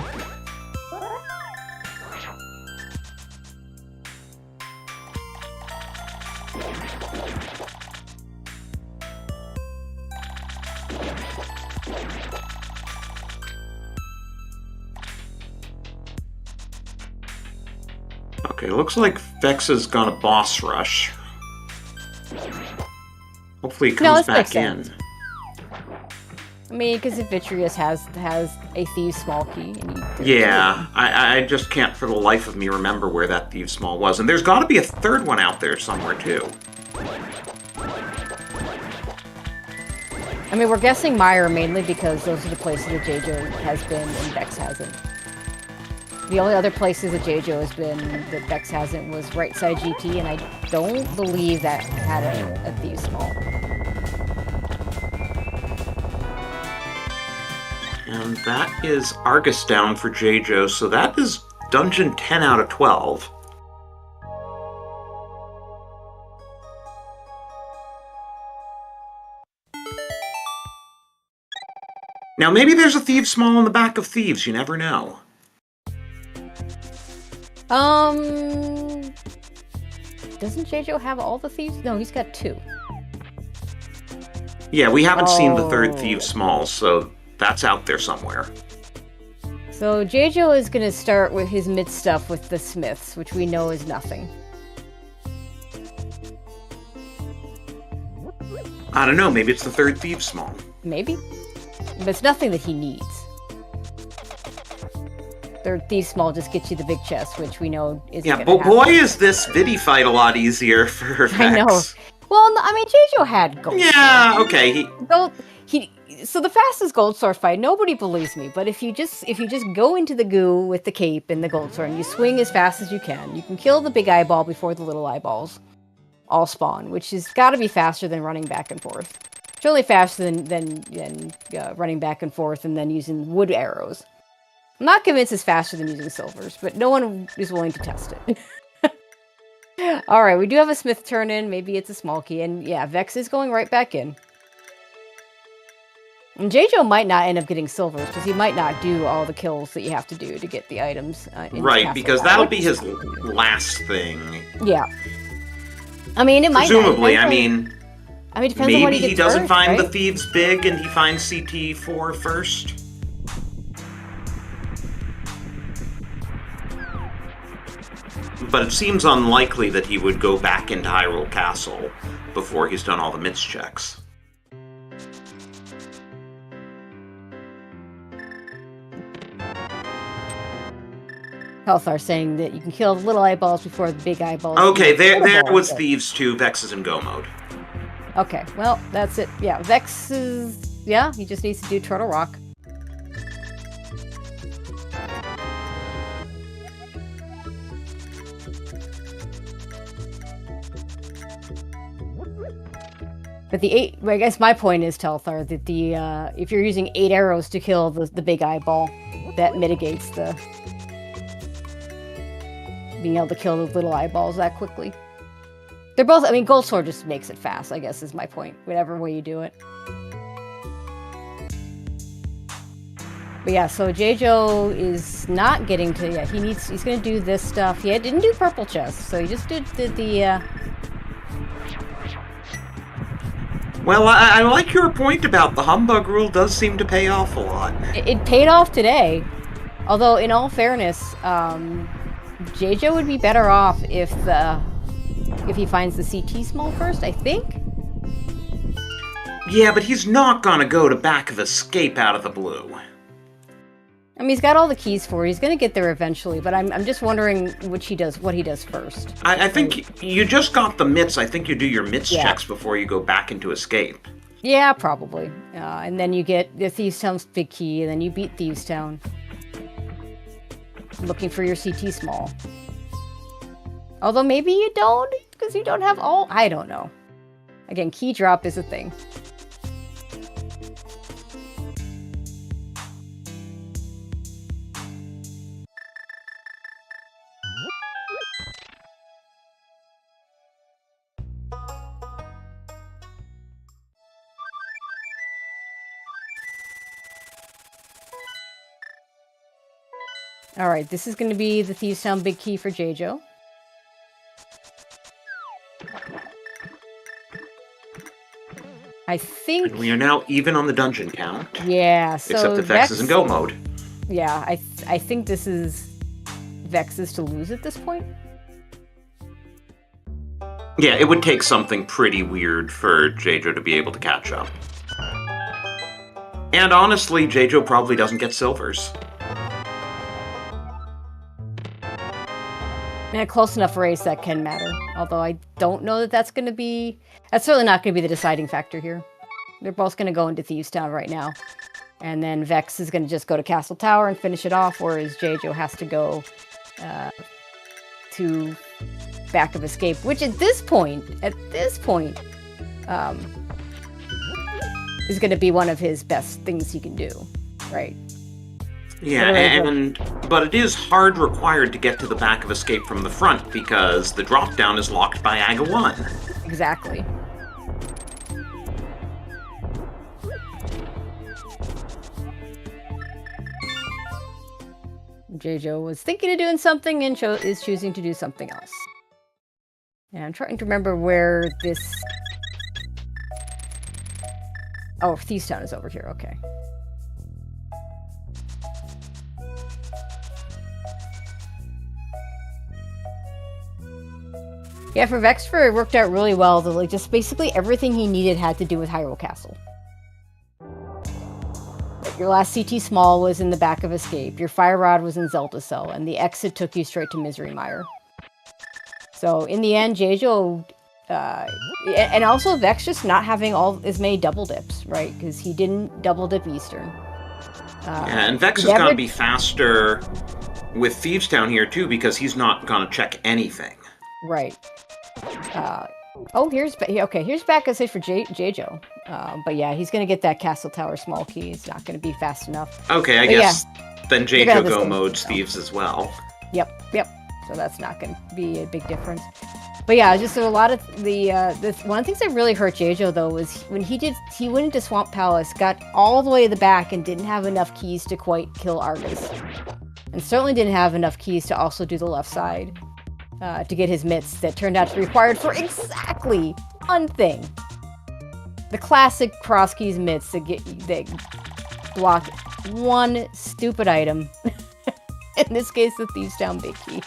Okay, looks like Vex has gone a boss rush. Hopefully he comes back in. I mean, because if Vitreous has a Thieves Small key. And yeah, I just can't for the life of me remember where that Thieves Small was. And there's got to be a third one out there somewhere, too. I mean, we're guessing Meyer mainly because those are the places that Jaejo has been and Vex hasn't. The only other places that Jaejo has been that Vex hasn't was Right Side GT, and I don't believe that had a Thieves Small. And that is Argus down for Jaejo, so that is Dungeon 10 out of 12. Now, maybe there's a Thieves Small in the back of Thieves, you never know. Doesn't Jaejo have all the thieves? No, he's got 2. Yeah, we haven't seen the third Thieves Small, so that's out there somewhere. So Jaejo is going to start with his mid stuff with the Smiths, which we know is nothing. I don't know, maybe it's the third Thieves Small. Maybe. But it's nothing that he needs. Third Thieves Small just gets you the big chest, which we know isn't Yeah, but boy, is this Vidi fight a lot easier for Vex. I know. Well, no, I mean, Jaejo had gold. Yeah, okay. So the fastest gold sword fight, nobody believes me, but if you just go into the goo with the cape and the gold sword and you swing as fast as you can kill the big eyeball before the little eyeballs all spawn, which has got to be faster than running back and forth. It's only faster than running back and forth and then using wood arrows. I'm not convinced it's faster than using silvers, but no one is willing to test it. Alright, we do have a Smith turn in. Maybe it's a small key. And yeah, Vex is going right back in. And Jaejo might not end up getting silvers, because he might not do all the kills that you have to do to get the items. Right, because that'll be his last thing. Yeah. I mean, it might not. Presumably, I mean, depends on what maybe he doesn't first, find right? the Thieves big and he finds CT4 first. But it seems unlikely that he would go back into Hyrule Castle before he's done all the Mitz checks. Healthar saying that you can kill the little eyeballs before the big eyeballs. Okay, there was Thieves 2. Vex is in go mode. Okay, well, that's it. Yeah, Vex is... Yeah, he just needs to do Turtle Rock. But I guess my point is, Telthar, that if you're using 8 arrows to kill the big eyeball, that mitigates the being able to kill the little eyeballs that quickly. They're both, I mean, Gold Sword just makes it fast, I guess is my point, whatever way you do it. But yeah, so Jaejo is not getting to, yeah, he's gonna do this stuff. He didn't do purple chest, so he just did the Well, I like your point about the humbug rule does seem to pay off a lot. It paid off today. Although, in all fairness, Jaejo would be better off if he finds the CT small first, I think? Yeah, but he's not gonna go to back of escape out of the blue. I mean, he's got all the keys for it. He's gonna get there eventually, but I'm just wondering what he does first. I think you just got the mitts. I think you do your mitts Yeah. checks before you go back into escape. Yeah, probably. And then you get the Thieves Town's big key, and then you beat Thieves Town. Looking for your CT small. Although maybe you don't, because you don't have all... I don't know. Again, key drop is a thing. Alright, this is going to be the Thieves Town big key for Jaejo. I think... And we are now even on the dungeon count. Yeah, so... Except that Vex is in go mode. Yeah, I think this is... Vex's to lose at this point. Yeah, it would take something pretty weird for Jaejo to be able to catch up. And honestly, Jaejo probably doesn't get silvers. In a close enough race, that can matter. Although I don't know that that's going to be... That's certainly not going to be the deciding factor here. They're both going to go into Thieves Town right now. And then Vex is going to just go to Castle Tower and finish it off, whereas Jaejo has to go to Back of Escape, which at this point, is going to be one of his best things he can do, right? Yeah, but it is hard required to get to the Back of Escape from the front because the drop-down is locked by AGA 1. Exactly. Jaejo was thinking of doing something and is choosing to do something else. And I'm trying to remember where this... Oh, Thieves Town is over here, okay. Yeah, for VeXtopher, it worked out really well. Like, just basically everything he needed had to do with Hyrule Castle. Like, your last CT Small was in the Back of Escape, your Fire Rod was in Zelda Cell, and the exit took you straight to Misery Mire. So, in the end, Jaejo... and also Vex just not having as many double dips, right? Because he didn't double dip Eastern. Yeah, and Vex is going to be faster with Thieves Town here, too, because he's not going to check anything. Right. Oh, here's Back of Escape for Jaejo. But yeah, he's going to get that Castle Tower small key. It's not going to be fast enough. Okay, I guess then Jaejo go modes Thieves as well. Yep. So that's not going to be a big difference. But yeah, just a lot of one of the things that really hurt Jaejo though was when he went into Swamp Palace, got all the way to the back and didn't have enough keys to quite kill Argus. And certainly didn't have enough keys to also do the left side. To get his mitts that turned out to be required for exactly one thing. The classic Crosskeys mitts that block one stupid item. In this case, the Thieves Town big key.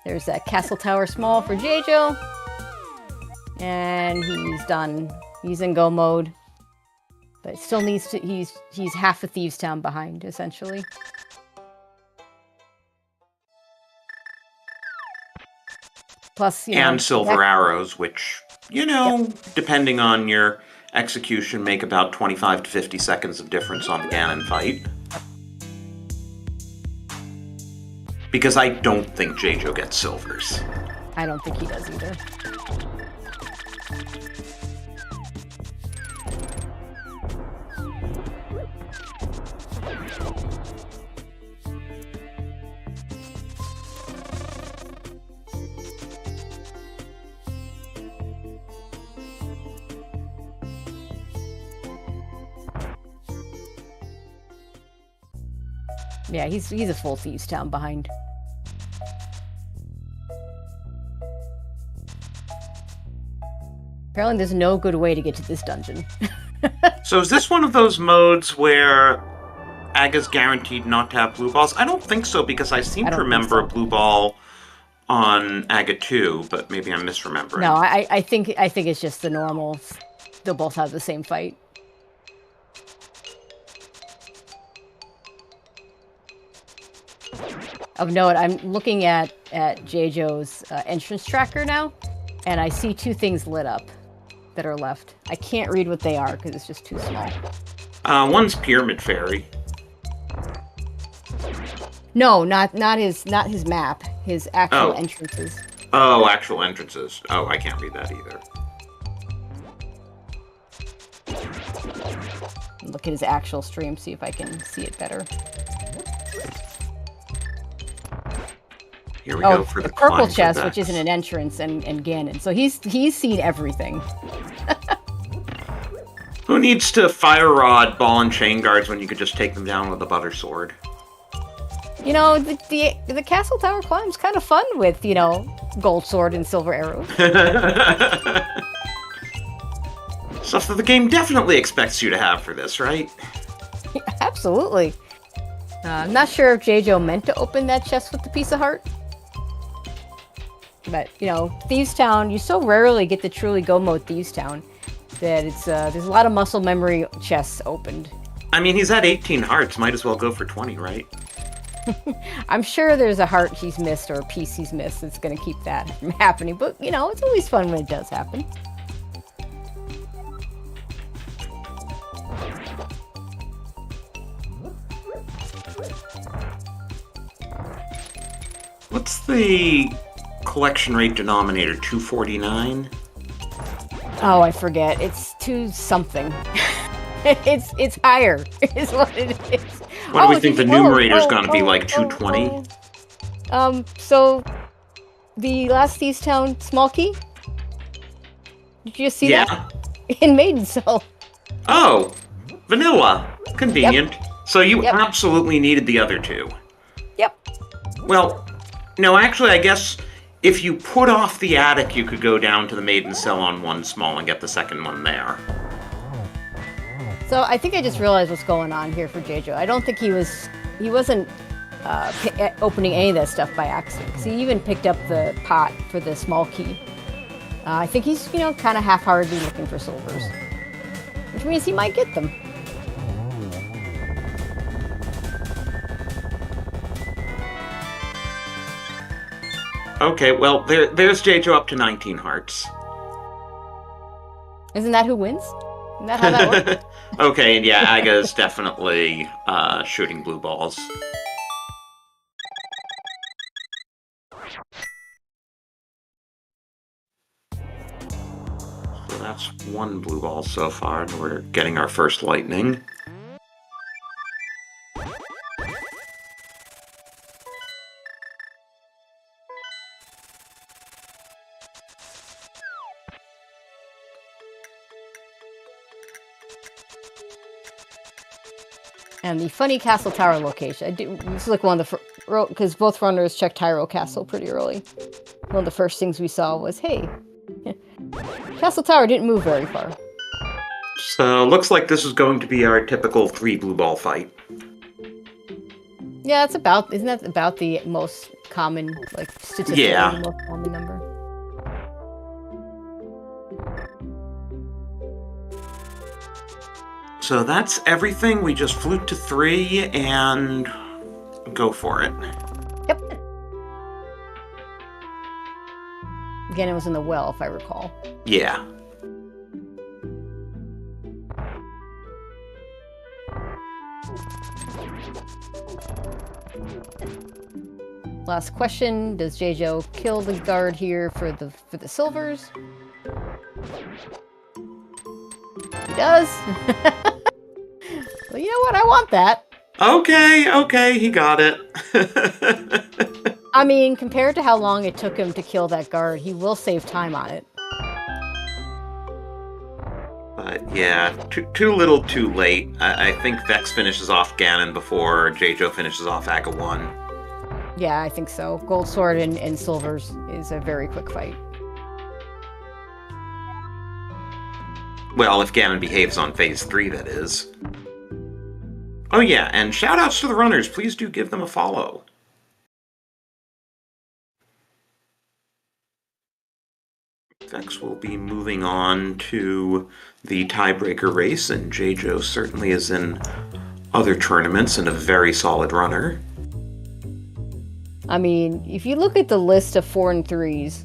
There's that Castle Tower small for Jaejo. And he's done. He's in go mode. But still needs to, he's half a Thieves Town behind, essentially. Plus, and silver arrows, which, depending on your execution, make about 25 to 50 seconds of difference on the Ganon fight. Because I don't think Jaejo gets silvers. I don't think he does either. Yeah, he's a full Thieves Town behind. Apparently there's no good way to get to this dungeon. So is this one of those modes where Aga's guaranteed not to have blue balls? I don't think so, because I seem to remember a blue ball on Aga 2, but maybe I'm misremembering. No, I think it's just the normal. They'll both have the same fight. Of note, I'm looking at Jaejo's entrance tracker now, and I see two things lit up that are left. I can't read what they are because it's just too small. One's Pyramid Fairy. No, not his map. His actual entrances. Oh, actual entrances. Oh, I can't read that either. Look at his actual stream, see if I can see it better. Here we go for the purple chest, which isn't an entrance, and Ganon. So he's seen everything. Who needs to fire rod ball and chain guards when you could just take them down with a butter sword? You know, the castle tower climb's kind of fun with, you know, gold sword and silver arrows. Stuff that the game definitely expects you to have for this, right? Absolutely. I'm not sure if Jaejo meant to open that chest with the piece of heart. But, you know, Thieves Town, you so rarely get to truly go mode Thieves Town that it's there's a lot of muscle memory chests opened. I mean, he's at 18 hearts. Might as well go for 20, right? I'm sure there's a heart he's missed or a piece he's missed that's going to keep that from happening. But, you know, it's always fun when it does happen. What's the collection rate denominator? 249? Oh, I forget. It's 2 something. it's higher. Is what it is. What do we think the numerator's gonna be, like 220? So the last Thieves Town small key? Did you see that? In Maiden Soul. Oh, vanilla. Convenient. Yep. So you absolutely needed the other two. Yep. Well, no, actually, I guess if you put off the attic, you could go down to the Maiden Cell on one small and get the second one there. So I think I just realized what's going on here for Jaejo. I don't think he wasn't opening any of that stuff by accident. Because he even picked up the pot for the small key. I think he's, you know, kind of half-heartedly looking for silvers. Which means he might get them. Okay, well, there's Jaejo up to 19 hearts. Isn't that who wins? Isn't that how that works? Okay, and yeah, Aga's definitely shooting blue balls. So that's one blue ball so far, and we're getting our first lightning. And the funny castle tower location. This is like one of the because both runners checked Hyrule Castle pretty early. One of the first things we saw was, hey, Castle Tower didn't move very far. So looks like this is going to be our typical 3 blue ball fight. Yeah, isn't that about the most common, like, statistically the most common number? So that's everything. We just flute to 3 and go for it. Yep. Again, it was in the well, if I recall. Yeah. Last question: does Jaejo kill the guard here for the silvers? He does. Well, you know what? I want that. Okay, he got it. I mean, compared to how long it took him to kill that guard, he will save time on it. But yeah, too little, too late. I think Vex finishes off Ganon before Jaejo finishes off Aga 1. Yeah, I think so. Gold Sword and Silvers is a very quick fight. Well, if Ganon behaves on Phase 3, that is. Oh yeah, and shoutouts to the runners. Please do give them a follow. Vex will be moving on to the tiebreaker race, and Jaejo certainly is in other tournaments and a very solid runner. I mean, if you look at the list of 4 and 3s,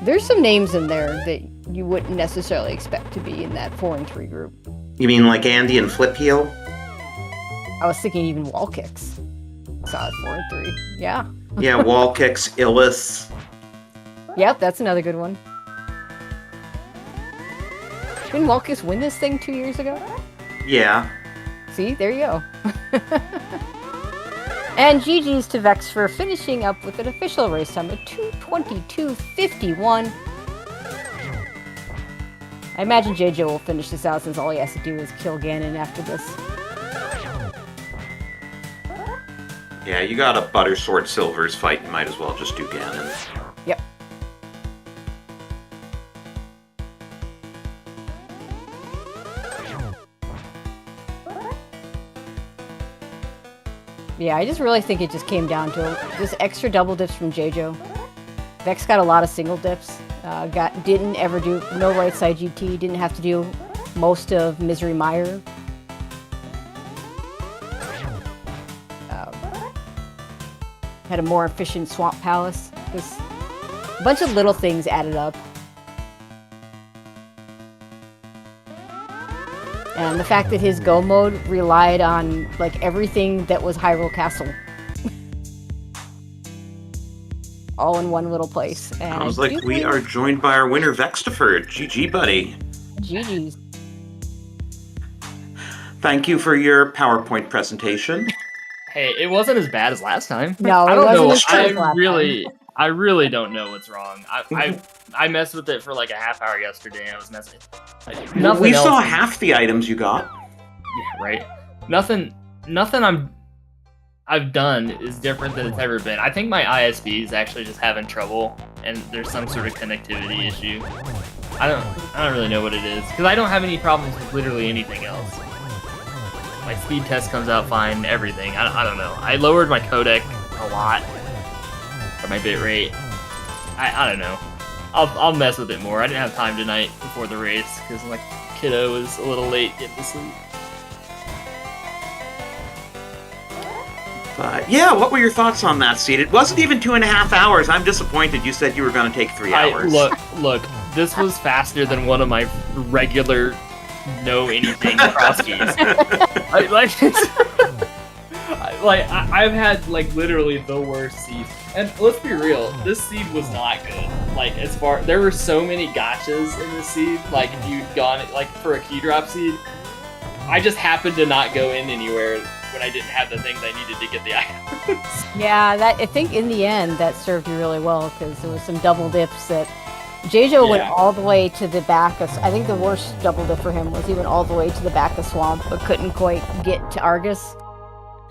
there's some names in there that you wouldn't necessarily expect to be in that 4 and 3 group. You mean like Andy and Flip Heel? I was thinking even Wall Kicks. Solid 4 and 3. Yeah. Yeah, Wall Kicks, Illis. Yep, that's another good one. Didn't Wall Kicks win this thing 2 years ago? Yeah. See, there you go. And GG's to Vex for finishing up with an official race time of 2:22.51. I imagine JJ will finish this out since all he has to do is kill Ganon after this. Yeah, you got a Butter Sword Silvers fight, you might as well just do Ganon. Yep. Yeah, I just really think it just came down to this extra double dips from Jaejo. Vex got a lot of single dips. Didn't ever do no right side GT. Didn't have to do most of Misery Mire. Had a more efficient Swamp Palace. Just a bunch of little things added up. And the fact that his go mode relied on like everything that was Hyrule Castle. All in one little place. And Sounds like we are joined by our winner, VeXtopher. GG, buddy. GG's. Thank you for your PowerPoint presentation. Hey, it wasn't as bad as last time. No, I it don't wasn't know. as bad as last I really don't know what's wrong. I messed with it for like a half hour yesterday. I was messing. We saw half the items you got. Yeah, right. Nothing I've done is different than it's ever been. I think my ISP is actually just having trouble, and there's some sort of connectivity issue. I don't really know what it is because I don't have any problems with literally anything else. My speed test comes out fine, everything. I don't know. I lowered my codec a lot, or my bitrate. I don't know. I'll mess with it more. I didn't have time tonight before the race because my kiddo was a little late getting to sleep. But yeah, what were your thoughts on that, Seed? It wasn't even 2.5 hours. I'm disappointed. You said you were going to take 3 hours. Look. This was faster than one of my regular know anything Crosskeys. I've had like literally the worst seed, and let's be real, this seed was not good. Like there were so many gotchas in this seed. Like if you'd gone like for a key drop seed, I just happened to not go in anywhere when I didn't have the things I needed to get the items. Yeah, I think in the end that served you really well because there was some double dips that Jaejo went all the way to the back of. I think the worst double dip for him was he went all the way to the back of Swamp, but couldn't quite get to Argus.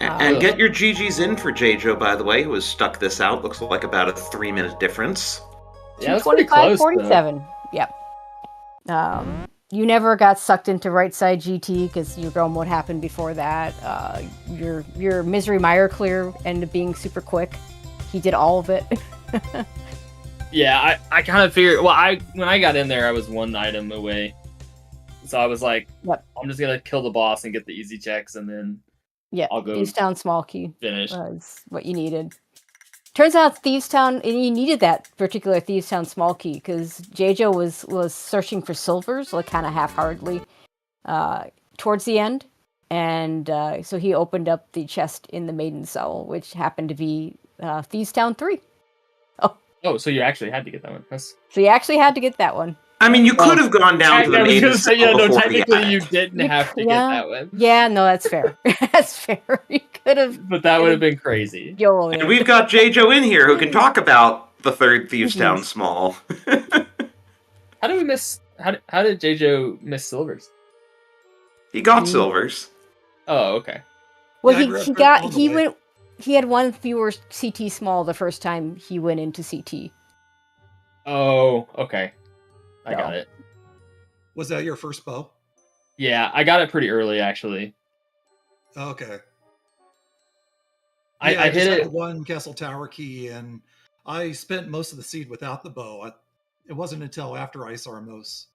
And get your GGs in for Jaejo, by the way, who has stuck this out. Looks like about a 3-minute difference. Yeah, that's pretty close. 47. Yep. You never got sucked into right side GT because your girl mode happened before that. Your Misery Mire clear ended up being super quick. He did all of it. Yeah, I kind of figured. Well, when I got in there, I was one item away, so I was like, I'm just gonna kill the boss and get the easy checks, and then I'll go. Thieves Town small key finish was what you needed. Turns out Thieves Town, and you needed that particular Thieves Town small key because Jaejo was searching for silvers, like kind of half-heartedly, towards the end, and so he opened up the chest in the Maiden Cell, which happened to be Thieves Town 3. Oh, so you actually had to get that one. So you actually had to get that one. I mean, you could have gone down to the Maiden Cell before technically you didn't have to get that one. Yeah, no, that's fair. That's fair. You could have. But that would have been crazy. And we've got Jaejo in here who can talk about the third Thieves Town small. How did we miss How did Jaejo miss silvers? He got silvers. Oh, okay. Well, Yeah, I grabbed on the way. he had one fewer CT small the first time he went into CT. Oh, okay. I No. got it. Was that your first bow? Yeah, I got it pretty early, actually. Okay. I just hit had it. the one castle tower key, and I spent most of the seed without the bow. It wasn't until after I saw those.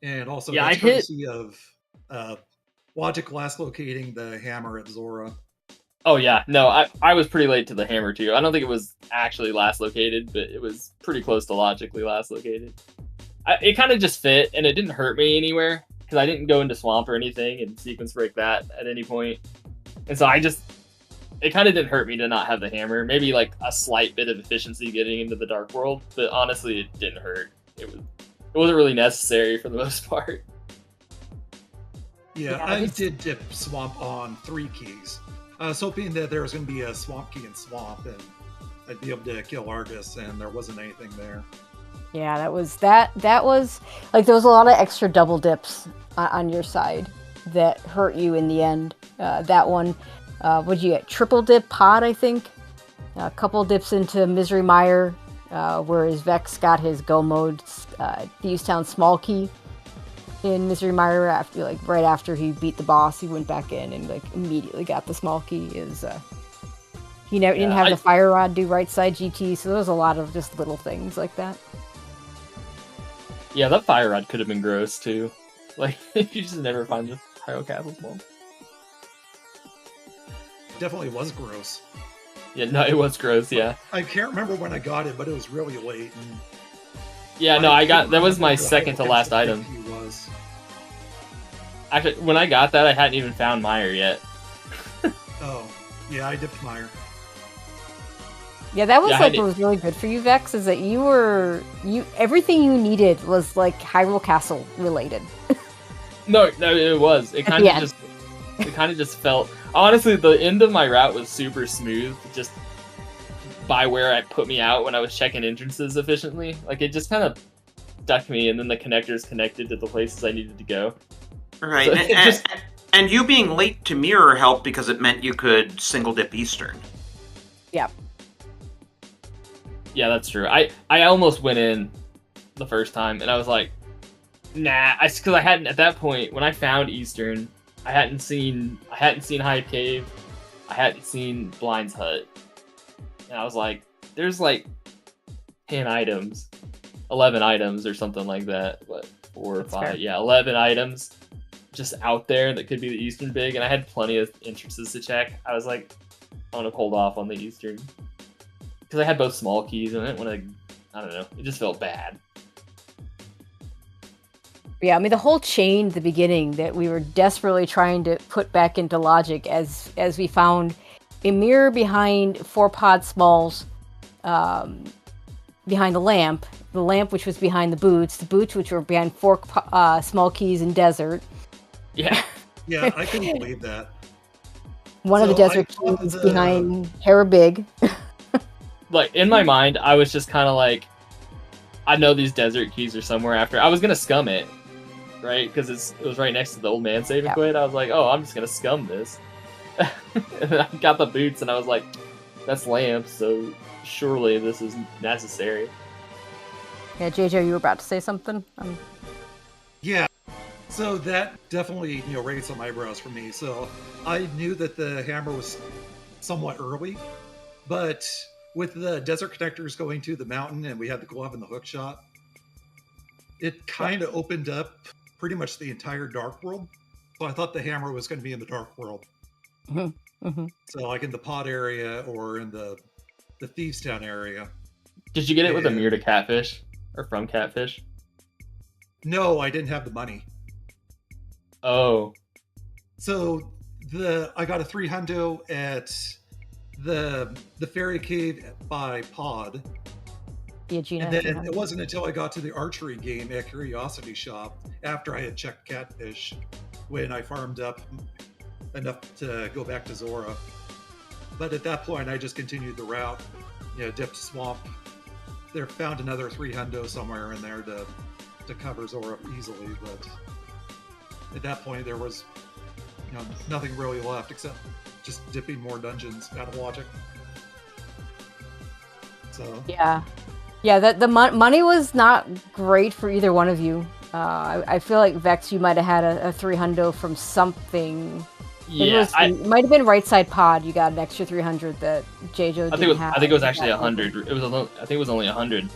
And also, Yeah, that's I hit- courtesy of Logic last locating the hammer at Zora. Oh yeah, no, I was pretty late to the hammer too. I don't think it was actually last located, but it was pretty close to logically last located. It kind of just fit, and it didn't hurt me anywhere because I didn't go into swamp or anything and sequence break that at any point. And so it kind of didn't hurt me to not have the hammer. Maybe like a slight bit of efficiency getting into the dark world, but honestly, it didn't hurt. It wasn't really necessary for the most part. Yeah, I did dip swamp on 3 keys. I was hoping that there was going to be a swamp key in swamp, and I'd be able to kill Argus, and there wasn't anything there. Yeah, that was like there was a lot of extra double dips on your side that hurt you in the end. That one, what'd you get? Triple dip pod, I think. A couple dips into Misery Mire, whereas Vex got his go mode Thieves Town small key in Misery Mire after right after he beat the boss. He went back in and immediately got the small key. He didn't have the fire rod do right side GT, so there was a lot of just little things like that. Yeah, that fire rod could have been gross too. Like you just never find the Pyro Castle small. Definitely was gross. Yeah, no, it was gross. Yeah. I can't remember when I got it, but it was really late. Yeah, no, that was my second to last item. Was. Actually, when I got that, I hadn't even found Mire yet. Oh, yeah, I dipped Mire. Yeah, that was what was really good for you, Vex, is that everything you needed was Hyrule Castle related. No, it was. It kind of just felt. Honestly, the end of my route was super smooth, just by where it put me out when I was checking entrances efficiently. Like it just kind of stuck me, and then the connectors connected to the places I needed to go. Right, So and you being late to mirror helped because it meant you could single dip Eastern. Yeah. Yeah, that's true. I almost went in the first time, and I was like, nah, because I hadn't at that point when I found Eastern, I hadn't seen High Cave, I hadn't seen Blind's Hut, and I was like, there's 10 items, 11 items or something like that. What 4 or 5? Yeah, 11 items just out there that could be the Eastern big, and I had plenty of entrances to check. I was like, I want to hold off on the Eastern. Because I had both small keys, and I didn't want to, I don't know, it just felt bad. Yeah, I mean, the whole chain at the beginning that we were desperately trying to put back into logic as we found a mirror behind 4 pod smalls behind the lamp which was behind the boots which were behind 4 small keys in desert. Yeah. Yeah, I couldn't believe that. One of the desert keys behind Hera Big. In my mind, I was just kind of like, I know these desert keys are somewhere after. I was going to scum it, right? Because it was right next to the old man save and quit. I was like, oh, I'm just going to scum this. And then I got the boots, and I was like, that's lamp, so surely this is necessary. Yeah, JJ, you were about to say something? Yeah. So that definitely, raised some eyebrows for me. So I knew that the hammer was somewhat early, but with the desert connectors going to the mountain and we had the glove and the hook shot, it kind of opened up pretty much the entire dark world. So I thought the hammer was going to be in the dark world. Mm-hmm. Mm-hmm. So in the pod area or in the Thieves Town area. Did you get it with a mirror to Catfish? Or from Catfish? No, I didn't have the money. Oh. So I got a 300 at the fairy cave by Pod. Yeah, Gina. And then it wasn't until I got to the archery game at Curiosity Shop after I had checked Catfish when I farmed up enough to go back to Zora. But at that point, I just continued the route, dipped swamp. Found another 300 somewhere in there to to cover Zora easily, but at that point there was nothing really left except just dipping more dungeons out of logic. So Yeah. The money was not great for either one of you. I feel like Vex, you might have had a 300 from something. Yeah, it might have been right side pod. You got an extra 300 that Jaejo didn't have. I think it was actually 100. I think it was only 100.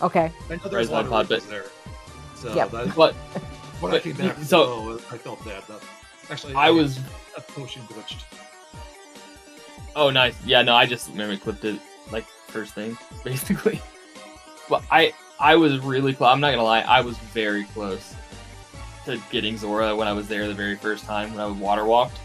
Okay. I know there's a lot of pod, rupees there. So Yep. when I came back, I felt bad. But actually, I was a potion glitched. Oh, nice. Yeah, no, I just memory clipped it like first thing, basically. But I was really close. I'm not gonna lie, I was very close to getting Zora when I was there the very first time when I water walked.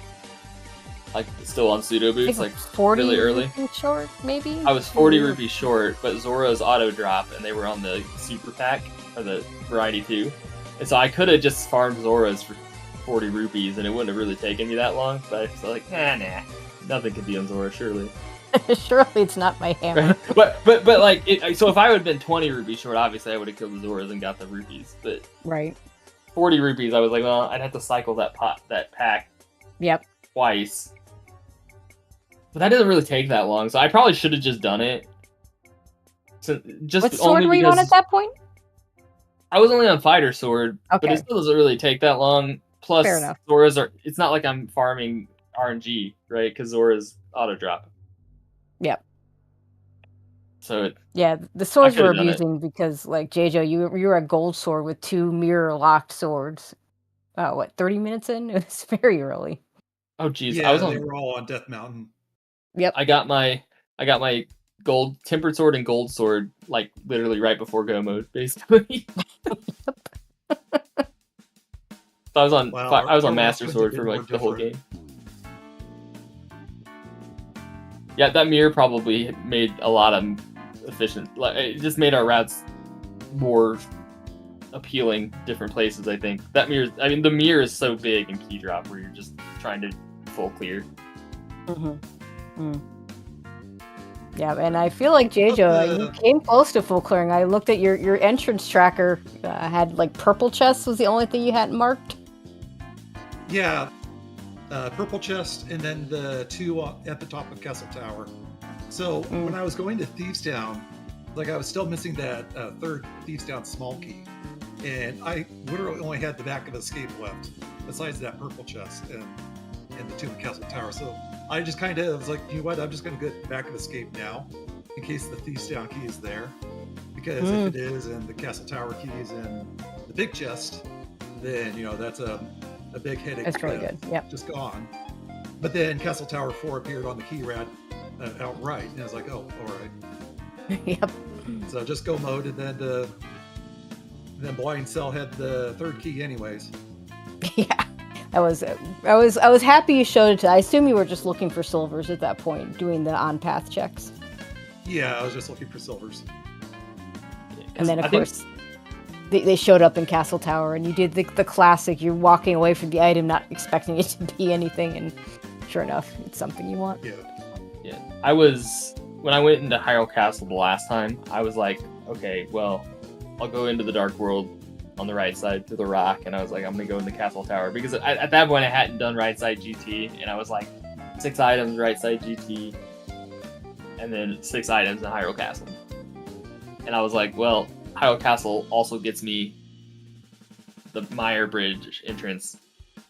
Like still on pseudo boots, like 40 really early. short, maybe. I was 40 rupees short, but Zora's auto drop, and they were on the super pack or the variety 2, and so I could have just farmed Zora's for 40 rupees, and it wouldn't have really taken me that long. But I was like, nah, nothing could be on Zora, surely. Surely it's not my hammer. but like, so if I would have been 20 rupees short, obviously I would have killed the Zoras and got the rupees. But Right. 40 rupees, I was like, well, I'd have to cycle that pack. Yep. Twice. But that doesn't really take that long, so I probably should have just done it. So just What sword were you on at that point? I was only on fighter sword, but Okay. it still doesn't really take that long. Plus, Fair enough. Zora's it's not like I'm farming RNG, right? Because Zora's auto drop. Yep. So the swords were could've done it. amusing because, like, Jaejo, you were a gold sword with 2 mirror locked swords. 30 minutes in? It was very early. Oh geez, Yeah, I was they were all on Death Mountain. Yep. I got my gold tempered sword and gold sword like literally right before go mode, basically. So I was on Our master last sword one's a for bit like more the whole different. game. Yeah, that mirror probably made a lot of efficient. Like it just made our routes more appealing, different places. I think that mirror. I mean, the mirror is so big in key drop where you're just trying to full clear. Yeah, and I feel like Jaejo, you came close to full clearing. I looked at your entrance tracker. Had like purple chests was the only thing you hadn't marked. Yeah, purple chest, and then the 2 at the top of Castle Tower. So when I was going to Thieves Town, like I was still missing that 3rd Thieves Town small key, and I literally only had the back of Escape left, besides that purple chest and the 2 in Castle Tower. So I just kind of was like, you know what? I'm just going to get the back of Escape now, in case the Thieves Town key is there, because if it is, and the Castle Tower key is in the big chest, then that's a big headache. That's really good. Yep. Just gone. But then Castle Tower 4 appeared on the key rat outright, and I was like, oh, all right. Yep. So just go mode, and then Blind Cell had the 3rd key anyways. Yeah. I was happy you showed it to. I assume you were just looking for silvers at that point, doing the on path checks. Yeah, I was just looking for silvers. And then of course they showed up in Castle Tower, and you did the classic. You're walking away from the item, not expecting it to be anything, and sure enough, it's something you want. Yeah. When I went into Hyrule Castle the last time, I was like, okay, well, I'll go into the Dark World on the right side through the rock, and I was like, I'm gonna go into Castle Tower, because at that point I hadn't done right side GT, and I was like, 6 items right side GT, and then 6 items in Hyrule Castle. And I was like, well, Hyrule Castle also gets me the Meyer Bridge entrance,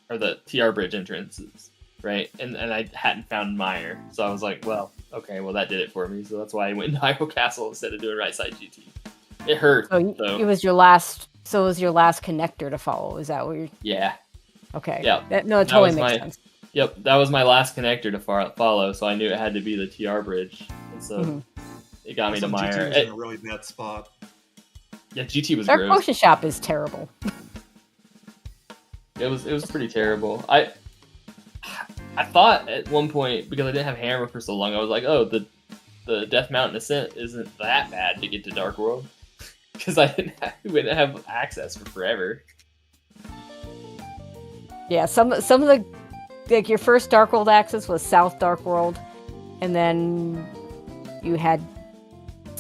or the TR Bridge entrances, right? And I hadn't found Meyer, so I was like, well, okay, well that did it for me, so that's why I went into Hyrule Castle instead of doing right side GT. It hurt. So it was your last. So it was your last connector to follow. Is that what you're? Yeah. Okay. Yeah. It totally makes sense. Yep, that was my last connector to follow, so I knew it had to be the TR Bridge, and so it got me to Meyer. GT was in a really bad spot. Yeah, GT was Dark gross. Potion Shop is terrible. It was pretty terrible. I thought at one point, because I didn't have Hammer for so long, I was like, oh, the Death Mountain Ascent isn't that bad to get to Dark World, because we didn't have access for forever. Yeah, some of the, like, your first Dark World access was South Dark World, and then you had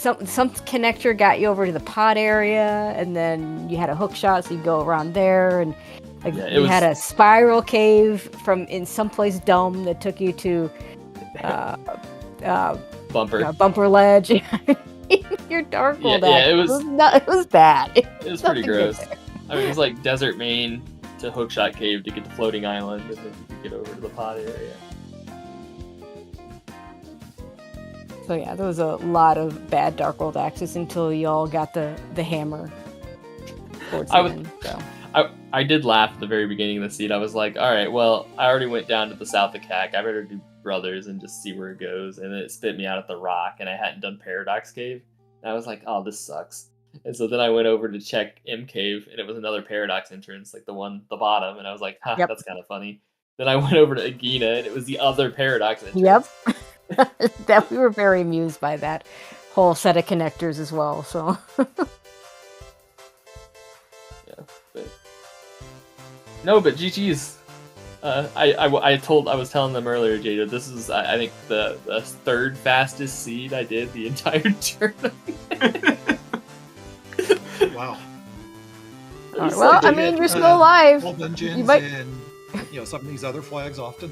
some connector got you over to the pod area, and then you had a hook shot, so you go around there, and like you had a spiral cave from in someplace dumb that took you to bumper ledge. Your dark world. Yeah, it was bad. It was pretty gross. I mean, it was like Desert Main to Hookshot Cave to get to Floating Island, and then you could get over to the pod area. So yeah, there was a lot of bad Dark World access until y'all got the hammer. I did laugh at the very beginning of the seed. I was like, all right, well, I already went down to the south of CAC. I better do Brothers and just see where it goes. And then it spit me out at the rock, and I hadn't done Paradox Cave. And I was like, oh, this sucks. And so then I went over to check M Cave, and it was another Paradox entrance, like the bottom. And I was like, that's kind of funny. Then I went over to Agina, and it was the other Paradox entrance. Yep. We were very amused by that whole set of connectors as well. So. But GG's. I was telling them earlier, Jaejo, this is I think the third fastest seed I did the entire tournament. Wow. Right, well, I mean, you're still alive. You might... and some of these other flags often.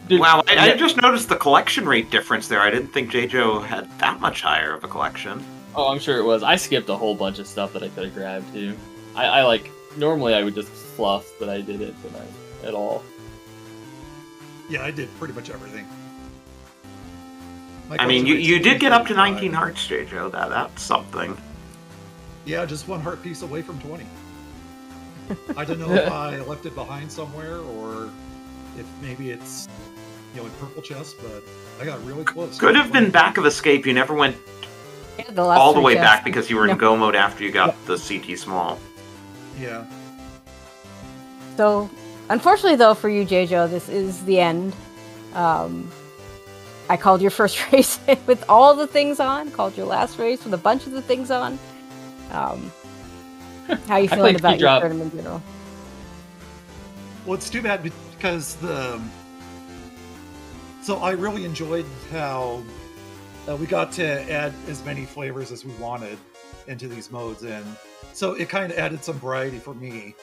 Dude, wow, I just noticed the collection rate difference there. I didn't think Jaejo had that much higher of a collection. Oh, I'm sure it was. I skipped a whole bunch of stuff that I could have grabbed too. Normally I would just fluff, but I didn't at all. Yeah, I did pretty much everything. I mean, you did get up to 19 hearts, Jaejo. That's something. Yeah, just one heart piece away from 20. I don't know if I left it behind somewhere or if maybe it's in purple chest, but I got really close. Could have been back of escape. You never went all the way back because you were in go mode after you got the CT small. Yeah. So, unfortunately, though, for you, Jaejo, this is the end. I called your first race with all the things on. Called your last race with a bunch of the things on. How are you feeling about your tournament in general? Well, it's too bad because So I really enjoyed how we got to add as many flavors as we wanted into these modes, and so it kind of added some variety for me,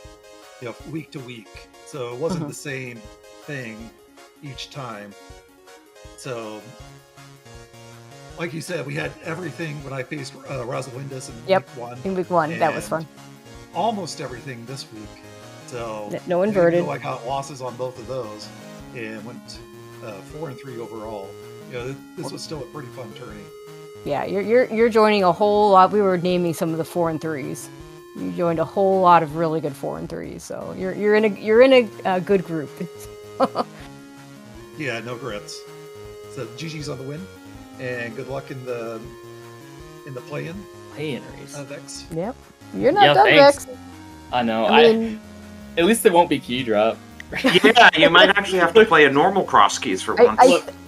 week to week. So it wasn't the same thing each time. So, like you said, we had everything when I faced Rosalindus in week one. In week one, that was fun. Almost everything this week. So no inverted. I got losses on both of those and went 4-3 overall. This was still a pretty fun tourney. Yeah, you're joining a whole lot. We were naming some of the 4-3s. You joined a whole lot of really good 4-3s. So you're in a good group. Yeah, no regrets. So GG's on the win, and good luck in the play-in. Play-in race. Vex. Yep, you're not done, Vex. I know. I mean, at least it won't be key drop. Yeah, you might actually have to play a normal Crosskeys for once.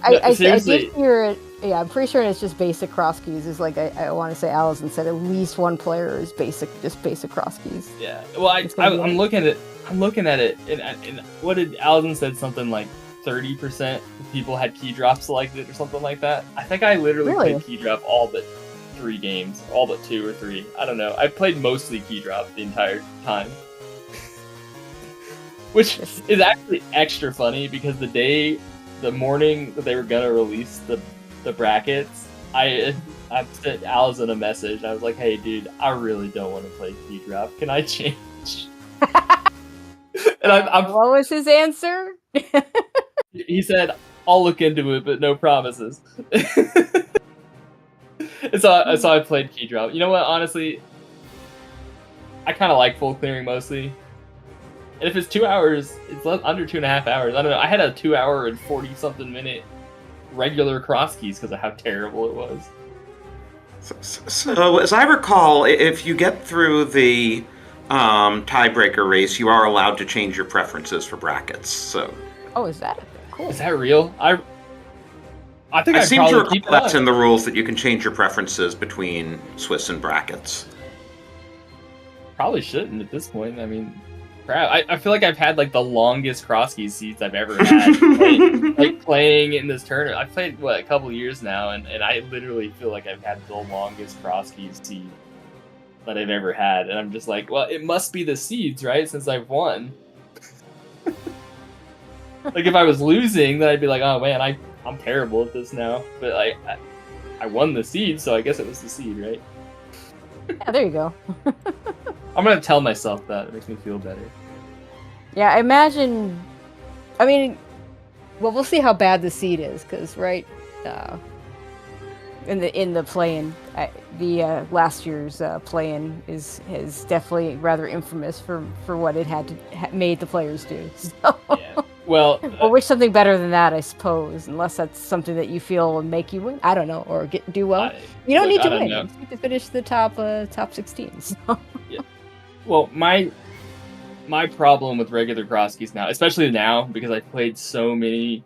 I did hear it. Yeah, I'm pretty sure it's just basic Crosskeys. Is like I want to say Allison said at least one player is just basic Crosskeys. Yeah. Well, I'm looking at it. And what did Allison said? Something like 30% of people had key drop selected or something like that. I think I literally played key drop all but 3 games, all but 2 or 3. I don't know. I played mostly key drop the entire time. Which is actually extra funny because the morning that they were gonna release the brackets, I sent Allison a message and I was like, hey dude, I really don't want to play key drop. Can I change? And what was his answer? He said, I'll look into it, but no promises. And so I played key drop. You know what, honestly, I kinda like full clearing mostly. And if it's 2 hours, it's under 2.5 hours. I don't know. I had a 2 hour and 40-something minute regular Crosskeys because of how terrible it was. So, as I recall, if you get through the tiebreaker race, you are allowed to change your preferences for brackets. So. Oh, is that cool? Is that real? I think I seem to recall that's in the rules that you can change your preferences between Swiss and brackets. Probably shouldn't at this point. I mean. crap. I feel like I've had like the longest Crosskeys seeds I've ever had. Playing in this tournament. I've played a couple years now, and I literally feel like I've had the longest Crosskeys seed that I've ever had, and I'm just like, well, it must be the seeds, right? Since I've won. Like if I was losing, then I'd be like, oh man, I'm terrible at this now. But I won the seed, so I guess it was the seed, right? Yeah, there you go. I'm gonna tell myself that. It makes me feel better. Yeah, I imagine. I mean, well, we'll see how bad the seed is, because in the play-in, the last year's play-in is definitely rather infamous for what it had to made the players do. So. Yeah. Well, or wish something better than that, I suppose, unless that's something that you feel will make you win. I don't know, or do well. You don't need to win. You need to finish the top 16. So. Yeah. Well, my problem with regular Crosskeys now, especially now because I've played so many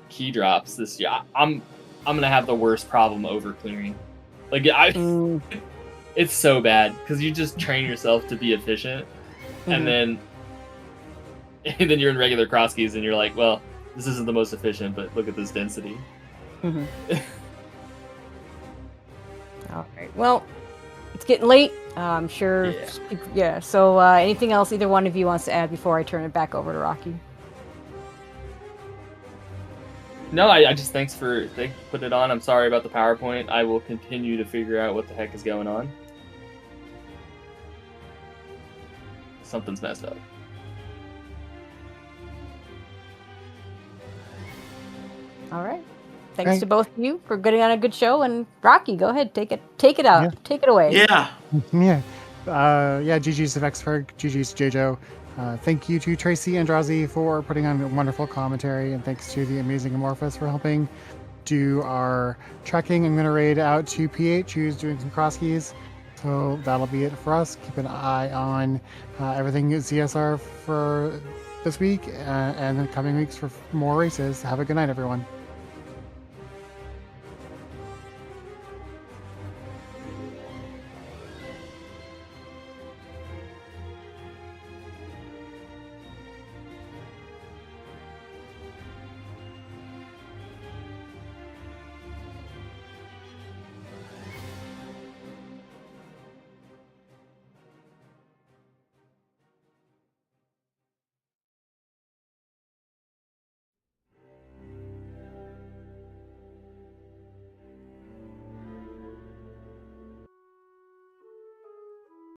key drops this year, I'm gonna have the worst problem over clearing. Like it's so bad because you just train yourself to be efficient, and then you're in regular Crosskeys and you're like, well, this isn't the most efficient, but look at this density. All right. Well, it's getting late. I'm sure. Yeah. So, anything else either one of you wants to add before I turn it back over to Rocky? No, I just thanks for putting it on. I'm sorry about the PowerPoint. I will continue to figure out what the heck is going on. Something's messed up. All right. Thanks to both of you for getting on a good show. And Rocky, go ahead, take it out, take it away. Yeah. GG's to VeXtopher, GG's to Jaejo. Thank you to Tracy and Drazi for putting on a wonderful commentary, and thanks to the amazing Amorphous for helping do our tracking. I'm going to raid out to PH, who's doing some Crosskeys. So that'll be it for us. Keep an eye on everything at ZSR for this week and the coming weeks for more races. Have a good night, everyone.